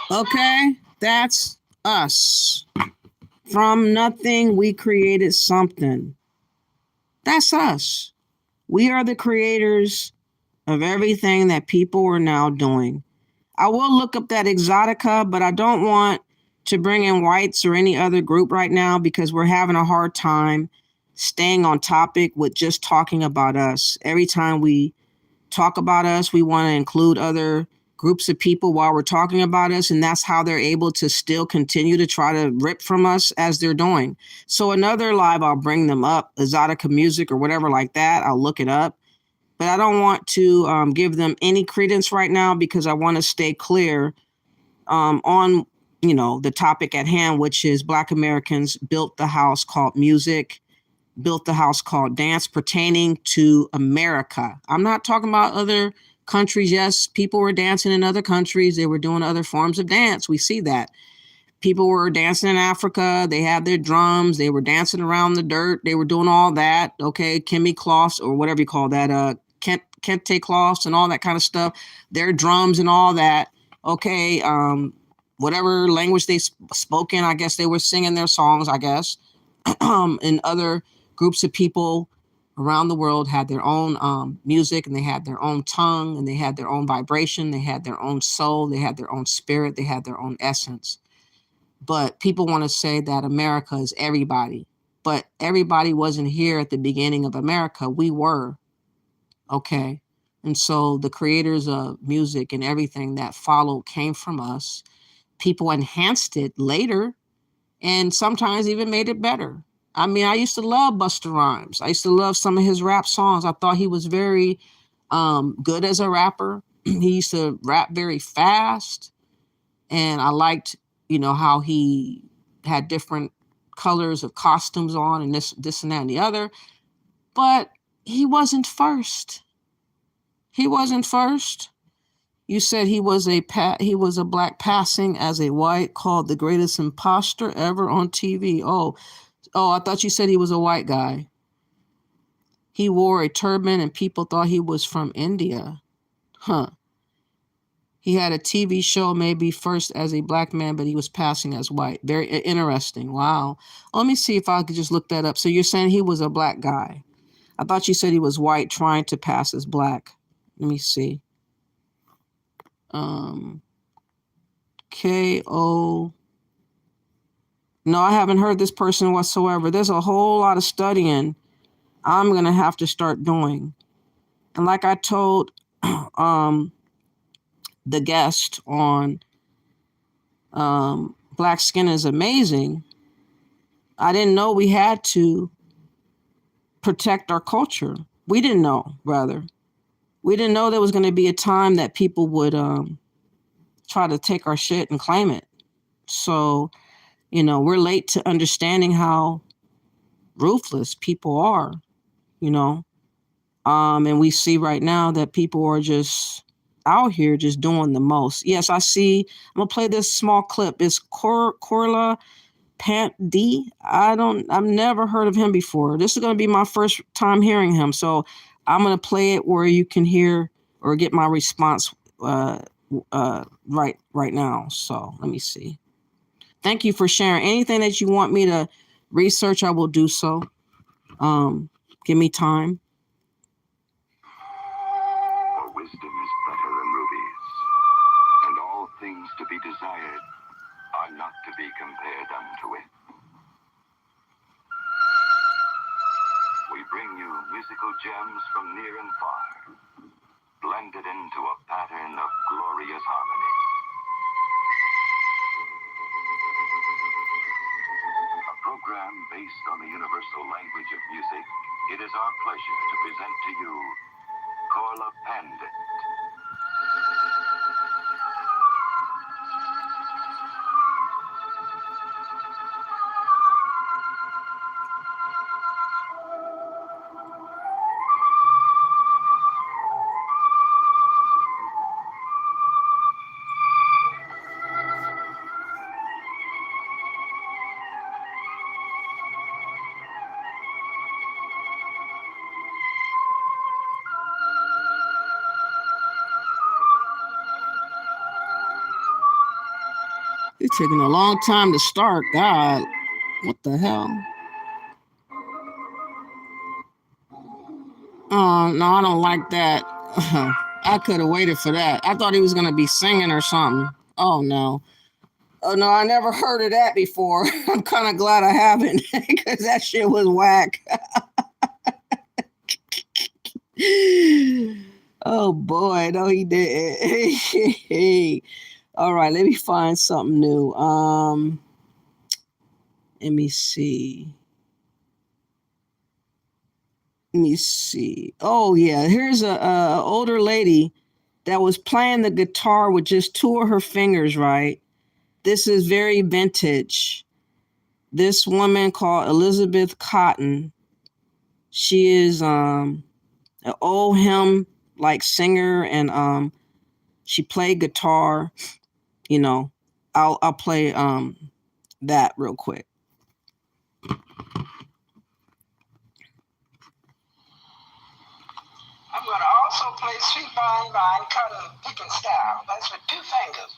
Okay, that's us. From nothing, we created something. That's us. We are the creators of everything that people are now doing. I will look up that Exotica, but I don't want to bring in whites or any other group right now because we're having a hard time staying on topic with just talking about us. Every time we talk about us, we want to include other groups of people while we're talking about us, and that's how they're able to still continue to try to rip from us as they're doing. So another live, I'll bring them up, Exotica Music or whatever like that. I'll look it up. But I don't want to give them any credence right now because I want to stay clear on, you know, the topic at hand, which is Black Americans built the house called music, built the house called dance pertaining to America. I'm not talking about other countries. Yes, people were dancing in other countries. They were doing other forms of dance. We see that. People were dancing in Africa. They had their drums. They were dancing around the dirt. They were doing all that. Okay, Kimmy Cloths or whatever you call that, Kente cloths and all that kind of stuff, their drums and all that. Okay, whatever language they spoke in, I guess they were singing their songs, I guess. And other groups of people around the world had their own music, and they had their own tongue, and they had their own vibration, they had their own soul, they had their own spirit, they had their own essence. But people want to say that America is everybody. But everybody wasn't here at the beginning of America. We were. Okay. And so the creators of music and everything that followed came from us. People enhanced it later and sometimes even made it better. I mean, I used to love Busta Rhymes. I used to love some of his rap songs. I thought he was very good as a rapper. He used to rap very fast. And I liked, you know, how he had different colors of costumes on and this and that and the other. But he wasn't first. He wasn't first. You said he was a black passing as a white, called the greatest imposter ever on TV. Oh, I thought you said he was a white guy. He wore a turban and people thought he was from India. Huh. He had a TV show maybe first as a black man, but he was passing as white. Very interesting. Wow. Let me see if I could just look that up. So you're saying he was a black guy. I thought you said he was white trying to pass as black. Let me see. K.O. No, I haven't heard this person whatsoever. There's a whole lot of studying I'm going to have to start doing. And like I told the guest on Black Skin is Amazing, I didn't know we had to protect our culture. We didn't know, rather. We didn't know there was going to be a time that people would try to take our shit and claim it. So, you know, we're late to understanding how ruthless people are, you know. And we see right now that people are just out here just doing the most. Yes, I see. I'm going to play this small clip. It's Corla Pant D. I've never heard of him before. This is going to be my first time hearing him. So I'm going to play it where you can hear or get my response right now. So let me see. Thank you for sharing. Anything that you want me to research, I will do so. Give me time. For wisdom is better than rubies, and all things to be desired are not to be compared unto it. We bring you musical gems from near and far, blended into a pattern of glorious harmony. A based on the universal language of music, it is our pleasure to present to you Korla Pandit. It's taking a long time to start. God, what the hell? Oh, no, I don't like that. I could have waited for that. I thought he was going to be singing or something. Oh, no. Oh, no, I never heard of that before. I'm kind of glad I haven't because that shit was whack. Oh, boy. No, he didn't. All right, let me find something new. Let me see. Oh, yeah. Here's a older lady that was playing the guitar with just two of her fingers, right? This is very vintage. This woman called Elizabeth Cotton. She is an old hymn like singer, and she played guitar. You know, I'll play that real quick. I'm going to also play Sweet Vine Vine Cotton Picking Style. That's with two fingers.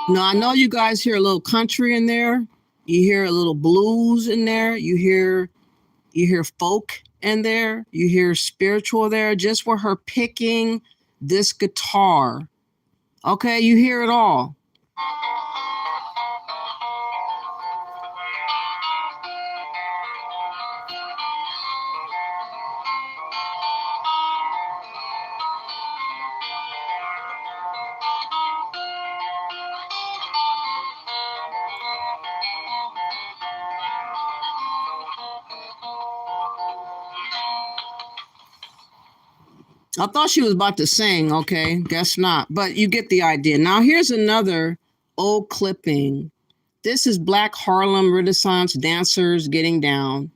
Now, I know you guys hear a little country in there. You hear a little blues in there. You hear folk in there. You hear spiritual there, just with her picking this guitar. Okay, you hear it all. I thought she was about to sing. Okay, guess not. But you get the idea. Now, here's another old clipping. This is Black Harlem Renaissance dancers getting down.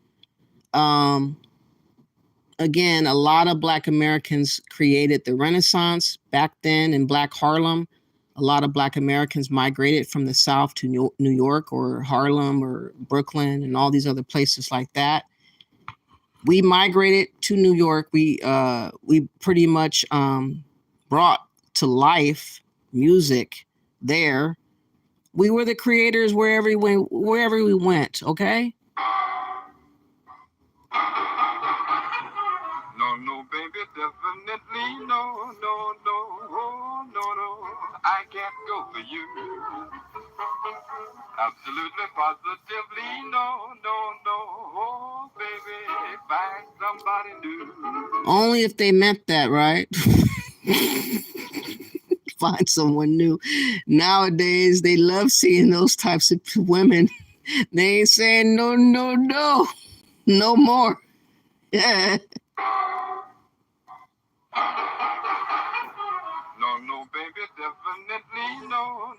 Again, a lot of Black Americans created the Renaissance back then in Black Harlem. A lot of Black Americans migrated from the South to New York or Harlem or Brooklyn and all these other places like that. We migrated to New York. We pretty much brought to life music there. We were the creators wherever we went. Okay. No, baby, definitely no. I can't go for you. Absolutely, positively, no, baby, find somebody new. Only if they meant that, right? Find someone new. Nowadays, they love seeing those types of women. They ain't saying no more. Yeah. No, baby, definitely no.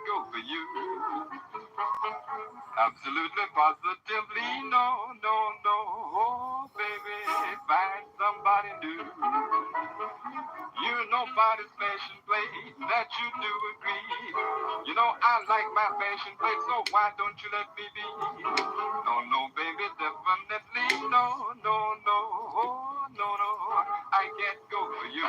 go for you. Absolutely, positively, no, no, no. Oh, baby, find somebody new. You nobody's fashion plate that you do agree. You know I like my fashion plate, so why don't you let me be? No, no, baby, definitely, no, no, no, oh, no, no, I can't go for you.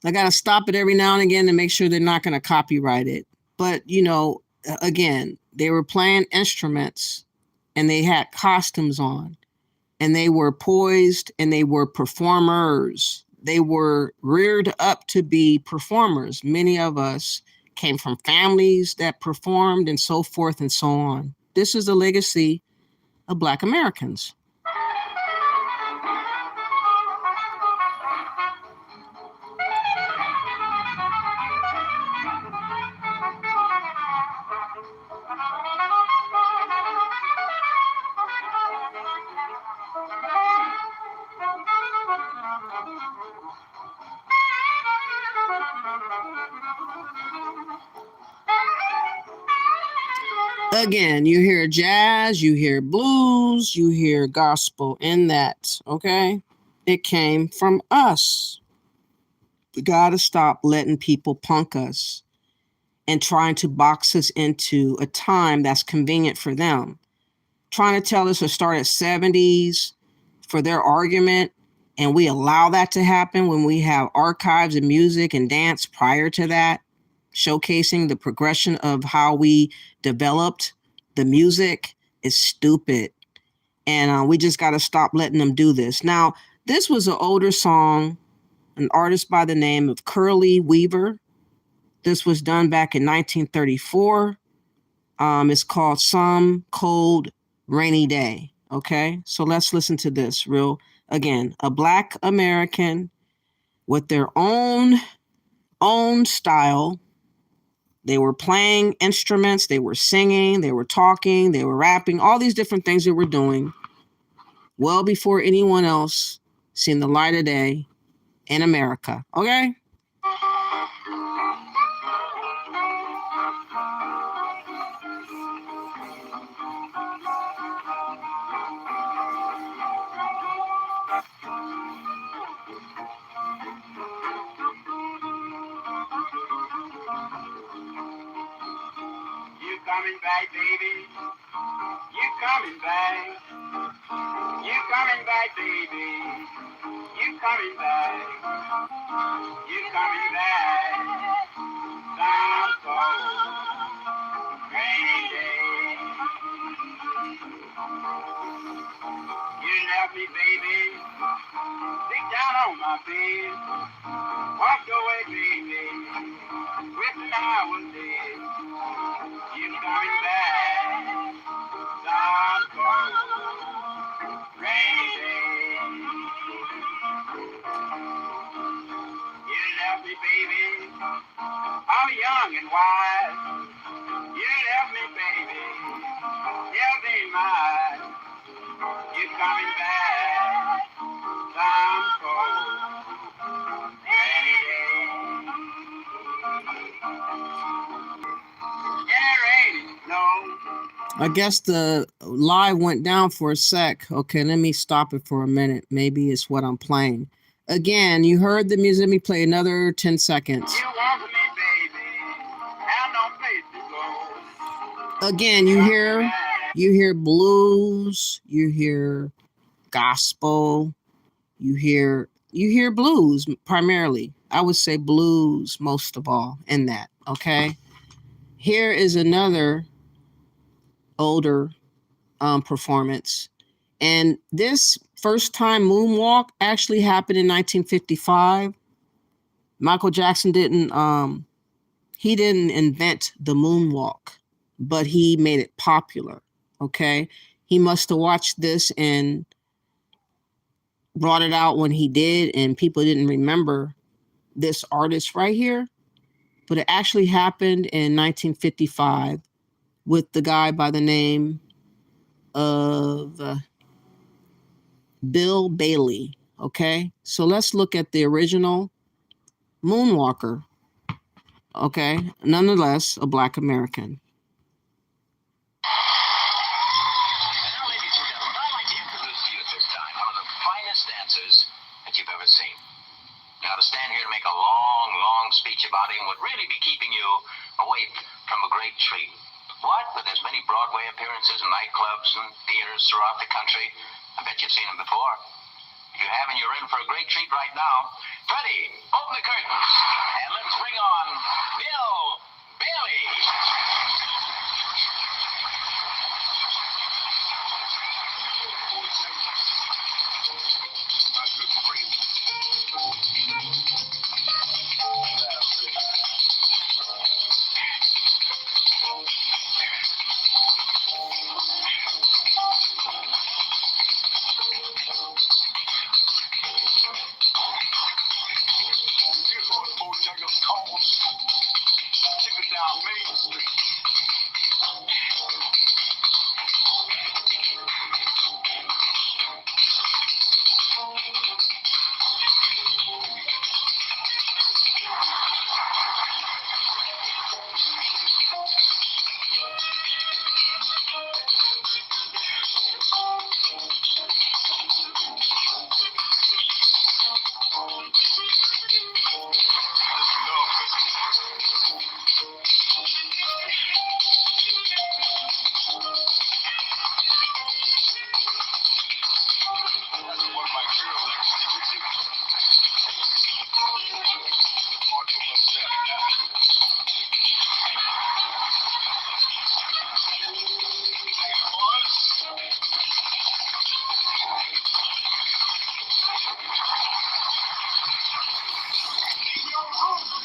I got to stop it every now and again to make sure they're not going to copyright it. But, you know, again, they were playing instruments and they had costumes on and they were poised and they were performers. They were reared up to be performers. Many of us came from families that performed and so forth and so on. This is the legacy of Black Americans. Again, you hear jazz, you hear blues, you hear gospel in that, okay? It came from us. We got to stop letting people punk us and trying to box us into a time that's convenient for them. Trying to tell us to start at 70s for their argument, and we allow that to happen when we have archives of music and dance prior to that, showcasing the progression of how we developed the music is stupid. And we just got to stop letting them do this. Now, this was an older song, an artist by the name of Curly Weaver. This was done back in 1934. It's called Some Cold Rainy Day. Okay, so let's listen to this again, a Black American with their own style. They were playing instruments, they were singing, they were talking, they were rapping, all these different things they were doing well before anyone else seen the light of day in America. Okay? Coming back, baby. You coming back. You coming back, baby. You coming back. You coming back. Some cold rainy day. You left me, baby. Sit down on my bed. Walked away, baby. Wishing I was dead. You coming back, some cold rainy day. You left me, baby, all young and wise. You left me, baby, healthy and mine. You coming back, some cold rainy day. I guess the live went down for a sec. Okay, let me stop it for a minute. Maybe it's what I'm playing. Again, you heard the music. Let me play another 10 seconds. You want me, baby. Have no place to go. Again, you hear blues, you hear gospel, you hear blues primarily. I would say blues most of all in that, okay? Here is another older performance. And this first time moonwalk actually happened in 1955. Michael Jackson didn't invent the moonwalk, but he made it popular. Okay. He must have watched this and brought it out when he did, and people didn't remember this artist right here, but it actually happened in 1955 with the guy by the name of Bill Bailey. Okay, so let's look at the original Moonwalker. Okay, nonetheless, a Black American. Now, ladies and gentlemen, I'd like to introduce to you at this time one of the finest dancers that you've ever seen. Now, to stand here and make a long, long speech about him would really be keeping you away from a great treat. What? With as many Broadway appearances in nightclubs and theaters throughout the country, I bet you've seen him before. If you haven't, you're in for a great treat right now. Freddie, open the curtains, and let's bring on Bill Bailey. Here's what Bojangles calls kicking down Main Street.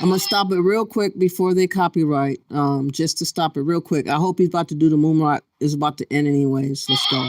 I'm gonna stop it real quick before they copyright. Just to stop it real quick. I hope he's about to do the Moonrock. It's about to end anyways. Let's go.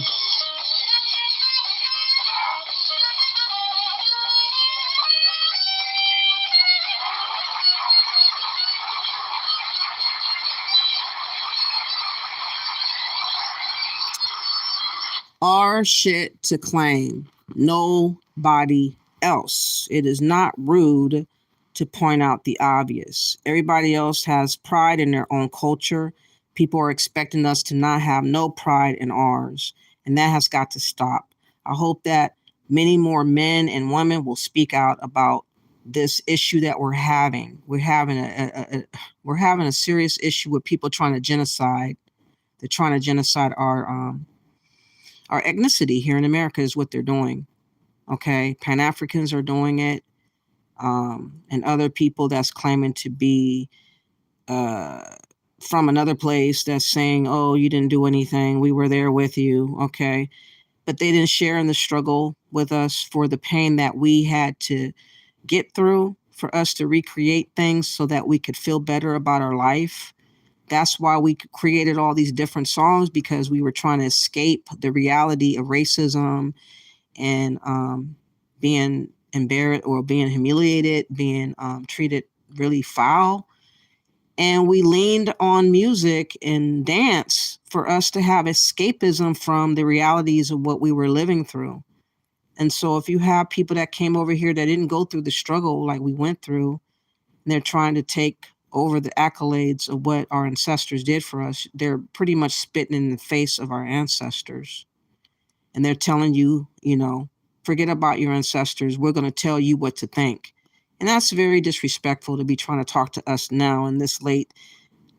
Our shit to claim. Nobody else. It is not rude to point out the obvious. Everybody else has pride in their own culture. People are expecting us to not have no pride in ours, and that has got to stop. I hope that many more men and women will speak out about this issue that we're having. We're having a serious issue with people trying to genocide. They're trying to genocide our ethnicity here in America is what they're doing. Okay, Pan-Africans are doing it. And other people that's claiming to be from another place that's saying, oh, you didn't do anything. We were there with you. Okay. But they didn't share in the struggle with us for the pain that we had to get through for us to recreate things so that we could feel better about our life. That's why we created all these different songs, because we were trying to escape the reality of racism and being embarrassed or being humiliated, being treated really foul. And we leaned on music and dance for us to have escapism from the realities of what we were living through. And so if you have people that came over here that didn't go through the struggle like we went through, and they're trying to take over the accolades of what our ancestors did for us, they're pretty much spitting in the face of our ancestors. And they're telling you, you know, forget about your ancestors. We're going to tell you what to think. And that's very disrespectful to be trying to talk to us now in this late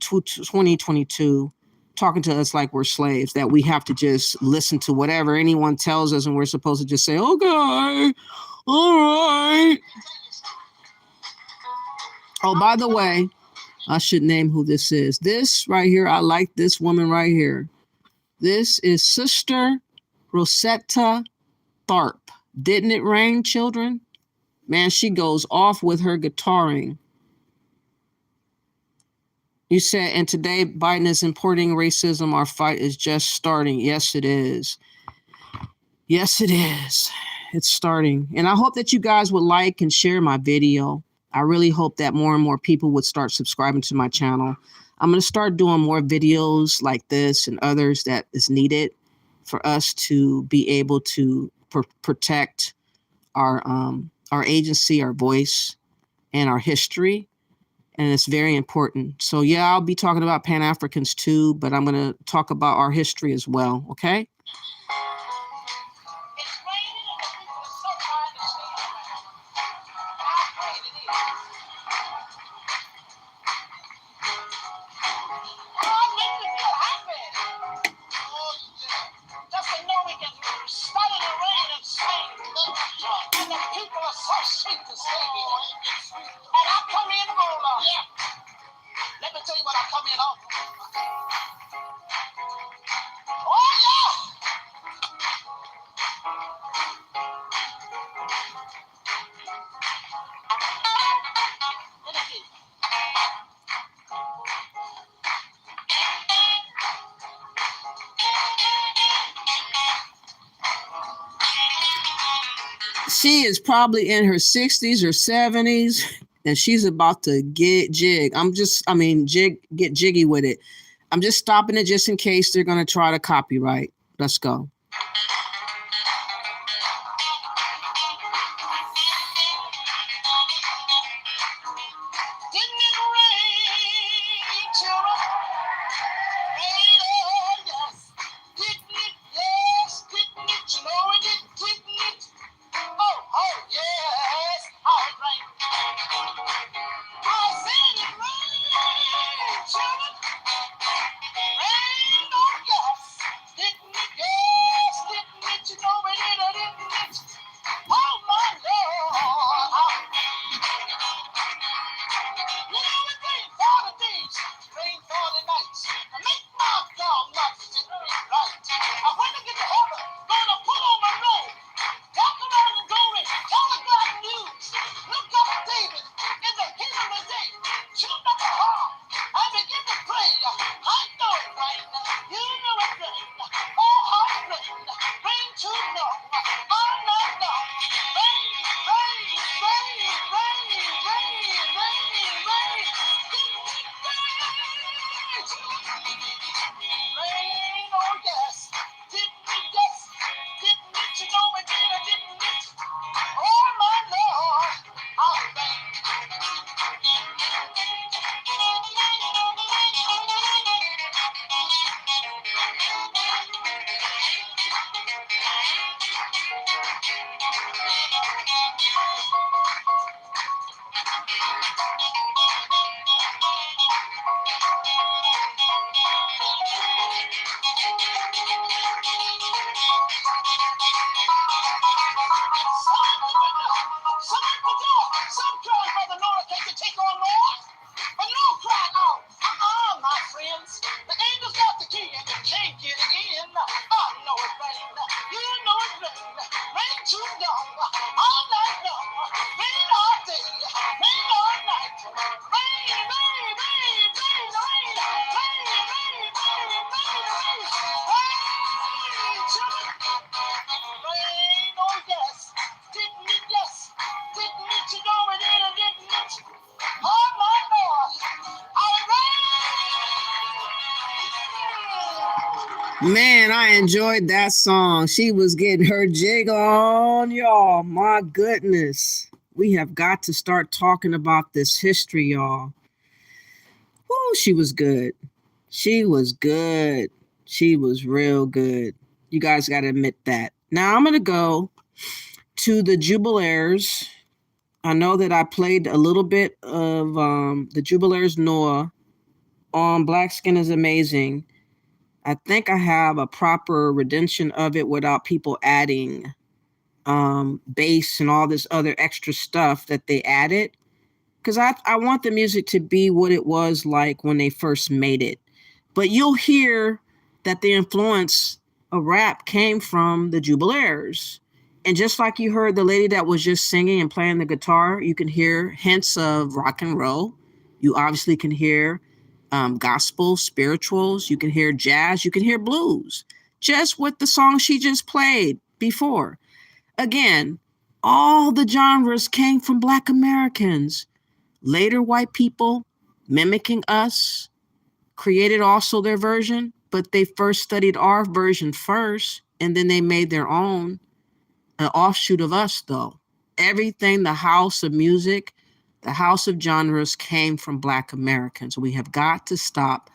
2022, talking to us like we're slaves, that we have to just listen to whatever anyone tells us and we're supposed to just say, okay, all right. Oh, by the way, I should name who this is. This right here, I like this woman right here. This is Sister Rosetta Tharpe. Didn't It Rain, Children? Man, she goes off with her guitaring. You said, and today Biden is importing racism. Our fight is just starting. Yes, it is. Yes, it is. It's starting. And I hope that you guys would like and share my video. I really hope that more and more people would start subscribing to my channel. I'm going to start doing more videos like this and others that is needed for us to be able to protect our agency, our voice, and our history. And it's very important. So yeah, I'll be talking about Pan-Africans too, but I'm going to talk about our history as well. Okay. It's raining and the people are so trying to stay around. I pray it is. God makes me feel happy. Oh, yeah. Just to know we can study in the rain and sing. And the people are so sweet to stay here. And I come in on, let me tell you what I come in on. Oh, yeah. Let me see. She is probably in her 60s or 70s, and she's about to get get jiggy with it. I'm just stopping it just in case they're going to try to copyright. Let's go. Didn't it rain, children? Rain, oh, yes. Didn't it? Yes, didn't it? You know it did, didn't it? Oh, yes. Oh, it rained. I said it rained, children. Rain, oh, yes. Didn't it? Yes, didn't it? You know it did, didn't it? Oh, my Lord. You know it rained 40 days, rained 40 nights. And make my dog nuts to rain right. When I get to heaven, gonna put on my robe, walk around in glory, tell the God news. Look up David in the heat of the day, tune up the harp, and begin to pray. I know it rained, you know it rained. Oh, how it rained, rain too long, all night long. Rain, rain, rain, rain, rain, rain, rain. Rain, oh yes, didn't it, yes, didn't it, you know it did, didn't it? Oh my Lord, how it rained. Some cry, Brother Noah, can you take on more? But no cry out. My friends. The angels got the key and you can't get in. I know it rained. You know it rained. Rain too long. All night long. Rain all day. Rain all night. Rain, rain, rain, rain, rain. Rain, rain, rain, rain, rain. Rain, children. Rain, oh yes. Didn't it, yes. Didn't it, you know it did, didn't it? Oh my Lord. Man, I enjoyed that song. She was getting her jig on, y'all. My goodness. We have got to start talking about this history, y'all. Woo, she was good. She was good. She was real good. You guys got to admit that. Now I'm going to go to the Jubilaires. I know that I played a little bit of the Jubilaires Noah on Black Skin is Amazing. I think I have a proper rendition of it without people adding bass and all this other extra stuff that they added. Because I want the music to be what it was like when they first made it. But you'll hear that the influence of rap came from the Jubilaires. And just like you heard the lady that was just singing and playing the guitar, you can hear hints of rock and roll. You obviously can hear gospel, spirituals. You can hear jazz. You can hear blues. Just with the song she just played before. Again, all the genres came from Black Americans. Later, white people mimicking us created also their version, but they first studied our version first, and then they made their own, an offshoot of us, though. Everything, the house of music, the house of genres came from Black Americans. We have got to stop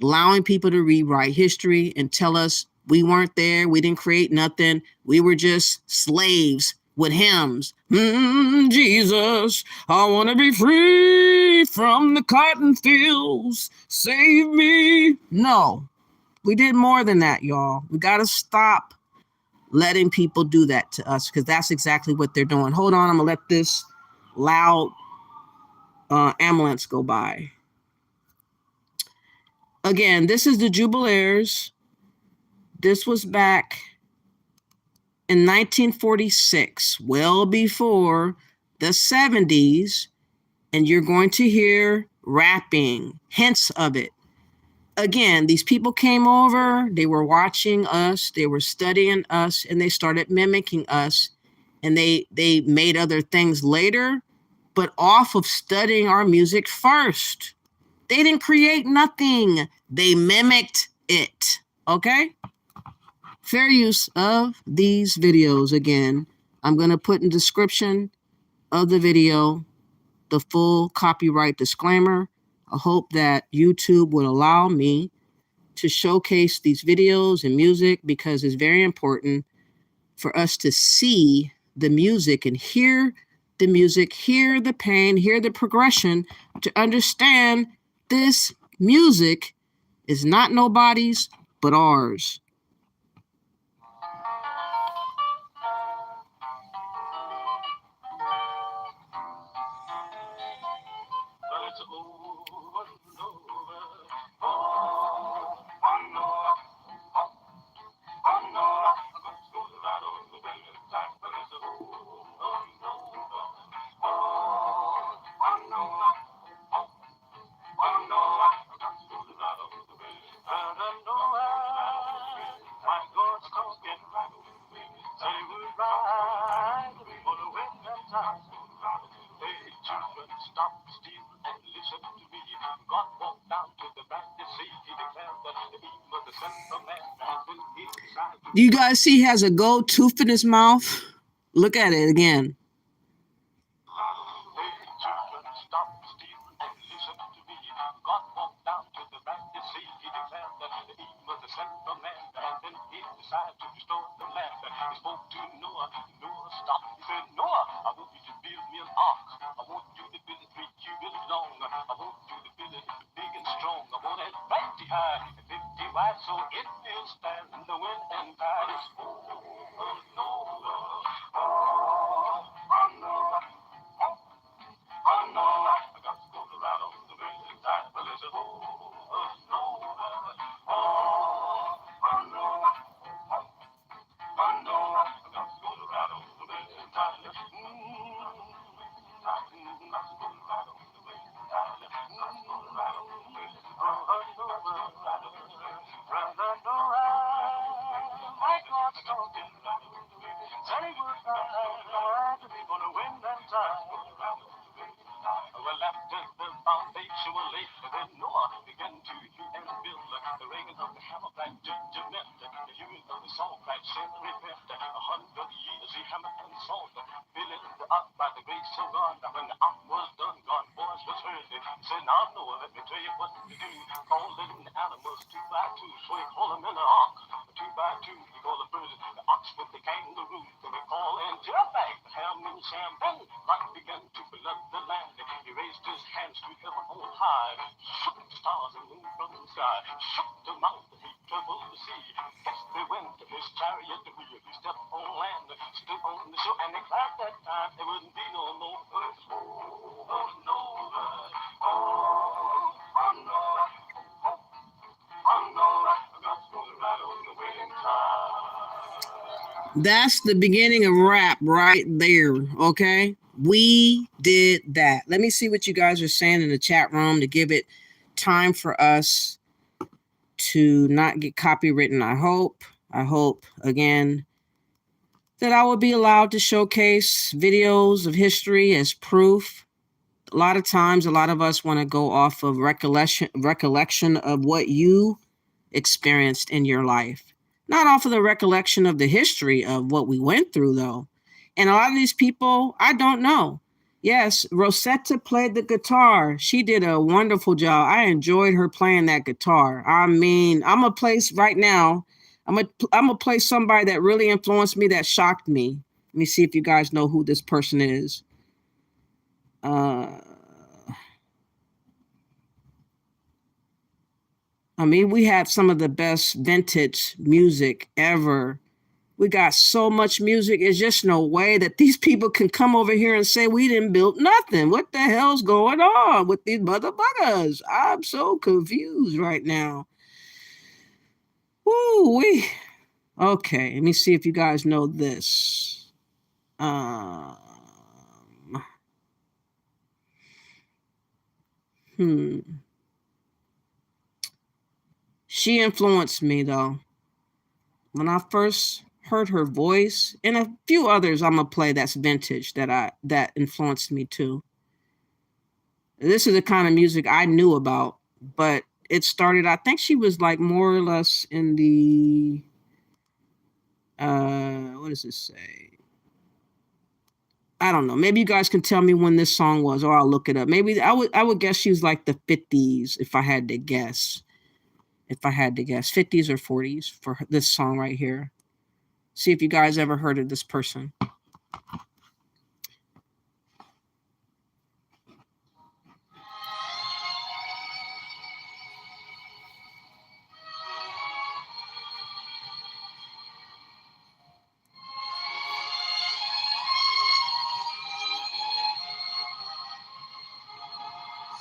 allowing people to rewrite history and tell us we weren't there, we didn't create nothing, we were just slaves with hymns. Jesus, I want to be free from the cotton fields. Save me. No, we did more than that, y'all. We got to stop letting people do that to us, because that's exactly what they're doing. Hold on, I'm going to let this loud ambulance go by. Again, this is the Jubilaires. This was back in 1946, well before the 70s, and you're going to hear rapping, hints of it. Again, these people came over, they were watching us, they were studying us, and they started mimicking us, and they made other things later, but off of studying our music first. They didn't create nothing. They mimicked it, okay? Fair use of these videos. Again, I'm going to put in the description of the video the full copyright disclaimer. I hope that YouTube will allow me to showcase these videos and music, because it's very important for us to see the music and hear the music, hear the pain, hear the progression, to understand this music is not nobody's but ours. Well, it's over and over. Oh, no. Oh, no. Let's go right on the way in time. Well, it's over and over. Oh, no. Oh, no. Let's go right on the way. And I know my God's talking right on the way. Say we're right for the wind and time. Hey, children, stop stealing and listen to me. God walked down to the Baptist sea. He declared that the eve of the Son of Man has been inside. Do you guys see he has a gold tooth in his mouth? Look at it again. Hey, children, stop stealing and listen to me. God walked down to the Baptist sea. He declared that the eve of the Son of Man has been inside to restore the land. He spoke to Noah. Noah stopped. He said, Noah, I want you to build me an ark. I want you to build it 3 cubits long. I want you to build it big and strong. I want it 50 high and 50 wide, so it will stand in the wind and tide. It's over and over. Oh, no. Oh, no. I got to go right on the wind and tide. Well, it's over and over. Oh, no. Oh, no. I got to go right on the wind and tide. Well, after the foundation was laid, then Noah began to hew and build. The ringing of the hammer like judgment, the hewing of the saw like sin repent. 100 years he hammered and sawed, filling the ark by the grace of God. When the ark was done, God's voice was heard. He said, now Noah, let me tell you what to do. Call living animals 2 by 2, so he called them in the ark. 2 by 2, he called the birds, the ox with the kangaroo. Then he called in Japheth, Ham and Shem. Then God began to flood the land. He raised his hands to heaven on high, shook the stars and moon from the sky, shook the mountain, he troubled the sea. Yes, they went to his chariot wheel. He stepped on land, stood on the shore, and they clapped that time. There wouldn't be no more earth. Oh, no. Oh, no. Oh, no. I got to go right on the waiting time. That's the beginning of rap right there, okay? We did that. Let me see what you guys are saying in the chat room to give it time for us to not get copywritten. I hope, again, that I will be allowed to showcase videos of history as proof. a lot of times, a lot of us want to go off of recollection of what you experienced in your life, not off of the recollection of the history of what we went through, though. And a lot of these people, I don't know. Yes, Rosetta played the guitar. She did a wonderful job. I enjoyed her playing that guitar. I mean, I'm gonna place right now. I'm gonna play somebody that really influenced me, that shocked me. Let me see if you guys know who this person is. I mean, we have some of the best vintage music ever. We got so much music. It's just no way that these people can come over here and say we didn't build nothing. What the hell's going on with these motherfuckers? I'm so confused right now. Ooh, okay, let me see if you guys know this. She influenced me, though. When I first heard her voice, and a few others I'm gonna play that's vintage that influenced me too. This is the kind of music I knew about, but it started, I think she was like more or less in the what does it say? I don't know. Maybe you guys can tell me when this song was, or I'll look it up. Maybe I would guess she was like the 50s if I had to guess. 50s or 40s for this song right here. See if you guys ever heard of this person.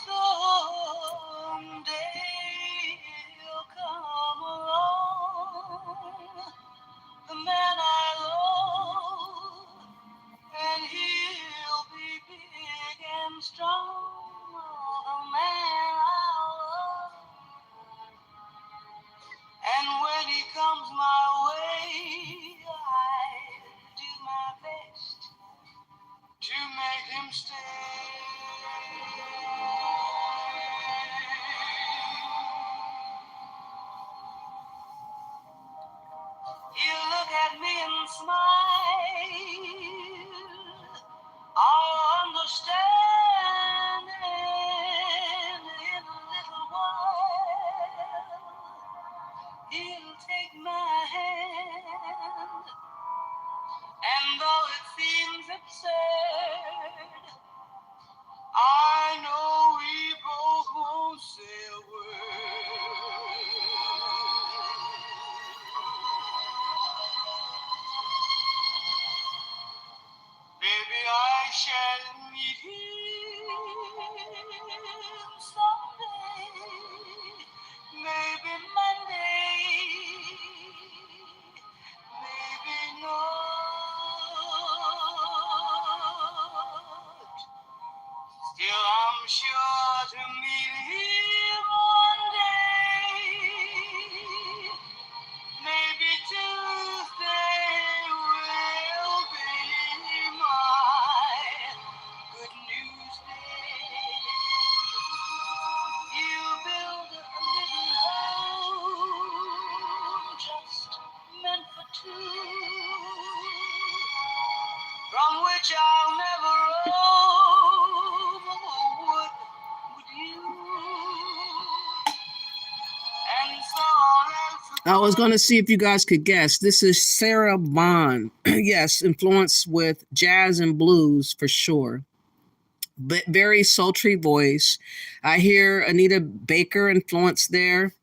Someday he'll come along, the man I love, and he'll be big and strong, the man I love. And when he comes my way, I do my best to make him stay. You look at me and smile, I'll understand in a little while. He'll take my hand, and though it seems absurd, I know we both won't say a word. Maybe I shall meet him someday, maybe Monday, maybe not. Still, I'm sure to meet him one day. Maybe Tuesday will be my good news day. You build a little home just meant for two, from which I'll never roam. Would you? And so I was going to see if you guys could guess. This is Sarah Vaughan. Yes, influenced with jazz and blues for sure. But very sultry voice. I hear Anita Baker influence there.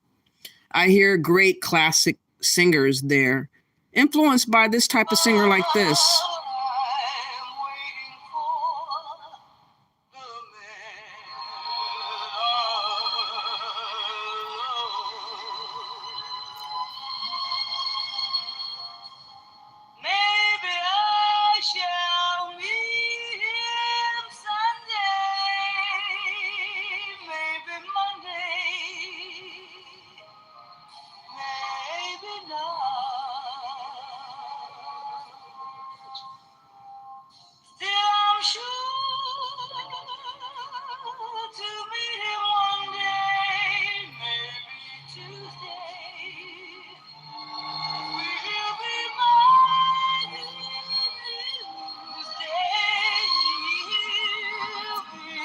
I hear great classic singers there. Influenced by this type of singer like this. Maybe I shall meet him Sunday, maybe Monday, maybe not.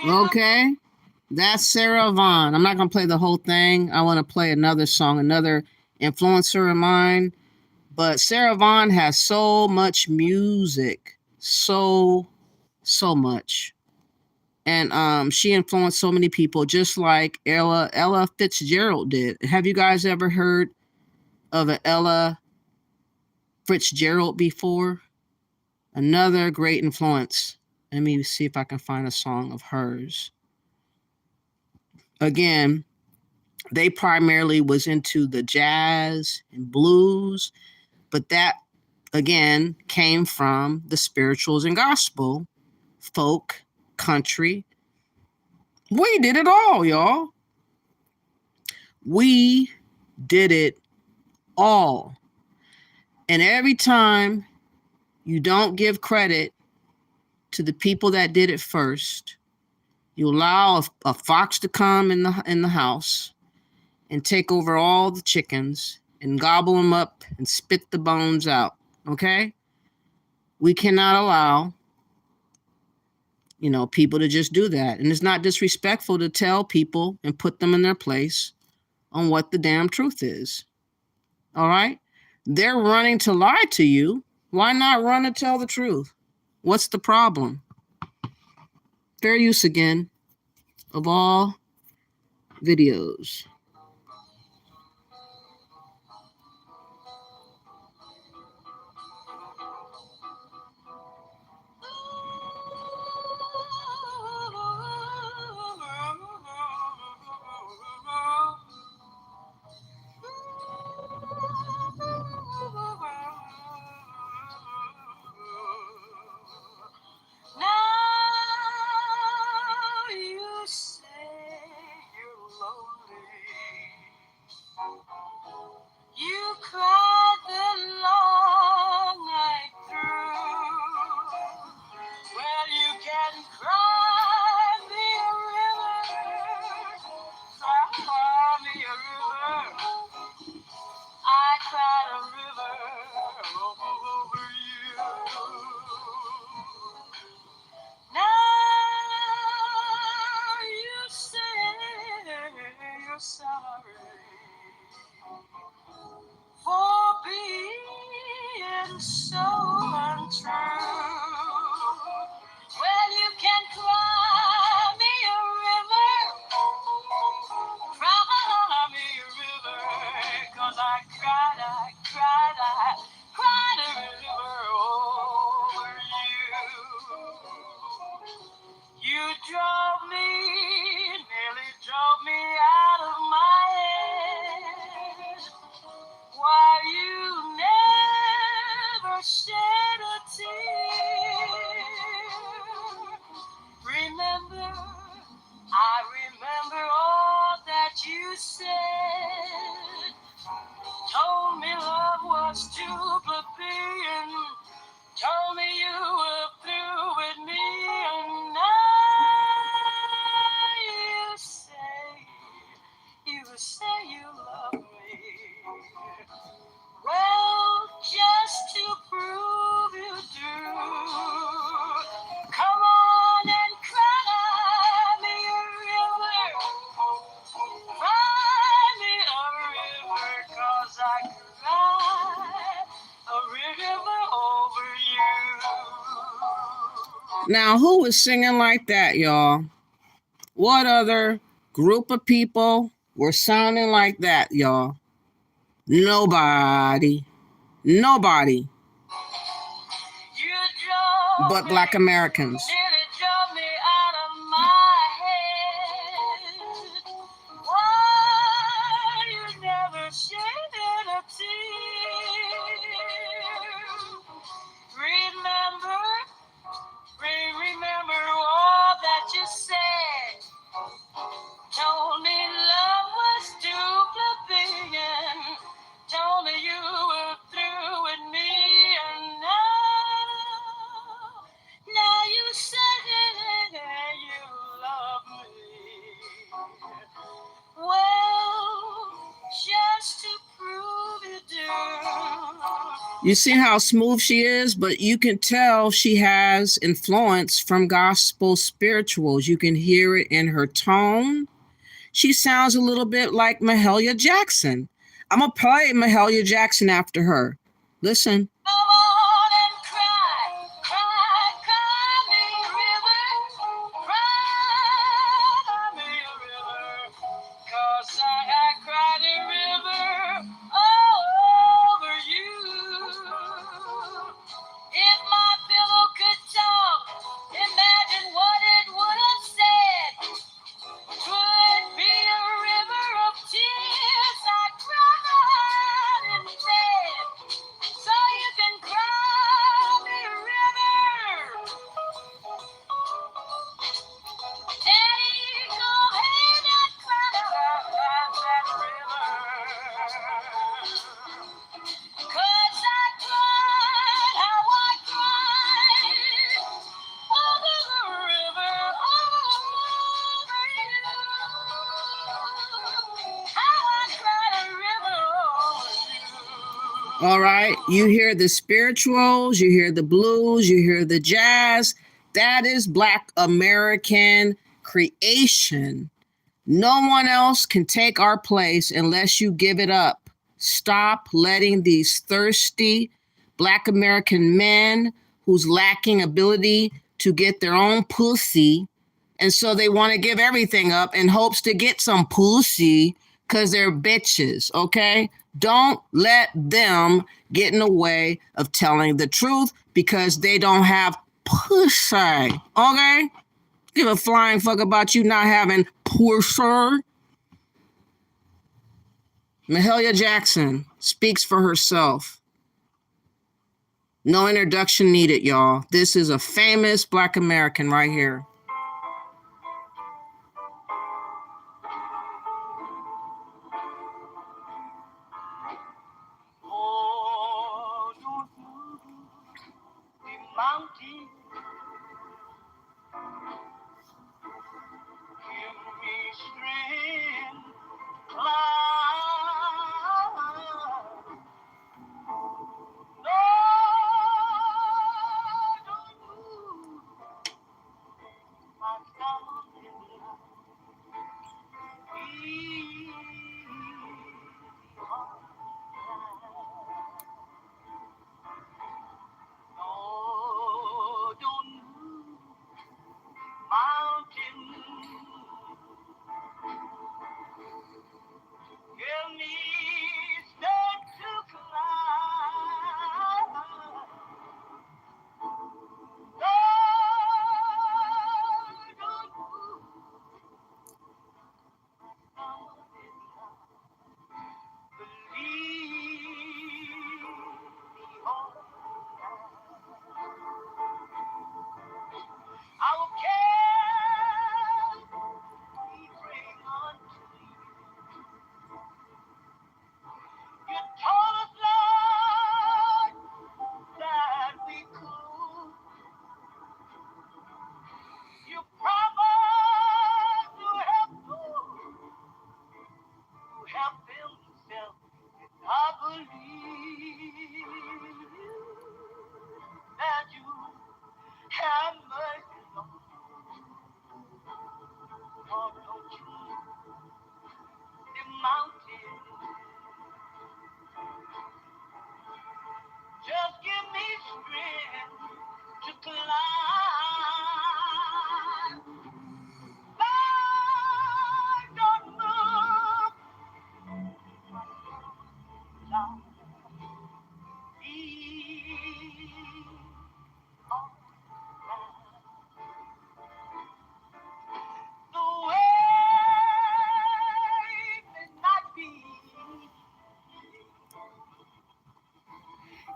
Okay, that's Sarah Vaughan. I'm not gonna play the whole thing. I want to play another song, another influencer of mine. But Sarah Vaughan has so much music, so much, and she influenced so many people, just like Ella Fitzgerald did. Have you guys ever heard of an Ella Fitzgerald before? Another great influence. Let me see if I can find a song of hers. Again, they primarily was into the jazz and blues, but that again came from the spirituals and gospel, folk, country. We did it all, y'all. We did it all. And every time you don't give credit to the people that did it first, you allow a fox to come in the house and take over all the chickens and gobble them up and spit the bones out. Okay? We cannot allow, people to just do that. And it's not disrespectful to tell people and put them in their place on what the damn truth is. All right? They're running to lie to you. Why not run and tell the truth? What's the problem? Fair use again of all videos. Now you say you're lonely. You cried the long night through. Well, you can cry me a river, cry me a river. I cried a river over you. Now you say you're sorry for being so untrue. Well, you can cry me a river, cry me a river, 'cause I cried a river over you. You nearly drove me out of my head. Why you never shed a tear? I remember all that you said. Told me love was too plebeian. Told me you were through with me, and now you say you love me. Well, just to prove you do, come on and cry me a river. Cry me a river, 'cause I cried a river over you. Now, who was singing like that, y'all? What other group of people were sounding like that, y'all? Nobody. But Black Americans. Nearly drove me out of my head. Why you never shed a tear? Remember all that you said. Told me love was too plebeian. Told me you were through with me, and now you say You see how smooth she is, but you can tell she has influence from gospel spirituals. You can hear it in her tone. She sounds a little bit like Mahalia Jackson. I'm going to play Mahalia Jackson after her. Listen. Come on and cry, cry, cry me a river, cry me a river, 'cause I cried a river over you. If my pillow could talk, imagine what it would have said. Could be a river of tears I cried in bed. So you can cry me a river. Take your hand and cry that river. 'Cause I cried how I cried over the river, over you. How I cried a river over you. All right. You hear the spirituals, you hear the blues, you hear the jazz. That is Black American creation. No one else can take our place unless you give it up. Stop letting these thirsty Black American men who's lacking ability to get their own pussy, and so they want to give everything up in hopes to get some pussy because they're bitches, okay? Don't let them get in the way of telling the truth because they don't have pussy, okay? Give a flying fuck about you not having pussy. Mahalia Jackson speaks for herself. No introduction needed, y'all. This is a famous Black American right here. Oh, don't move the mountain. Give me strength to climb. No, don't move my mountain. No, don't move mountain. Give me strength to climb. No, don't move mountain. Believe me all I will carry bring unto you. You told us, Lord, that we could. You promised to help those who help themselves. I believe that you have mercy on me. Lord, don't you move the mountain. Just give me strength to climb. Lord, don't move. Lord, be all right. The way may not be.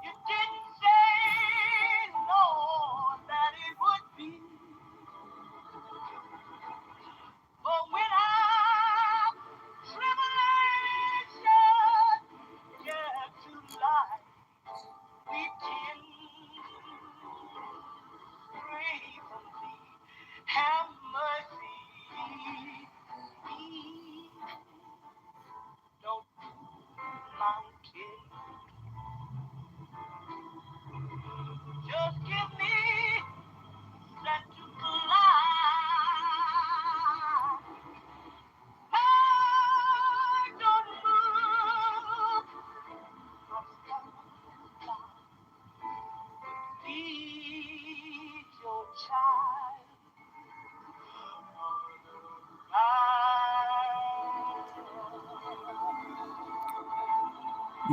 You didn't say, Lord, that it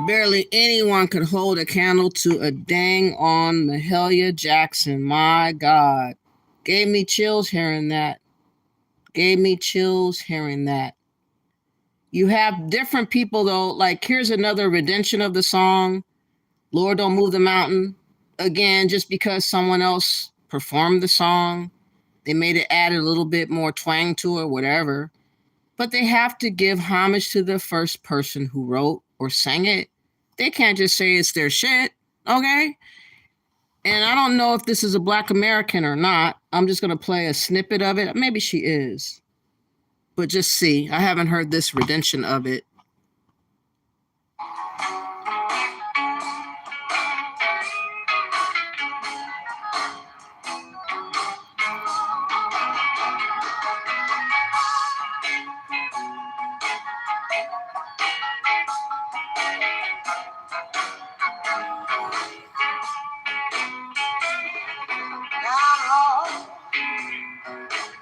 Barely anyone could hold a candle to a dang on Mahalia Jackson. My God. Gave me chills hearing that. Gave me chills hearing that. You have different people, though. Like, here's another rendition of the song, Lord Don't Move the Mountain. Again, just because someone else performed the song, they made it add a little bit more twang to it, whatever. But they have to give homage to the first person who wrote or sang it. They can't just say it's their shit, okay? And I don't know if this is a Black American or not. I'm just going to play a snippet of it. Maybe she is. But just see. I haven't heard this rendition of it.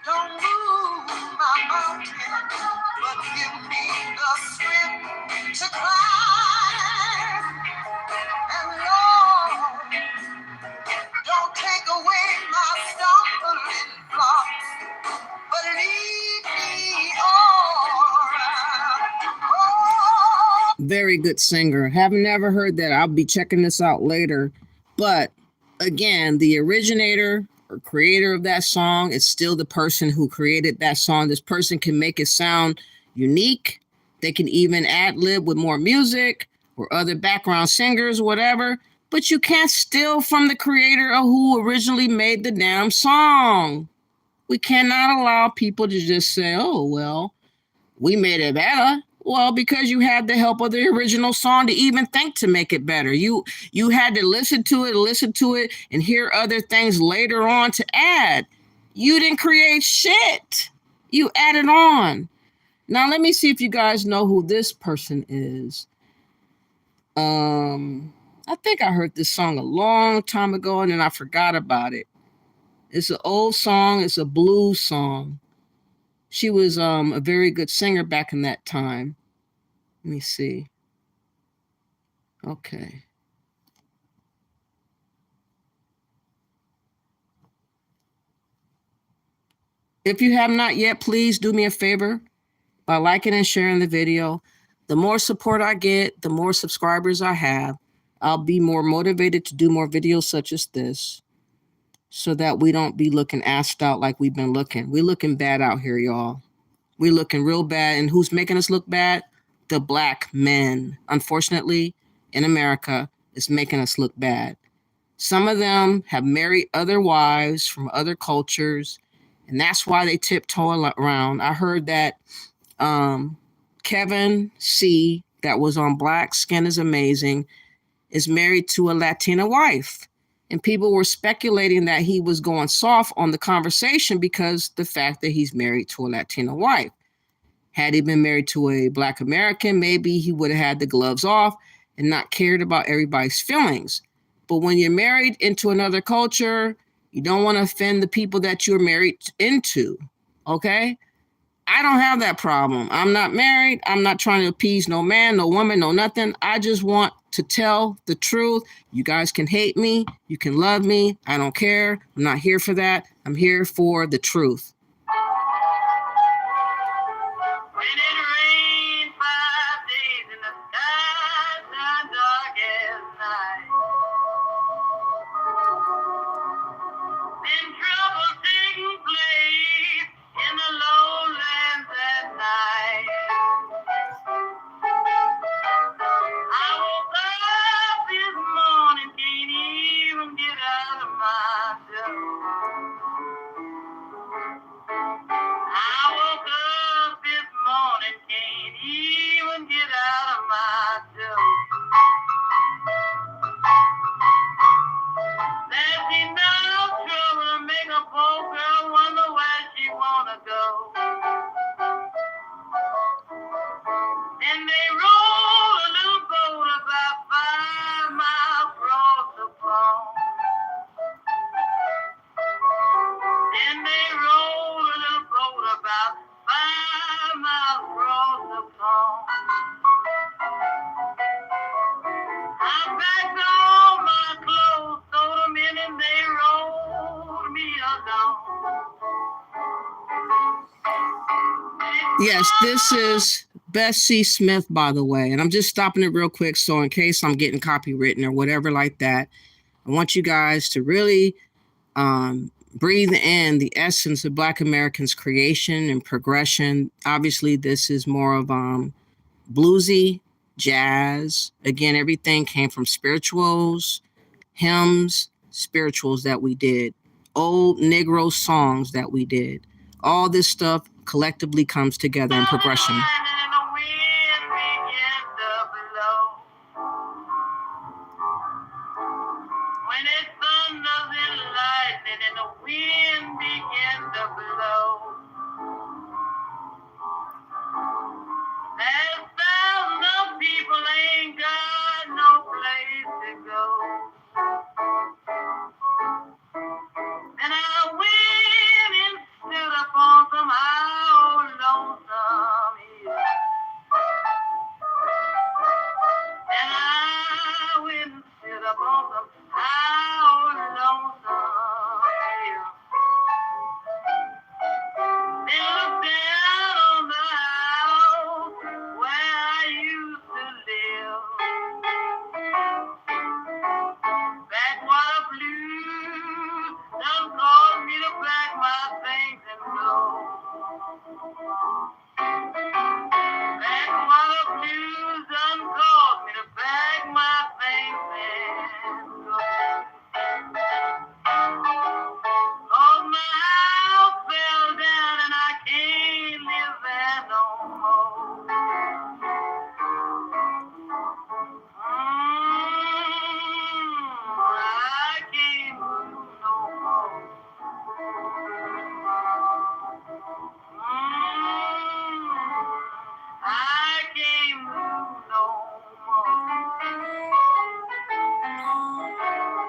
Don't move my mountain, but give me the strength to climb. And Lord, don't take away my stumbling blocks, but lead me on. Very good singer. Have never heard that. I'll be checking this out later. But again, the originator or creator of that song is still the person who created that song. This person can make it sound unique. They can even ad-lib with more music or other background singers, whatever. But you can't steal from the creator of who originally made the damn song. We cannot allow people to just say, oh, well, we made it better. Well, because you had the help of the original song to even think to make it better. You had to listen to it, and hear other things later on to add. You didn't create shit. You added on. Now, let me see if you guys know who this person is. I think I heard this song a long time ago, and then I forgot about it. It's an old song. It's a blues song. She was a very good singer back in that time. Let me see. Okay. If you have not yet, please do me a favor by liking and sharing the video. The more support I get, the more subscribers I have. I'll be more motivated to do more videos such as this, so that we don't be looking assed out like we've been looking. We're looking bad out here, y'all. We're looking real bad. And who's making us look bad? The Black men, unfortunately, in America, is making us look bad. Some of them have married other wives from other cultures, and that's why they tiptoe around. I heard that Kevin C., that was on Black Skin is Amazing, is married to a Latina wife. And people were speculating that he was going soft on the conversation because the fact that he's married to a Latina wife. Had he been married to a Black American, maybe he would have had the gloves off and not cared about everybody's feelings. But when you're married into another culture, you don't want to offend the people that you're married into, okay? I don't have that problem. I'm not married. I'm not trying to appease no man, no woman, no nothing. I just want to tell the truth. You guys can hate me. You can love me. I don't care. I'm not here for that. I'm here for the truth. When it rained 5 days and the sky turned dark as night, then trouble taking place in the lowlands at night. I woke up this morning, can't even get out of my door. Yes, this is Bessie Smith, by the way. And I'm just stopping it real quick. So in case I'm getting copywritten or whatever like that, I want you guys to really breathe in the essence of Black Americans' creation and progression. Obviously, this is more of bluesy, jazz. Again, everything came from spirituals, hymns, spirituals that we did, old Negro songs that we did. All this stuff collectively comes together in progression. When it thunders and lightning and the wind begins to blow, there's thousands of people ain't got no place to go. And I went and stood upon some old lonesome hill. And I went and stood upon some old lonesome hill. Then looked down on the house where I used to live. Backwater blues done caused me to pack my things and go. Backwater blues done caused me to pack my things and go. Oh, my house fell down and I can't live there no more. I can't move no more. I can't move no more.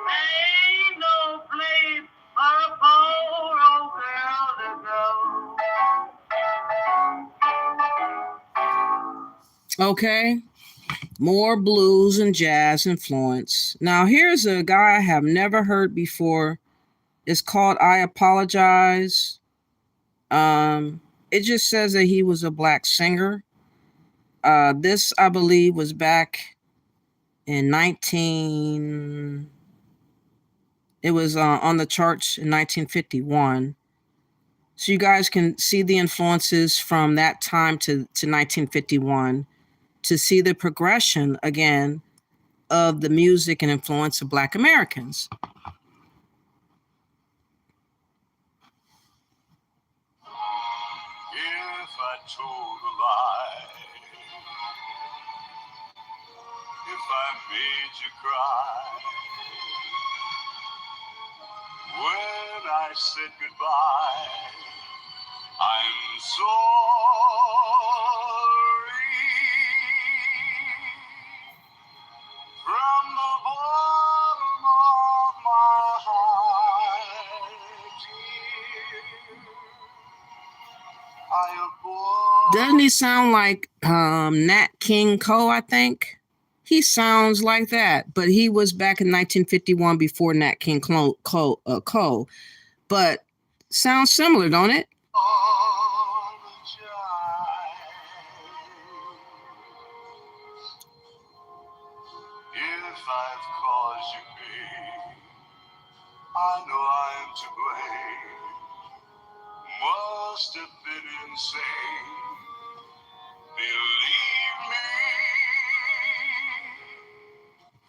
Ain't no place for a poor old girl to go. Okay. More blues and jazz influence. Now, here's a guy I have never heard before. It's called I Apologize. It just says that he was a Black singer. This, I believe, was back in it was on the charts in 1951. So you guys can see the influences from that time to 1951 to see the progression, again, of the music and influence of Black Americans. If I told a lie, if I made you cry, when I said goodbye, I'm sorry. From the bottom of my heart, dear, I abhor. Doesn't he sound like Nat King Cole, I think? He sounds like that, but he was back in 1951 before Nat King Cole, but sounds similar, don't it? If I've caused you pain, I know I'm to blame. Must have been insane. Believe me,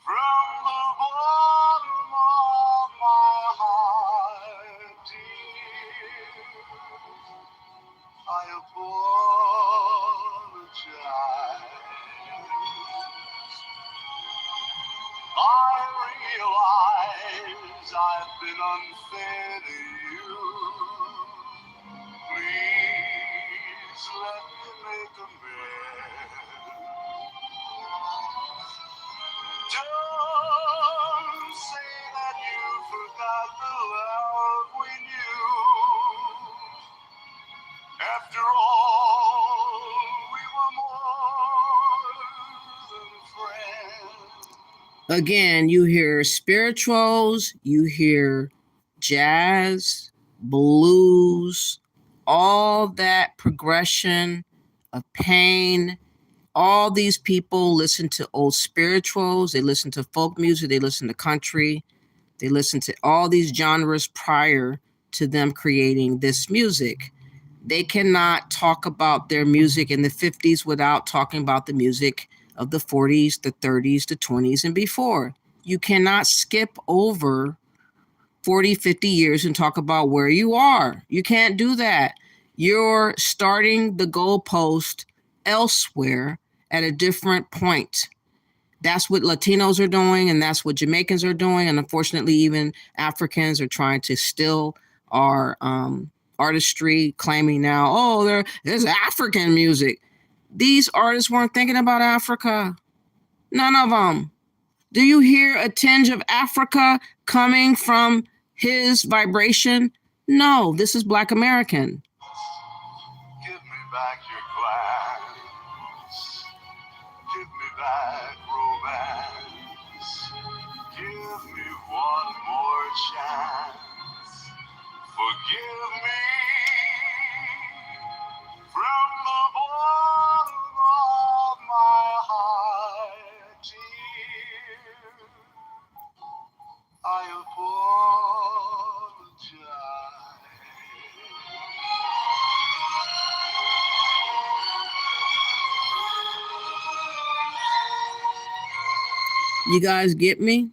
from the bottom of my heart, dear, I apologize. I realize I've been unfair to you. Please let me make amends. Don't say that you forgot the love we knew. After all, we were more than friends. Again, you hear spirituals, you hear jazz, blues, all that progression of pain. All these people listen to old spirituals, they listen to folk music, they listen to country, they listen to all these genres prior to them creating this music. They cannot talk about their music in the 50s without talking about the music of the 40s, the 30s, the 20s, and before. You cannot skip over 40, 50 years and talk about where you are. You can't do that. You're starting the goalpost elsewhere at a different point. That's what Latinos are doing, and that's what Jamaicans are doing. And unfortunately, even Africans are trying to steal our artistry, claiming now, oh, there's African music. These artists weren't thinking about Africa. None of them. Do you hear a tinge of Africa coming from his vibration? No, this is Black American. Give me back your glass. Give me back romance. Give me one more chance. Forgive me from the bottom of my heart, dear. I apologize. You guys get me?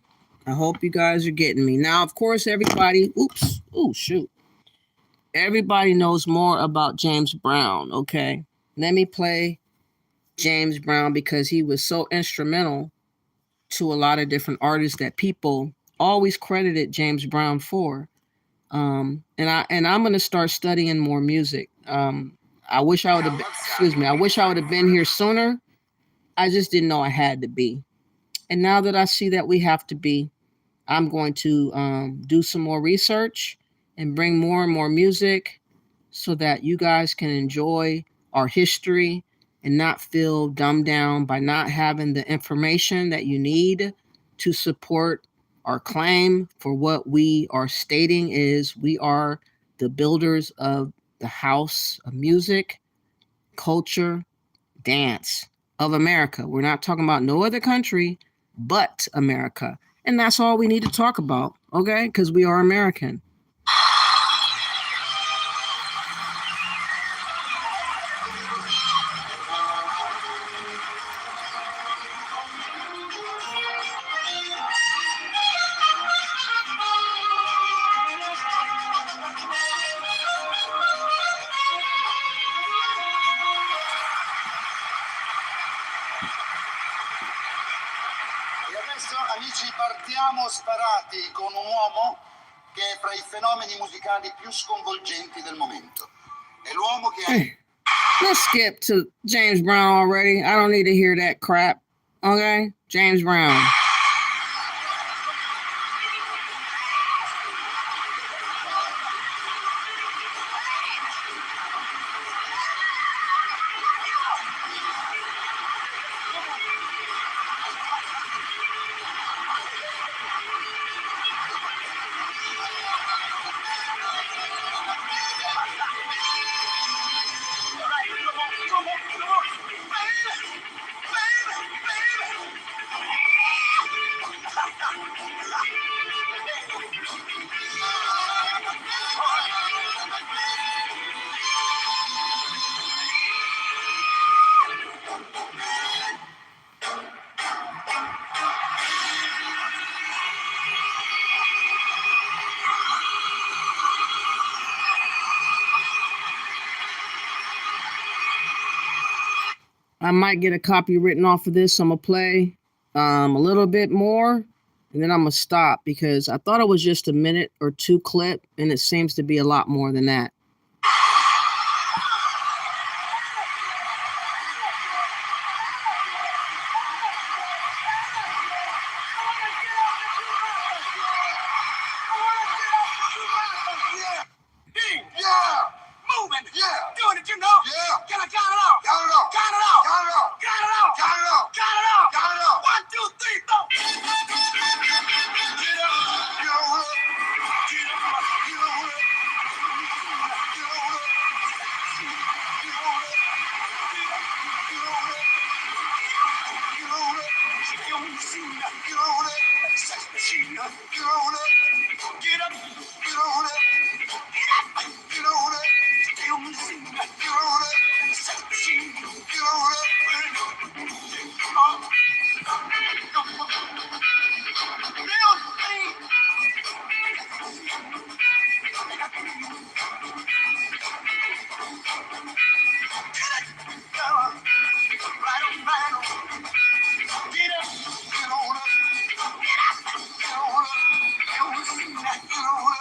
I hope you guys are getting me. Now, of course, everybody, everybody knows more about James Brown, okay? Let me play James Brown because he was so instrumental to a lot of different artists that people always credited James Brown for. And I'm going to start studying more music. I wish I would have been here sooner. I just didn't know I had to be. And now that I see that we have to be, I'm going to do some more research and bring more and more music so that you guys can enjoy our history and not feel dumbed down by not having the information that you need to support our claim for what we are stating is we are the builders of the house of music, culture, dance of America. We're not talking about no other country but America. And that's all we need to talk about, okay? Because we are American. Amici, partiamo sparati con un uomo che è fra i fenomeni musicali più sconvolgenti del momento. È l'uomo che Let's skip to James Brown already. I don't need to hear that crap. Okay? James Brown. I might get a copy written off of this. So I'm going to play a little bit more and then I'm going to stop because I thought it was just a minute or two clip and it seems to be a lot more than that. Get on up. Get up. Get on up. Get up. Get on up. Stay on the scene. Get on up. Set the machine. Get on up. Stay on the scene. Right on, right on. Get up. Get on up. Get up. Get on up. Get on the scene. Get on up.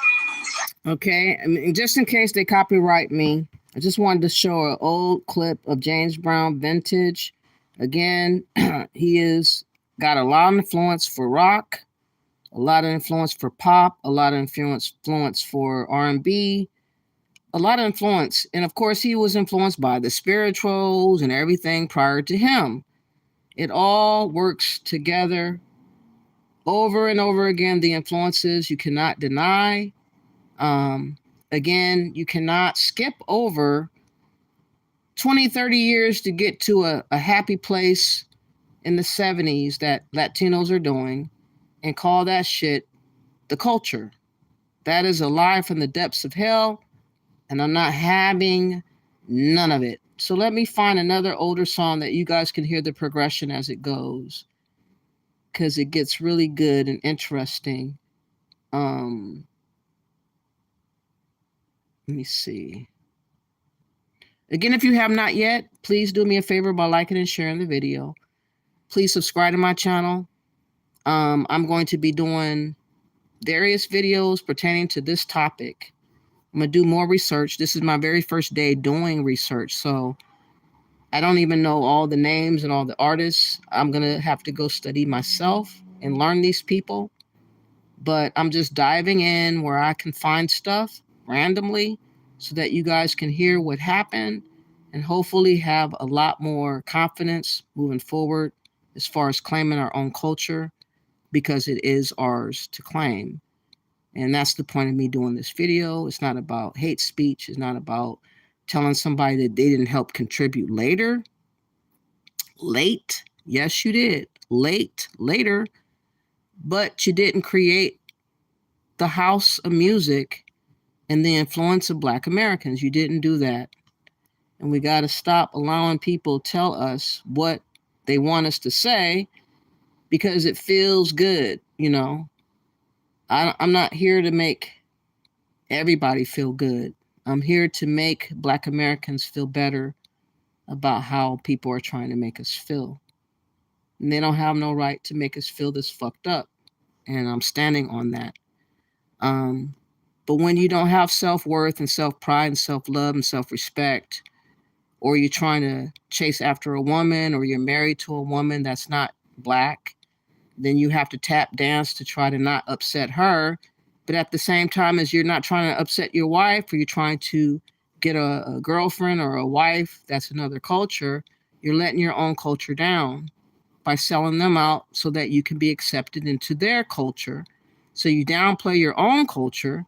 Okay, and just in case they copyright me, I just wanted to show an old clip of James Brown vintage. Again, he is got a lot of influence for rock, a lot of influence for pop, a lot of influence for R&B, a lot of influence. And of course, he was influenced by the spirituals and everything prior to him. It all works together over and over again. The influences you cannot deny. Again, you cannot skip over 20, 30 years to get to a happy place in the 70s that Latinos are doing and call that shit the culture. That is a lie from the depths of hell, and I'm not having none of it. So let me find another older song that you guys can hear the progression as it goes, because it gets really good and interesting. Let me see. Again, if you have not yet, please do me a favor by liking and sharing the video. Please subscribe to my channel. I'm going to be doing various videos pertaining to this topic. I'm going to do more research. This is my very first day doing research, so I don't even know all the names and all the artists. I'm going to have to go study myself and learn these people. But I'm just diving in where I can find stuff randomly so that you guys can hear what happened and hopefully have a lot more confidence moving forward as far as claiming our own culture, because it is ours to claim. And that's the point of me doing this video. It's not about hate speech. It's not about telling somebody that they didn't help contribute later. Late. Yes, you did. Later. But you didn't create the house of music and the influence of Black Americans. You didn't do that. And we got to stop allowing people tell us what they want us to say because it feels good, you know. I'm not here to make everybody feel good. I'm here to make Black Americans feel better about how people are trying to make us feel. And they don't have no right to make us feel this fucked up. And I'm standing on that. But when you don't have self-worth and self-pride and self-love and self-respect, or you're trying to chase after a woman, or you're married to a woman that's not Black, then you have to tap dance to try to not upset her. But at the same time as you're not trying to upset your wife, or you're trying to get a girlfriend or a wife that's another culture, you're letting your own culture down by selling them out so that you can be accepted into their culture. So you downplay your own culture.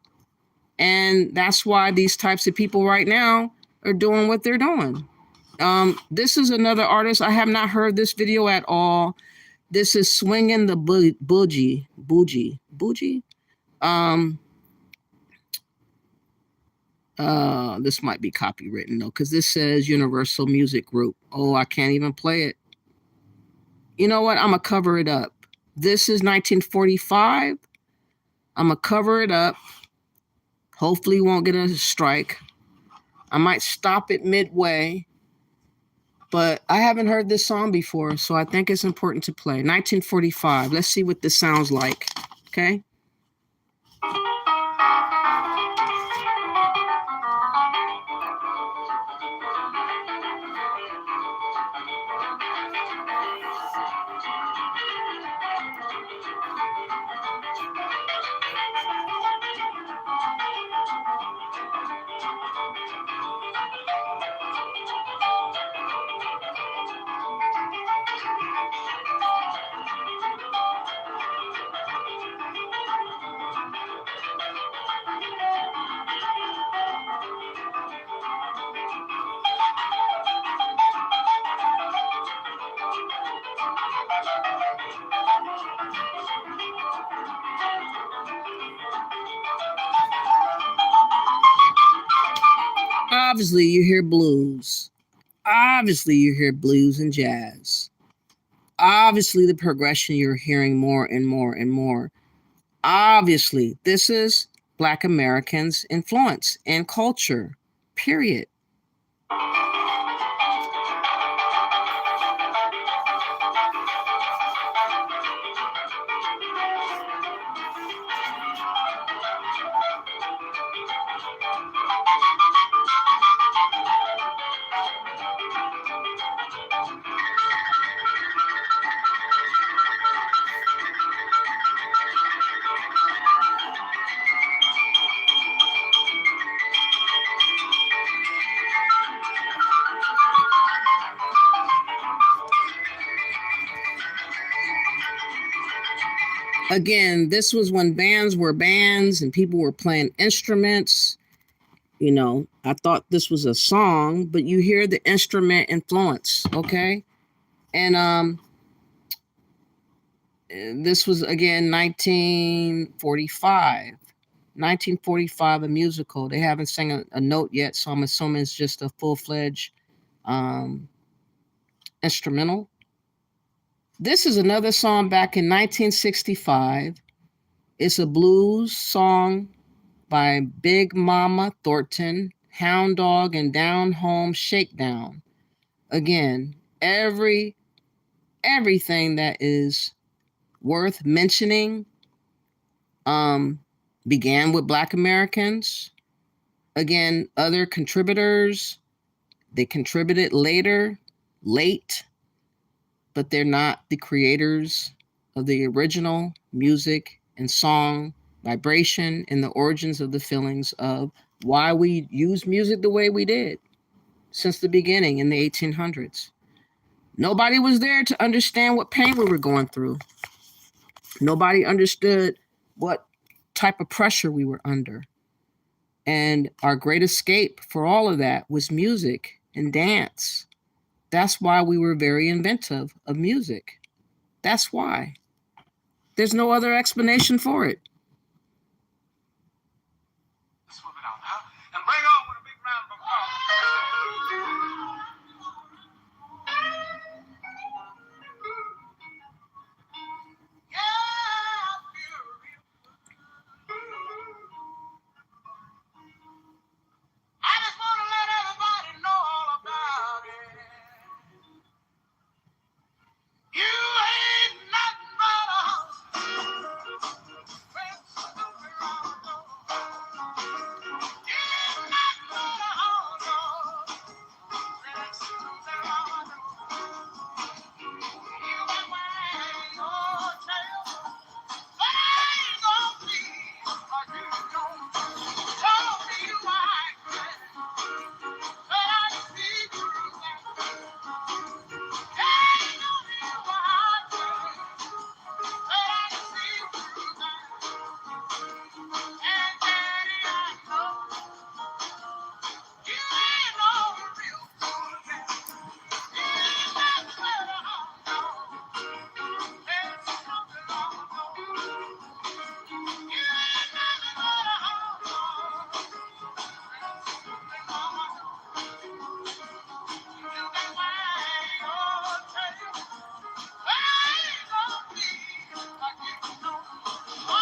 And that's why these types of people right now are doing what they're doing. This is another artist. I have not heard this video at all. This is Swinging the Boogie. This might be copywritten though, because this says Universal Music Group. Oh, I can't even play it. You know what? I'm going to cover it up. This is 1945. I'm going to cover it up. Hopefully won't get a strike. I might stop it midway. But I haven't heard this song before, so I think it's important to play. 1945. Let's see what this sounds like. Okay? Obviously, you hear blues. Obviously, you hear blues and jazz. Obviously, the progression you're hearing more and more and more. Obviously, this is Black Americans' influence and culture, period. Again, this was when bands were bands and people were playing instruments. You know, I thought this was a song, but you hear the instrument influence, okay? And this was again 1945. 1945, a musical. They haven't sang a note yet, so I'm assuming it's just a full-fledged instrumental. This is another song back in 1965. It's a blues song by Big Mama Thornton, Hound Dog, and Down Home Shakedown. Again, everything that is worth mentioning began with Black Americans. Again, other contributors, they contributed late, but they're not the creators of the original music and song, vibration, and the origins of the feelings of why we use music the way we did since the beginning in the 1800s. Nobody was there to understand what pain we were going through. Nobody understood what type of pressure we were under. And our great escape for all of that was music and dance. That's why we were very inventive of music. That's why. There's no other explanation for it. Swoop it on, huh? And bring on with a big round of applause. Yeah, I feel real good. I just want to let everybody know all about it. You ain't nothing but a house. Friends, stupid round the door. You ain't nothing but a house, dog. Friends, stupid round the door. You can wag your tail, but I ain't gonna be like you don't. Tell me why, but I see through that. Hey, tell me why, but I see through that. And Daddy, I know you ain't no real good man. You ain't nothing but a hot dog. There's something wrong with you. You ain't nothing but a hot dog. There's something wrong with you. You can wag your tail, but I ain't gonna be like you know. Oh,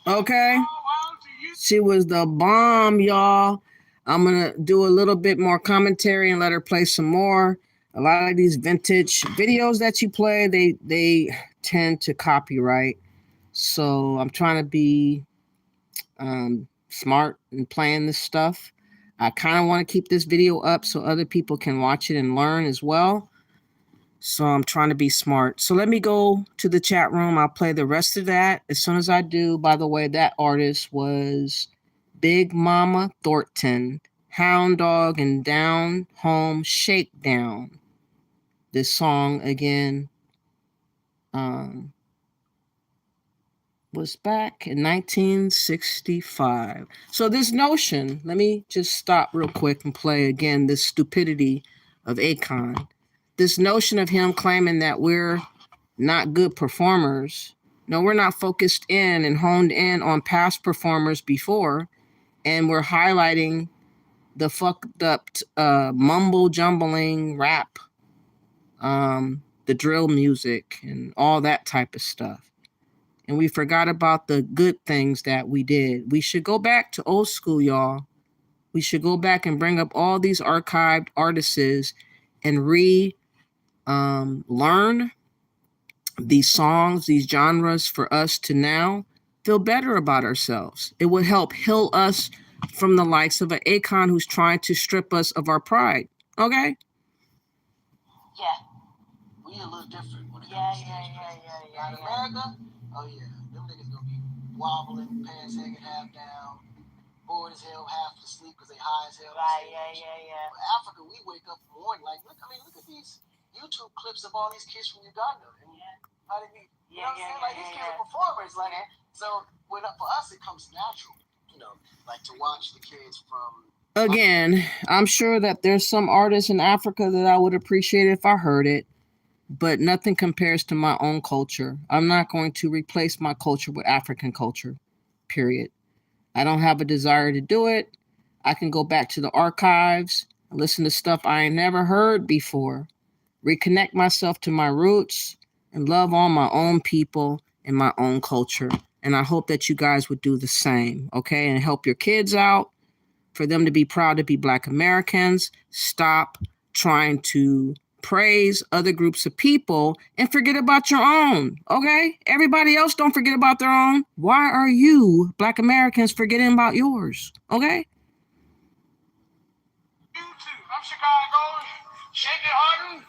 Okay. She was the bomb, y'all. I'm gonna do a little bit more commentary and let her play some more. A lot of these vintage videos that you play, they tend to copyright. So I'm trying to be smart in playing this stuff. I kind of want to keep this video up so other people can watch it and learn as well. So I'm trying to be smart. So let me go to the chat room. I'll play the rest of that as soon as I do. By the way, that artist was Big Mama Thornton, Hound Dog and Down Home Shakedown. This song again was back in 1965. So this notion, let me just stop real quick and play again this stupidity of Akon. This notion of him claiming that we're not good performers. No, we're not focused in and honed in on past performers before, and we're highlighting the fucked up mumble jumbling rap, the drill music and all that type of stuff. And we forgot about the good things that we did. We should go back to old school, y'all. We should go back and bring up all these archived artists and learn these songs, these genres for us to now feel better about ourselves. It would help heal us from the likes of an Akon who's trying to strip us of our pride. Okay? Yeah. We a little different when it comes to in America, oh yeah, them niggas gonna be wobbling, pants hanging half down, bored as hell, half asleep because they high as hell. Right, yeah. But Africa, we wake up in the morning like, look at these YouTube clips of all these kids from Uganda. And how they be, you know what I'm saying? Like, these kids are performers. Like, so for us, it comes natural, you know, like to watch the kids from. Again, I'm sure that there's some artists in Africa that I would appreciate if I heard it, but nothing compares to my own culture. I'm not going to replace my culture with African culture, period. I don't have a desire to do it. I can go back to the archives, listen to stuff I ain't never heard before, reconnect myself to my roots, and love on my own people and my own culture. And I hope that you guys would do the same, okay? And help your kids out, for them to be proud to be Black Americans. Stop trying to praise other groups of people and forget about your own, okay? Everybody else don't forget about their own. Why are you, Black Americans, forgetting about yours, okay? You too. I'm Chicago. Shaky Harden.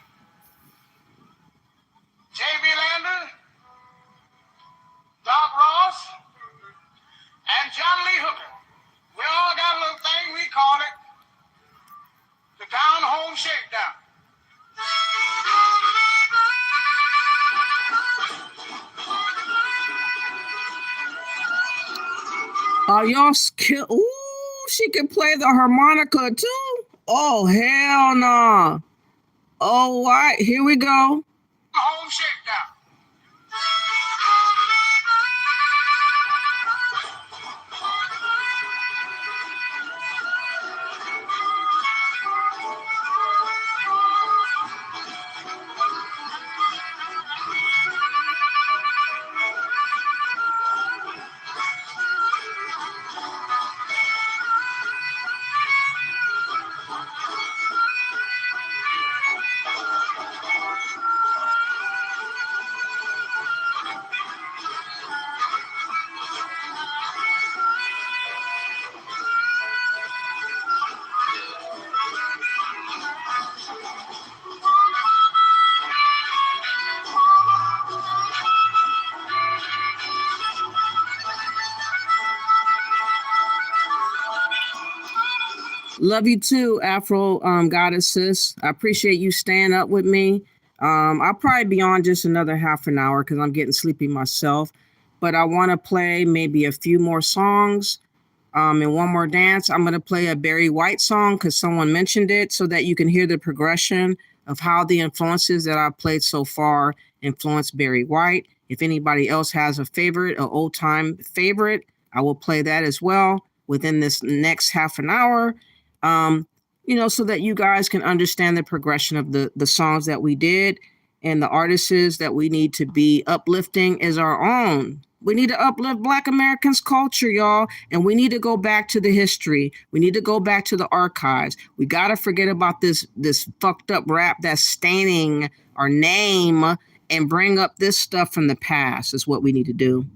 J.B. Lander. Doc Ross. And John Lee Hooker. We all got a little thing, we call it the Down Home Shakedown. Are y'all skilled? Ooh, she can play the harmonica too. Oh, hell no. Oh, what? Here we go. Home Shakedown. Love you too, Afro Goddess Sis. I appreciate you staying up with me. I'll probably be on just another half an hour because I'm getting sleepy myself. But I want to play maybe a few more songs and one more dance. I'm going to play a Barry White song because someone mentioned it so that you can hear the progression of how the influences that I've played so far influenced Barry White. If anybody else has a favorite, an old time favorite, I will play that as well within this next half an hour. You know, so that you guys can understand the progression of the songs that we did. and the artists that we need to be uplifting is our own. We need to uplift Black Americans' culture, y'all, and we need to go back to the history. We need to go back to the archives. We got to forget about this fucked up rap that's staining our name and bring up this stuff from the past is what we need to do.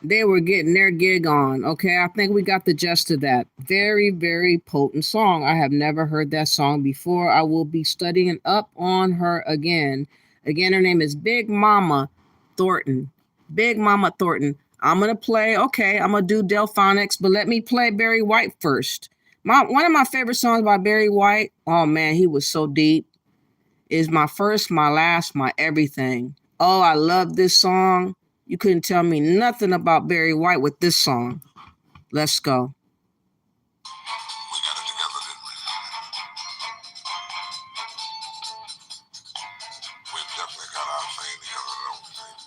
They were getting their gig on. Okay, I think we got the gist of that. Very, very potent song. I have never heard that song before. I will be studying up on her again. Again, her name is Big Mama Thornton. Big Mama Thornton. I'm gonna play. Okay, I'm gonna do Delphonics, but let me play Barry White first. One of my favorite songs by Barry White. Oh man, he was so deep. Is my first, my last, my everything. Oh, I love this song. You couldn't tell me nothing about Barry White with this song. Let's go. We got it together, didn't we? We've definitely got our thing together, don't we, baby?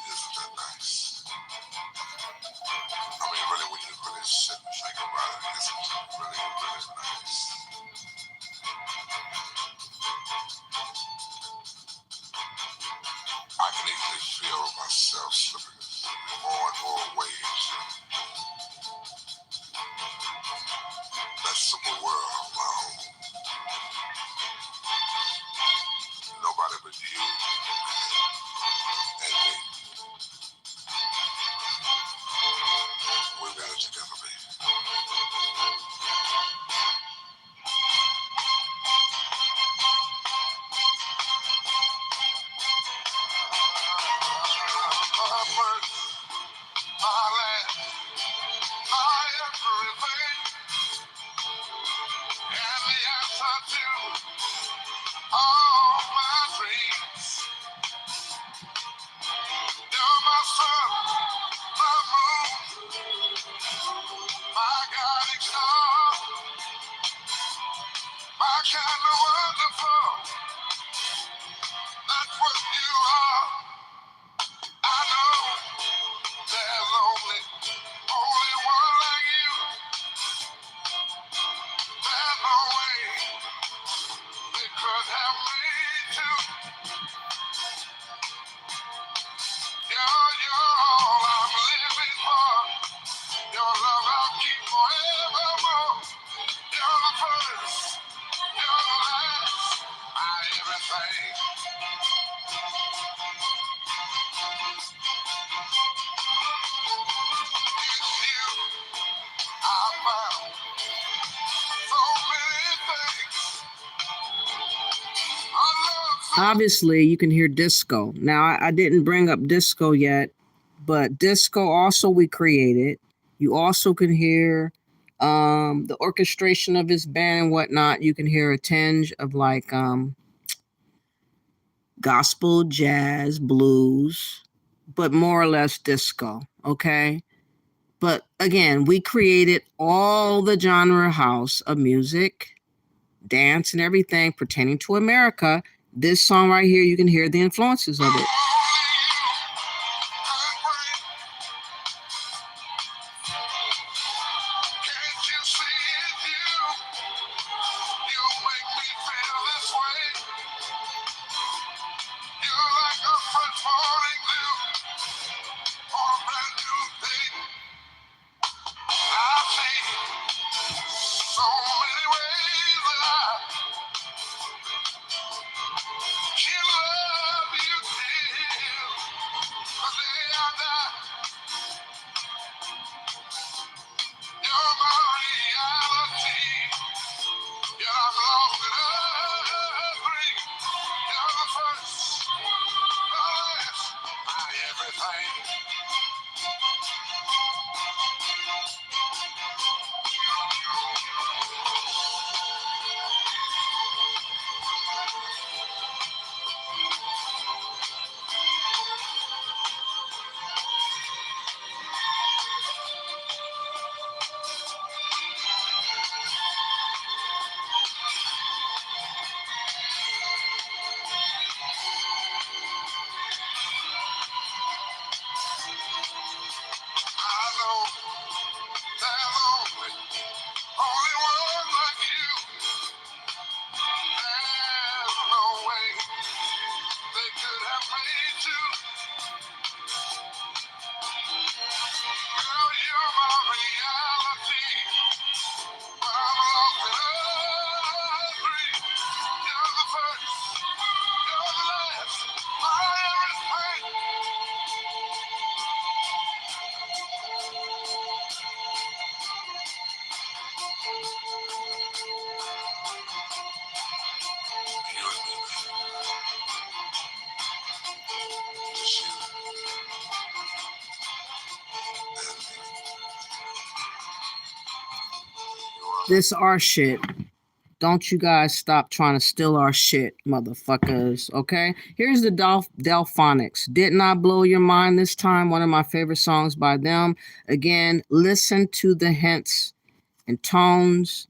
Isn't that nice? I mean, really, when you really sit and think about it, isn't it really, really nice? I can easily feel myself slipping more and more ways. That simple world of my own. Nobody but you and me. We got it together, baby. Obviously, you can hear disco. Now, I didn't bring up disco yet, but disco also we created. You also can hear the orchestration of his band and whatnot. You can hear a tinge of like gospel, jazz, blues, but more or less disco. Okay. But again, we created all the genre house of music, dance, and everything pertaining to America. This song right here, you can hear the influences of it. This our shit. Don't you guys stop trying to steal our shit, motherfuckers, okay? Here's the Delphonics. Did Not Blow Your Mind this time. One of my favorite songs by them. Again, listen to the hints and tones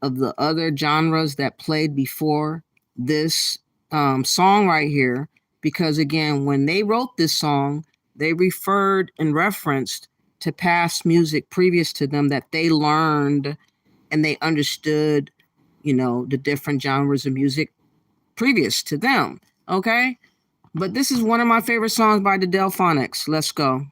of the other genres that played before this song right here. Because, again, when they wrote this song, they referred and referenced to past music previous to them that they learned and they understood, you know, the different genres of music previous to them, okay? But this is one of my favorite songs by the Delphonics. Let's go.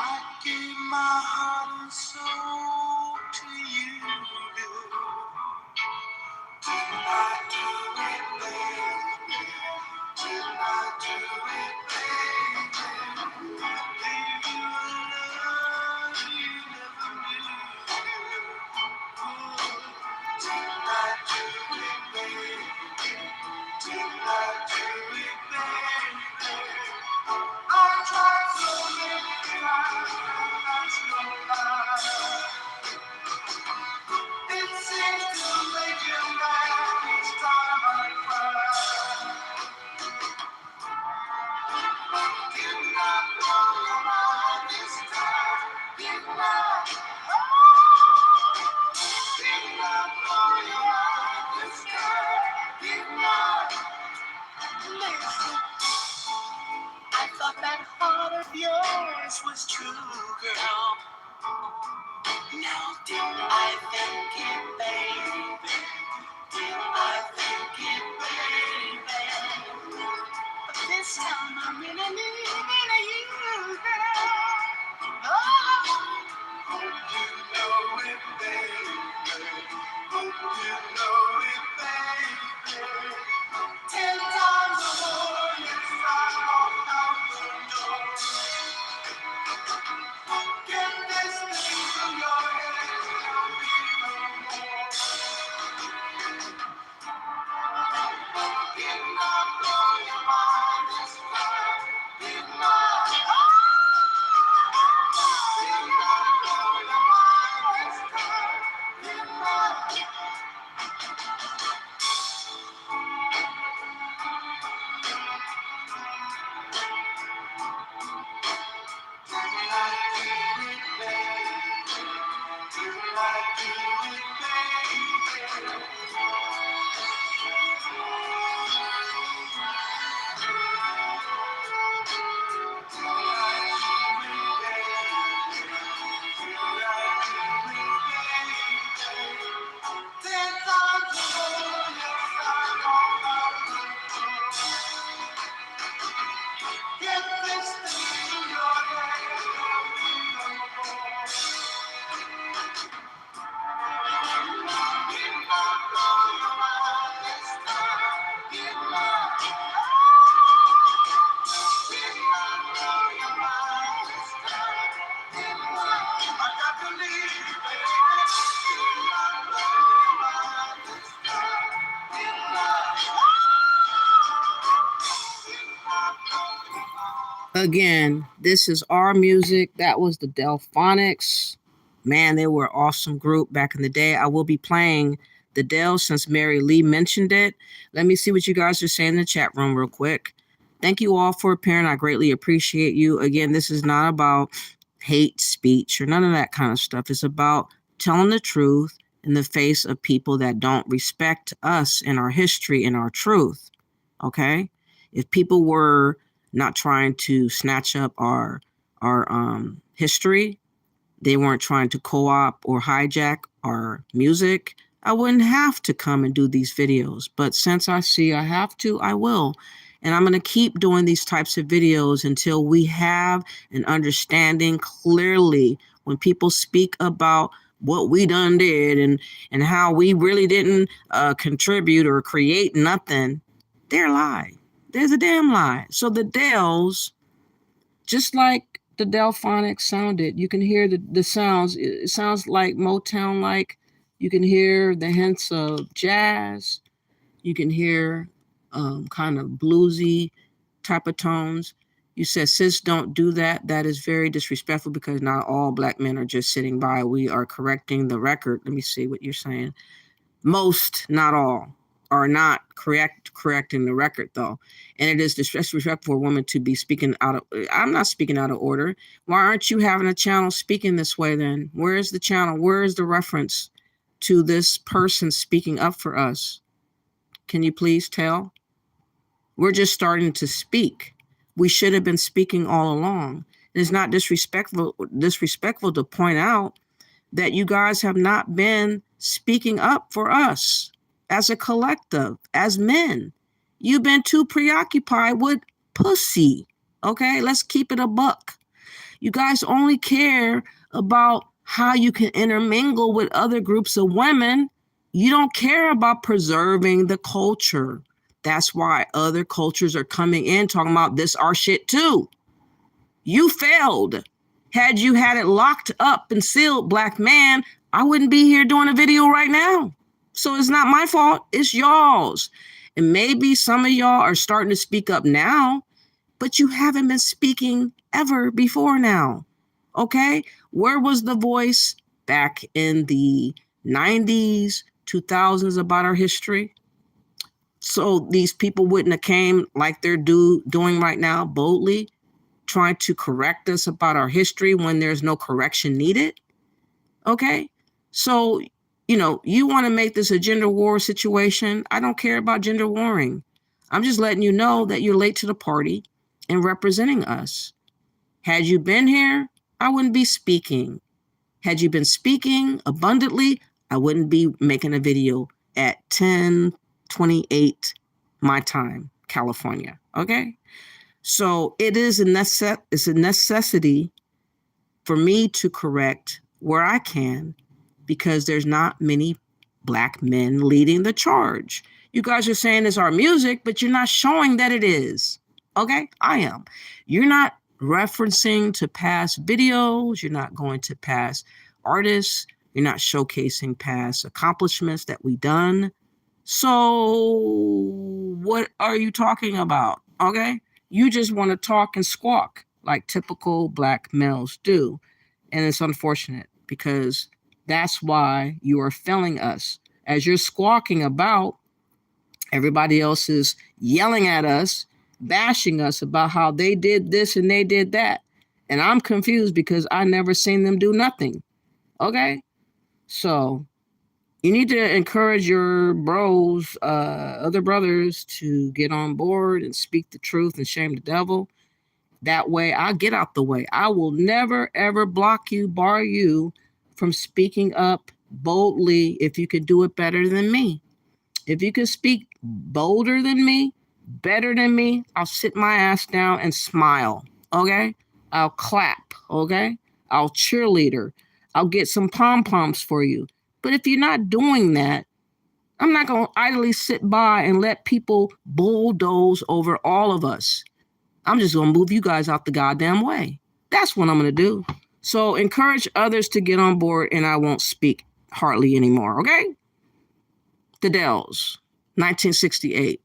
I gave my heart and soul to you. Did I do it, baby? Did I do it, baby? Gave you a love you never knew. Did I do it, baby? Did I do it, baby? I tried so many times, that's no lie. It seems to make you mad each time I cry. Did not blow your mind this time. Did not. Did not blow your mind this time. Did not. Listen, I thought that heart of yours was true, girl. Now did I think it, baby? Did I think it, baby? But this time I'm really leaving you, girl. Oh, hope you know it, baby. Hope you know it, baby. 10 times more, yes, I walk out the door. Get this thing through your head, there'll be no more. Did not blow your mind this time. Did not. Did not blow your mind this time. Did not. Did I do it, baby? Did I do it, baby? Again, this is our music. That was the Delphonics. Man, they were an awesome group back in the day. I will be playing the Del since Mary Lee mentioned it. Let me see what you guys are saying in the chat room real quick. Thank you all for appearing. I greatly appreciate you. Again, this is not about hate speech or none of that kind of stuff. It's about telling the truth in the face of people that don't respect us and our history and our truth. Okay? If people were not trying to snatch up our history, they weren't trying to co-opt or hijack our music, I wouldn't have to come and do these videos. But since I see I have to, I will. And I'm going to keep doing these types of videos until we have an understanding clearly when people speak about what we done did and how we really didn't contribute or create nothing. They're lying. There's a damn lie. So the Dells, just like the Delphonics sounded. You can hear the sounds. It sounds like Motown-like. You can hear the hints of jazz. You can hear kind of bluesy type of tones. You said, sis, don't do that. That is very disrespectful because not all black men are just sitting by. We are correcting the record. Let me see what you're saying. Most, not all, are not correcting the record, though. And it is disrespectful for a woman to be speaking out of... I'm not speaking out of order. Why aren't you having a channel speaking this way then? Where is the channel? Where is the reference to this person speaking up for us? Can you please tell? We're just starting to speak. We should have been speaking all along. It's not disrespectful to point out that you guys have not been speaking up for us as a collective, as men. You've been too preoccupied with pussy. Okay, let's keep it a buck. You guys only care about how you can intermingle with other groups of women. You don't care about preserving the culture. That's why other cultures are coming in talking about this our shit too. You failed. Had you had it locked up and sealed, black man, I wouldn't be here doing a video right now. So it's not my fault. It's y'all's. And maybe some of y'all are starting to speak up now, but you haven't been speaking ever before now. Okay? Where was the voice back in the 90s, 2000s about our history? So these people wouldn't have came like they're doing right now, boldly, trying to correct us about our history when there's no correction needed. Okay? So, you want to make this a gender war situation. I don't care about gender warring. I'm just letting you know that you're late to the party and representing us. Had you been here, I wouldn't be speaking. Had you been speaking abundantly, I wouldn't be making a video at 10:28 my time, California. Okay? So it is a necessity for me to correct where I can, because there's not many black men leading the charge. You guys are saying it's our music, but you're not showing that it is. Okay? I am. You're not referencing to past videos. You're not going to past artists. You're not showcasing past accomplishments that we've done. So what are you talking about? Okay? You just want to talk and squawk like typical black males do. And it's unfortunate because that's why you are failing us. As you're squawking about, everybody else is yelling at us, bashing us about how they did this and they did that. And I'm confused because I never seen them do nothing. Okay? So you need to encourage your bros, other brothers, to get on board and speak the truth and shame the devil. That way I'll get out the way. I will never, ever block you, bar you from speaking up boldly if you could do it better than me. If you could speak bolder than me, better than me, I'll sit my ass down and smile, okay? I'll clap, okay? I'll cheerleader. I'll get some pom-poms for you. But if you're not doing that, I'm not going to idly sit by and let people bulldoze over all of us. I'm just going to move you guys out the goddamn way. That's what I'm going to do. So encourage others to get on board, and I won't speak hardly anymore, okay? The Dells, 1968.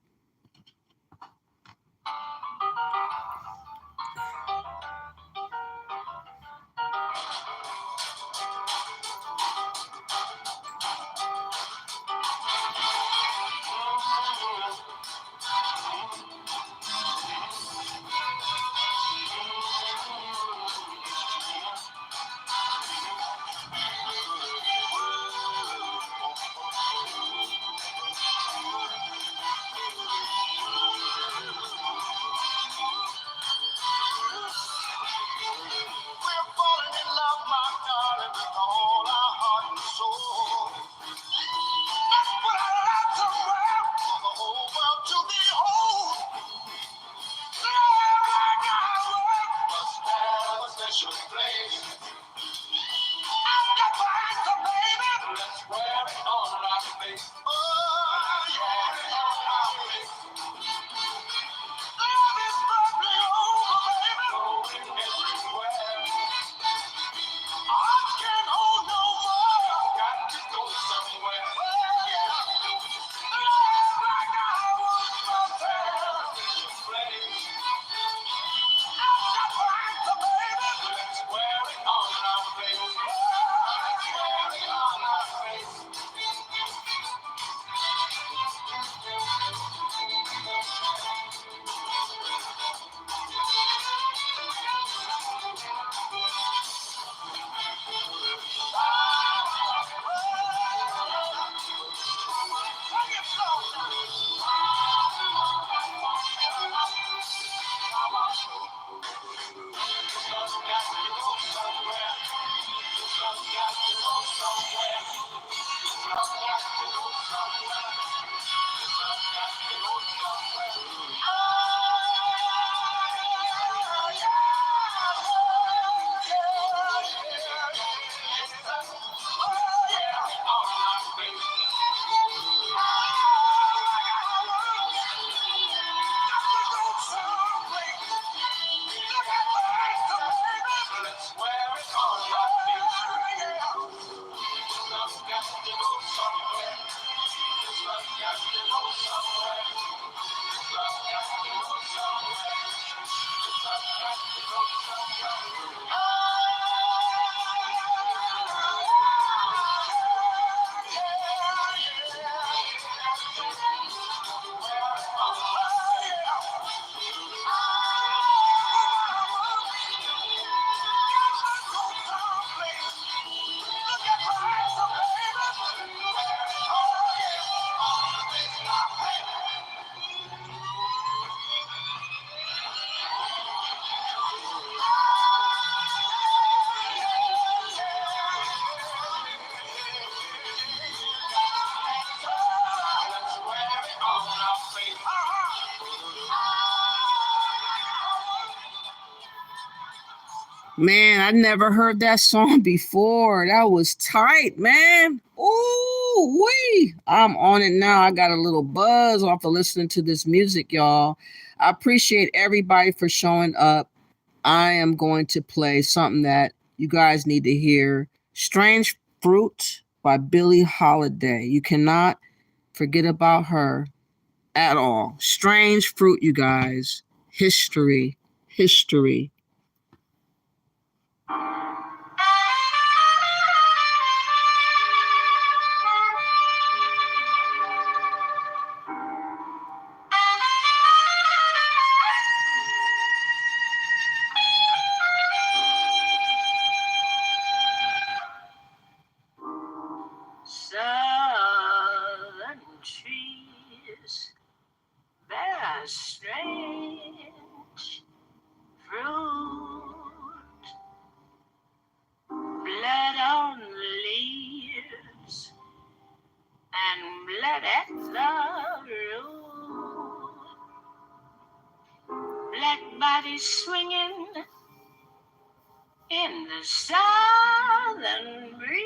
Man, I never heard that song before. That was tight, man. Ooh, wee. I'm on it now. I got a little buzz off of listening to this music, y'all. I appreciate everybody for showing up. I am going to play something that you guys need to hear. Strange Fruit by Billie Holiday. You cannot forget about her at all. Strange Fruit, you guys. History. History. Southern trees bear strange fruit, blood on the leaves and blood at the root, black bodies swinging in the southern breeze,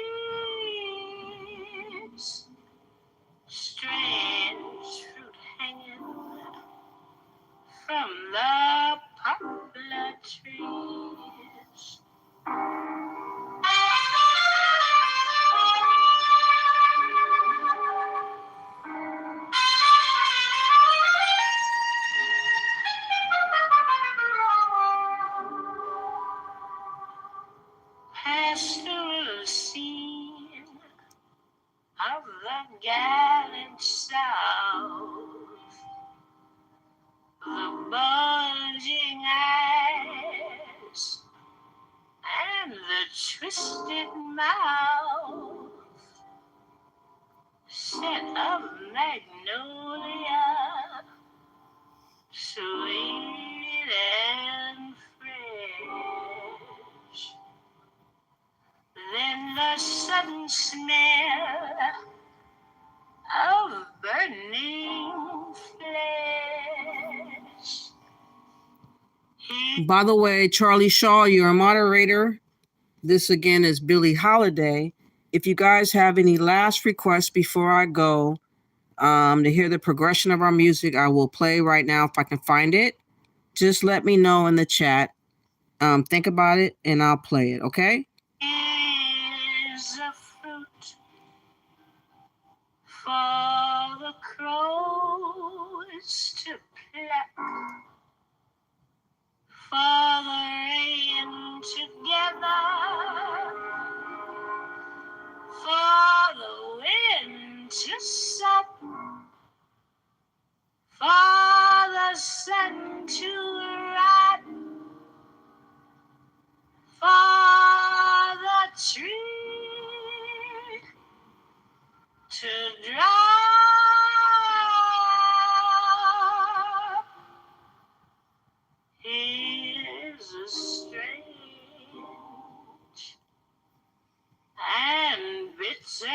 strange fruit hanging from the poplar trees. Pastoral scene of the gallant South, the bulging eyes and the twisted mouth, scent of magnolia, sweet and fresh. Then the sudden smell of burning flesh. By the way, Charlie Shaw, you're a moderator. This again is Billie Holiday. If you guys have any last requests before I go, to hear the progression of our music, I will play right now if I can find it. Just let me know in the chat. Think about it and I'll play it, okay? Is a fruit for the crows to pluck, for the rain together, for the wind to suck, for the sun to rot, for the tree to drop. Here's a strange and bitter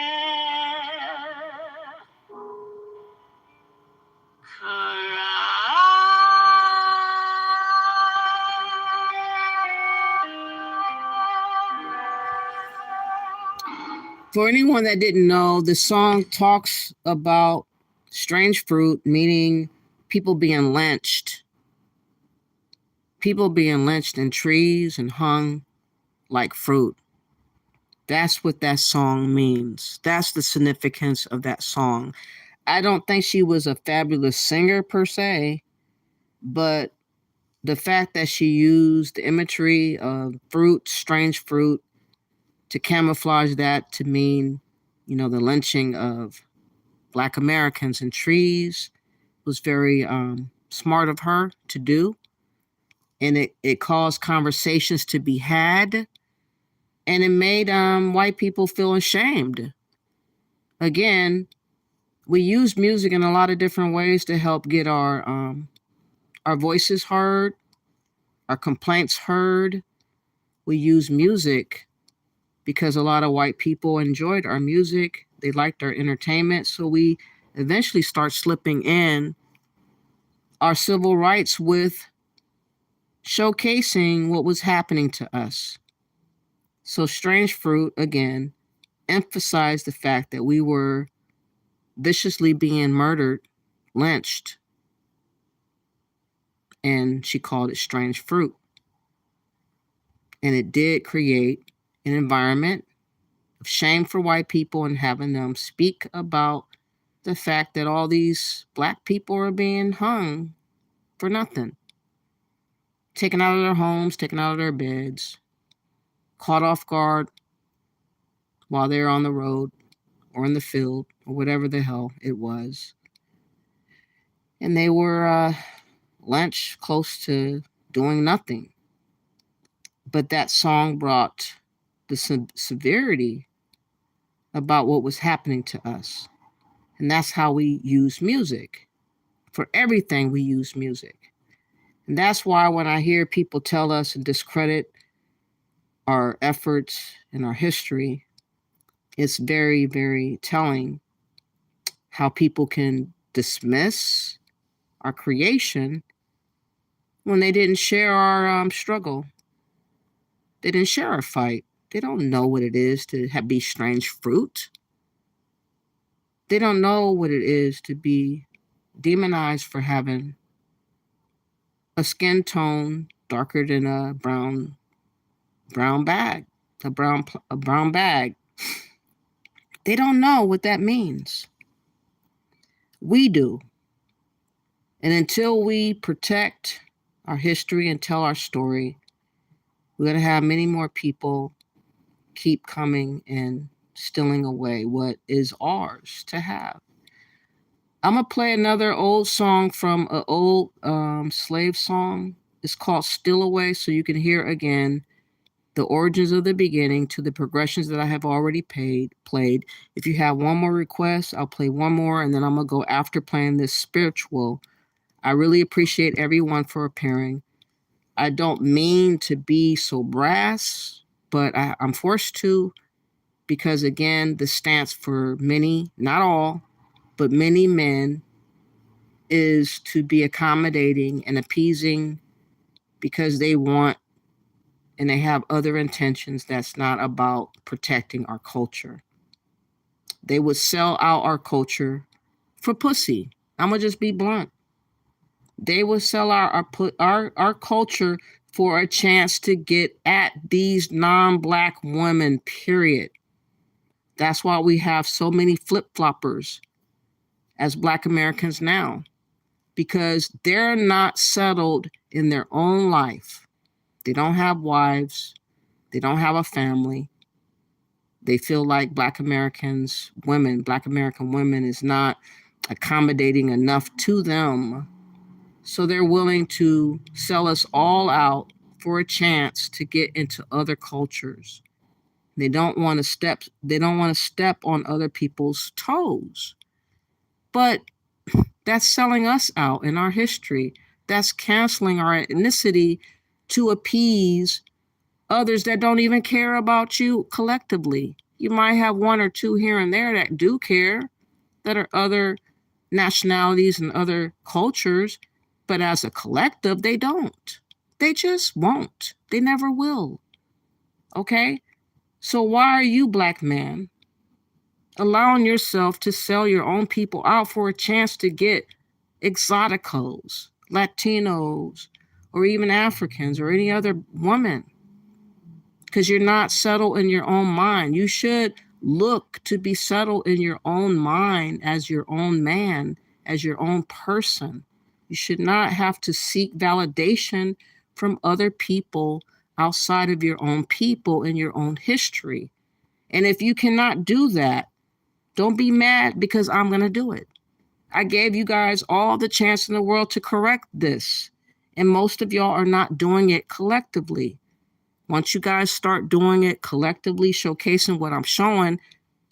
For anyone that didn't know, the song talks about strange fruit, meaning people being lynched. People being lynched in trees and hung like fruit. That's what that song means. That's the significance of that song. I don't think she was a fabulous singer per se, but the fact that she used the imagery of fruit, strange fruit, to camouflage that to mean, the lynching of Black Americans in trees was very smart of her to do. And it caused conversations to be had, and it made white people feel ashamed. Again, we use music in a lot of different ways to help get our voices heard, our complaints heard. We use music because a lot of white people enjoyed our music. They liked our entertainment. So we eventually start slipping in our civil rights with showcasing what was happening to us. So Strange Fruit, again, emphasized the fact that we were viciously being murdered, lynched, and she called it Strange Fruit. And it did create an environment of shame for white people and having them speak about the fact that all these Black people are being hung for nothing. Taken out of their homes, taken out of their beds, caught off guard while they're on the road or in the field or whatever the hell it was. And they were lynched close to doing nothing. But that song brought the severity about what was happening to us. And that's how we use music. For everything, we use music. And that's why when I hear people tell us and discredit our efforts and our history, it's very, very telling how people can dismiss our creation when they didn't share our struggle. They didn't share our fight. They don't know what it is to be strange fruit. They don't know what it is to be demonized for having a skin tone darker than a brown bag, a brown bag. They don't know what that means. We do. And until we protect our history and tell our story, we're going to have many more people keep coming and stealing away what is ours to have. I'm going to play another old song from an old slave song. It's called Steal Away, so you can hear again the origins of the beginning to the progressions that I have already played. If you have one more request, I'll play one more, and then I'm going to go after playing this spiritual. I really appreciate everyone for appearing. I don't mean to be so brass, but I'm forced to, because again, the stance for many, not all, but many men is to be accommodating and appeasing because they want and they have other intentions that's not about protecting our culture. They would sell out our culture for pussy. I'm going to just be blunt. They would sell our culture for a chance to get at these non-Black women, period. That's why we have so many flip-floppers as Black Americans now, because they're not settled in their own life. They don't have wives. They don't have a family. They feel like Black American women is not accommodating enough to them. So they're willing to sell us all out for a chance to get into other cultures. They don't want to step on other people's toes. But that's selling us out in our history. That's canceling our ethnicity to appease others that don't even care about you collectively. You might have one or two here and there that do care, that are other nationalities and other cultures, but as a collective, they don't. They just won't. They never will. Okay? So why are you, Black man, allowing yourself to sell your own people out for a chance to get exoticos, Latinos, or even Africans or any other woman? Because you're not settled in your own mind. You should look to be settled in your own mind as your own man, as your own person. You should not have to seek validation from other people outside of your own people and your own history. And if you cannot do that, don't be mad because I'm going to do it. I gave you guys all the chance in the world to correct this. And most of y'all are not doing it collectively. Once you guys start doing it collectively, showcasing what I'm showing,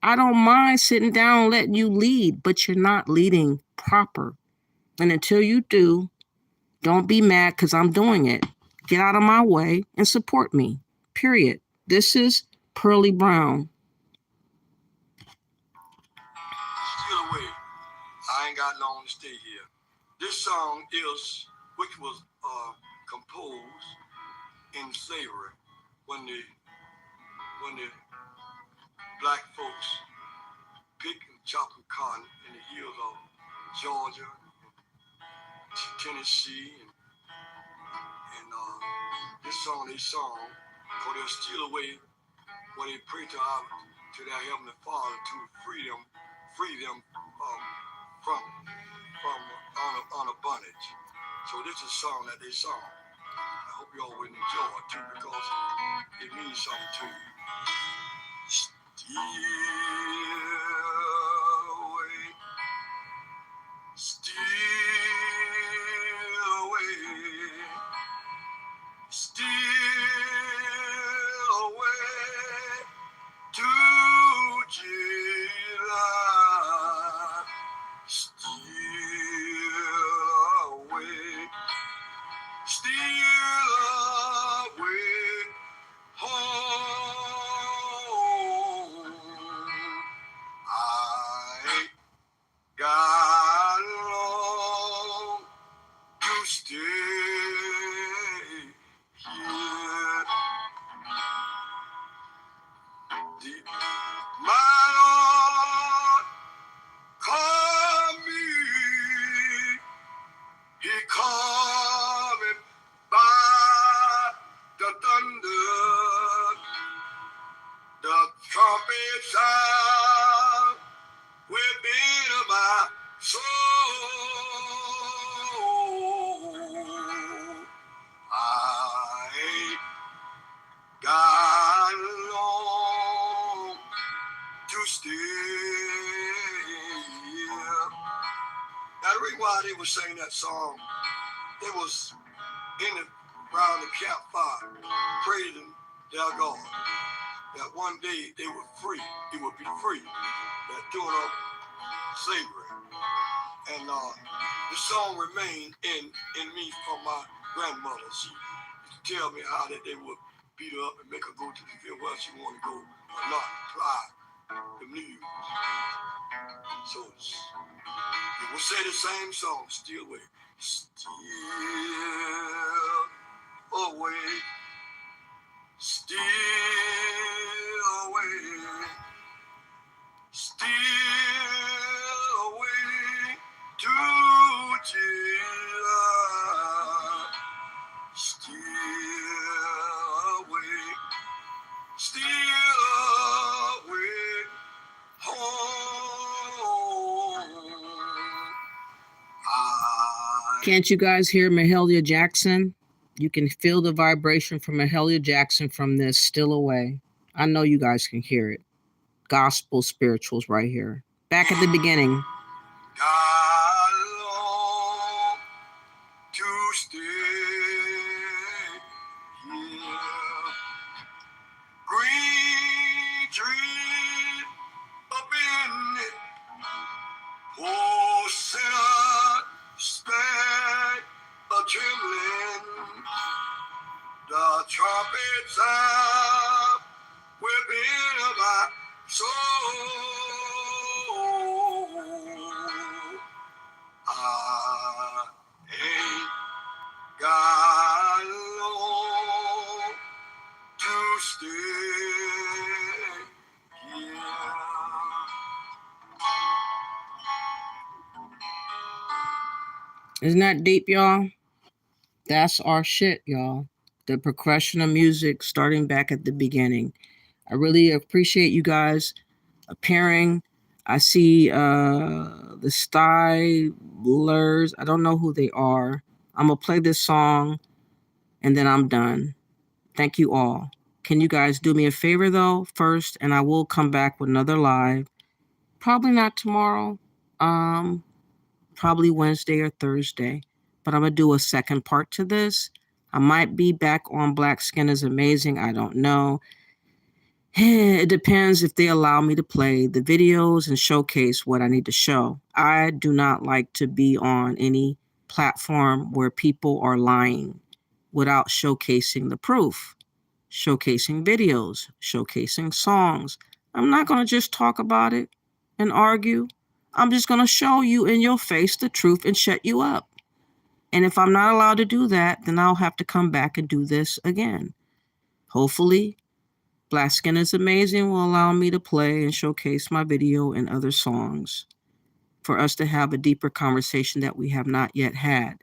I don't mind sitting down and letting you lead, but you're not leading proper. And until you do, don't be mad because I'm doing it. Get out of my way and support me. Period. This is Pearly Brown. Still away. I ain't got long to stay here. This song which was composed in slavery when the black folks picked and chopped cotton in the hills of Georgia, Tennessee, and this song they sung, for they're still away, where they pray to their heavenly Father to free them from on a bondage. So this is a song that they sung. I hope y'all will enjoy it too, because it means something to you. Still away, still away, still away to Jesus. Still away home. I got long to stay here. My Lord, call me. He coming by the thunder, the trumpet sound within my soul. I ain't got long to stay here. Now the reason why they were saying that song, they was around the campfire, praising their God, that one day they would be free, that doing up slavery. And the song remained in me from my grandmother. She used to tell me how that they would beat her up and make her go to the field where she wanted to go or not, apply the news. So we will say the same song, still away. Still away. Still away. Still away to Jesus. Still away. Still away home. Can't you guys hear Mahalia Jackson? You can feel the vibration from Mahalia Jackson from this Still Away. I know you guys can hear it. Gospel spirituals right here. Back at the beginning. Got long to stay here. Green tree up in it. Oh, sinner, stand a trembling. The trumpet sound within my soul. I ain't got long to stay here. Isn't that deep, y'all? That's our shit, y'all. The progression of music starting back at the beginning. I really appreciate you guys appearing. I see the Stylers. I don't know who they are. I'm going to play this song and then I'm done. Thank you all. Can you guys do me a favor though first, and I will come back with another live. Probably not tomorrow. Probably Wednesday or Thursday. But I'm going to do a second part to this. I might be back on Black Skin is Amazing. I don't know. It depends if they allow me to play the videos and showcase what I need to show. I do not like to be on any platform where people are lying without showcasing the proof, showcasing videos, showcasing songs. I'm not going to just talk about it and argue. I'm just going to show you in your face the truth and shut you up. And if I'm not allowed to do that, then I'll have to come back and do this again. Hopefully, Black Skin is Amazing will allow me to play and showcase my video and other songs for us to have a deeper conversation that we have not yet had.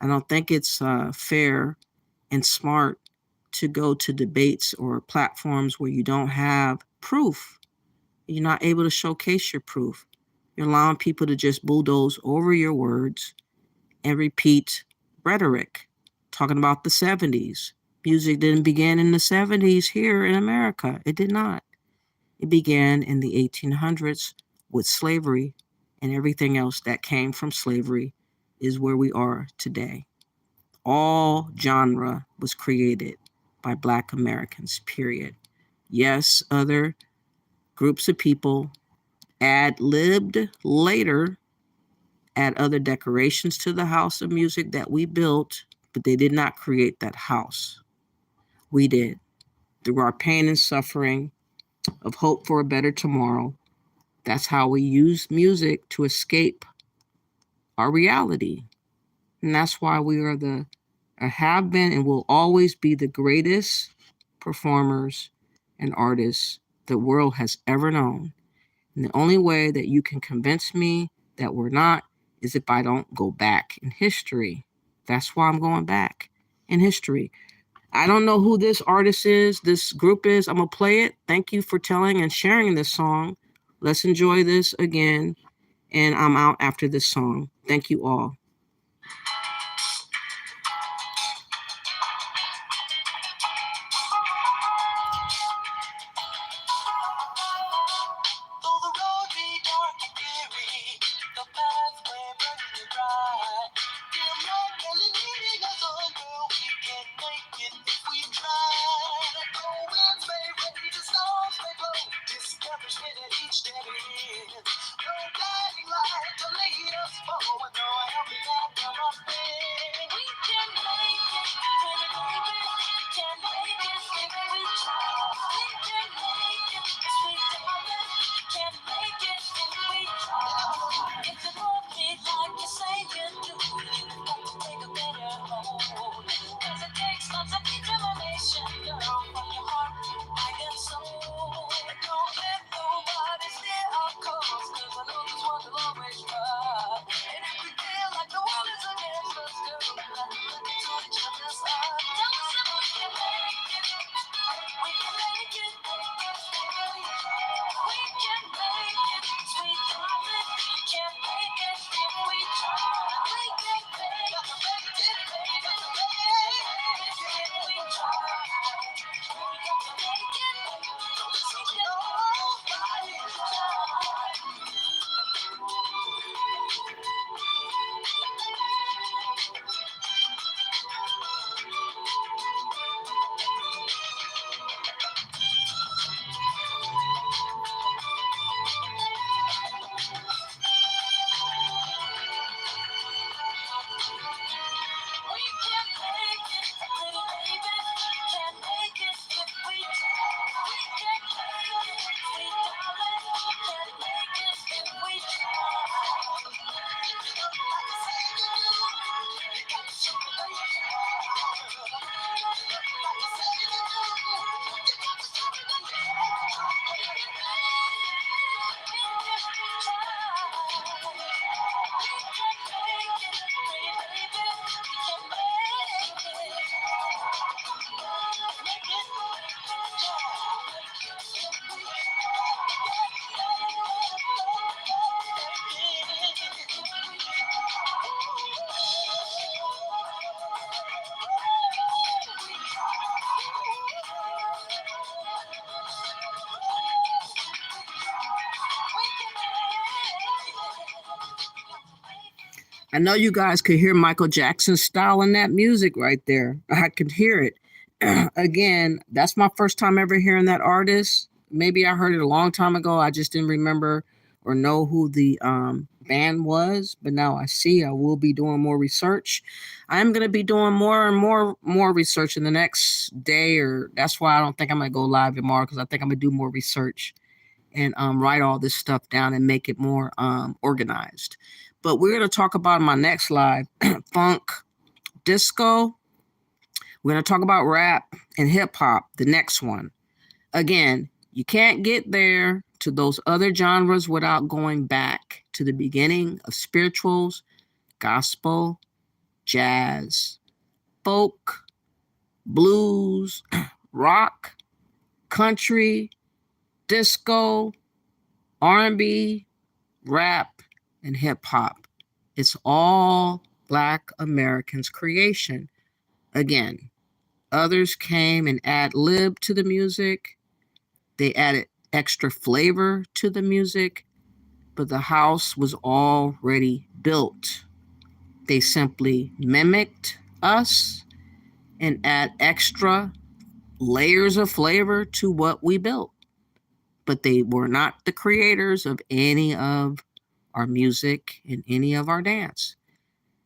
I don't think it's fair and smart to go to debates or platforms where you don't have proof. You're not able to showcase your proof. You're allowing people to just bulldoze over your words and repeat rhetoric, talking about the 70s. Music didn't begin in the 70s here in America. It did not. It began in the 1800s with slavery, and everything else that came from slavery is where we are today. All genre was created by Black Americans, period. Yes, other groups of people ad-libbed later, add other decorations to the house of music that we built, but they did not create that house. We did. Through our pain and suffering of hope for a better tomorrow, that's how we use music to escape our reality. And that's why we are have been and will always be the greatest performers and artists the world has ever known. And the only way that you can convince me that we're not is if I don't go back in history. That's why I'm going back in history. I don't know who this artist is, this group is. I'm going to play it. Thank you for telling and sharing this song. Let's enjoy this again. And I'm out after this song. Thank you all. Though the road be dark and dreary, the pathway burning and dry. Dear Lord, only leading us on, girl, we can make it if we try. No winds may rage, the storms may blow, discouragement at each dead end. No guiding light to lead us forward, no help me I know you guys could hear Michael Jackson's style in that music right there. I could hear it. Again, that's my first time ever hearing that artist. Maybe I heard it a long time ago. I just didn't remember or know who the band was. But now I see. I will be doing more research. I'm going to be doing more and more research in the next day. Or that's why I don't think I'm going to go live tomorrow, because I think I'm going to do more research and write all this stuff down and make it more organized. But we're going to talk about in my next live funk, disco. We're going to talk about rap and hip hop, the next one. Again, you can't get there to those other genres without going back to the beginning of spirituals, gospel, jazz, folk, blues, rock, country, disco, R&B, rap, and hip hop. It's all Black Americans' creation. Again, others came and ad-libbed to the music. They added extra flavor to the music, but the house was already built. They simply mimicked us and add extra layers of flavor to what we built. But they were not the creators of any of our music and any of our dance.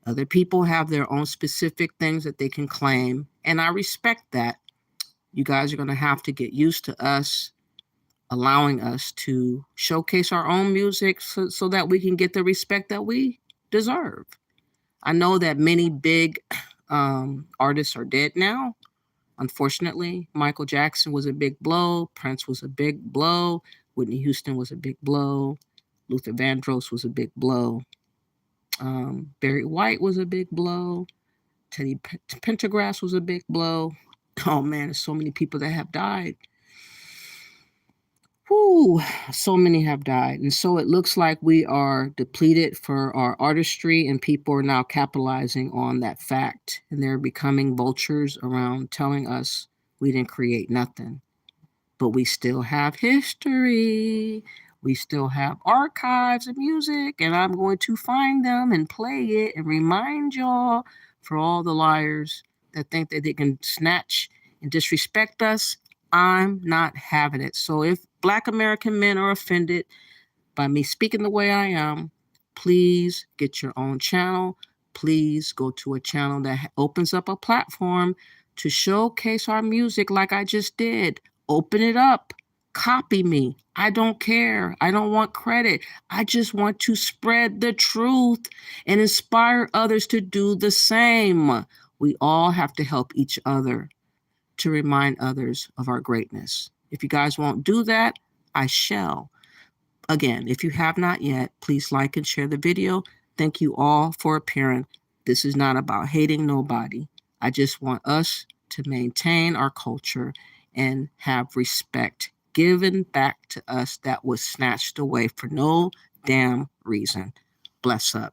Other people have their own specific things that they can claim, and I respect that. You guys are going to have to get used to us allowing us to showcase our own music so that we can get the respect that we deserve. I know that many big artists are dead now. Unfortunately, Michael Jackson was a big blow. Prince was a big blow. Whitney Houston was a big blow. Luther Vandross was a big blow. Barry White was a big blow. Teddy Pendergrass was a big blow. Oh man, there's so many people that have died. Whew, so many have died. And so it looks like we are depleted for our artistry, and people are now capitalizing on that fact. And they're becoming vultures around telling us we didn't create nothing. But we still have history. We still have archives of music, and I'm going to find them and play it and remind y'all, for all the liars that think that they can snatch and disrespect us, I'm not having it. So if Black American men are offended by me speaking the way I am, please get your own channel. Please go to a channel that opens up a platform to showcase our music like I just did. Open it up. Copy me. I don't care. I don't want credit. I just want to spread the truth and inspire others to do the same. We all have to help each other to remind others of our greatness. If you guys won't do that, I shall. Again, if you have not yet, please like and share the video. Thank you all for appearing. This is not about hating nobody. I just want us to maintain our culture and have respect given back to us that was snatched away for no damn reason. Bless up.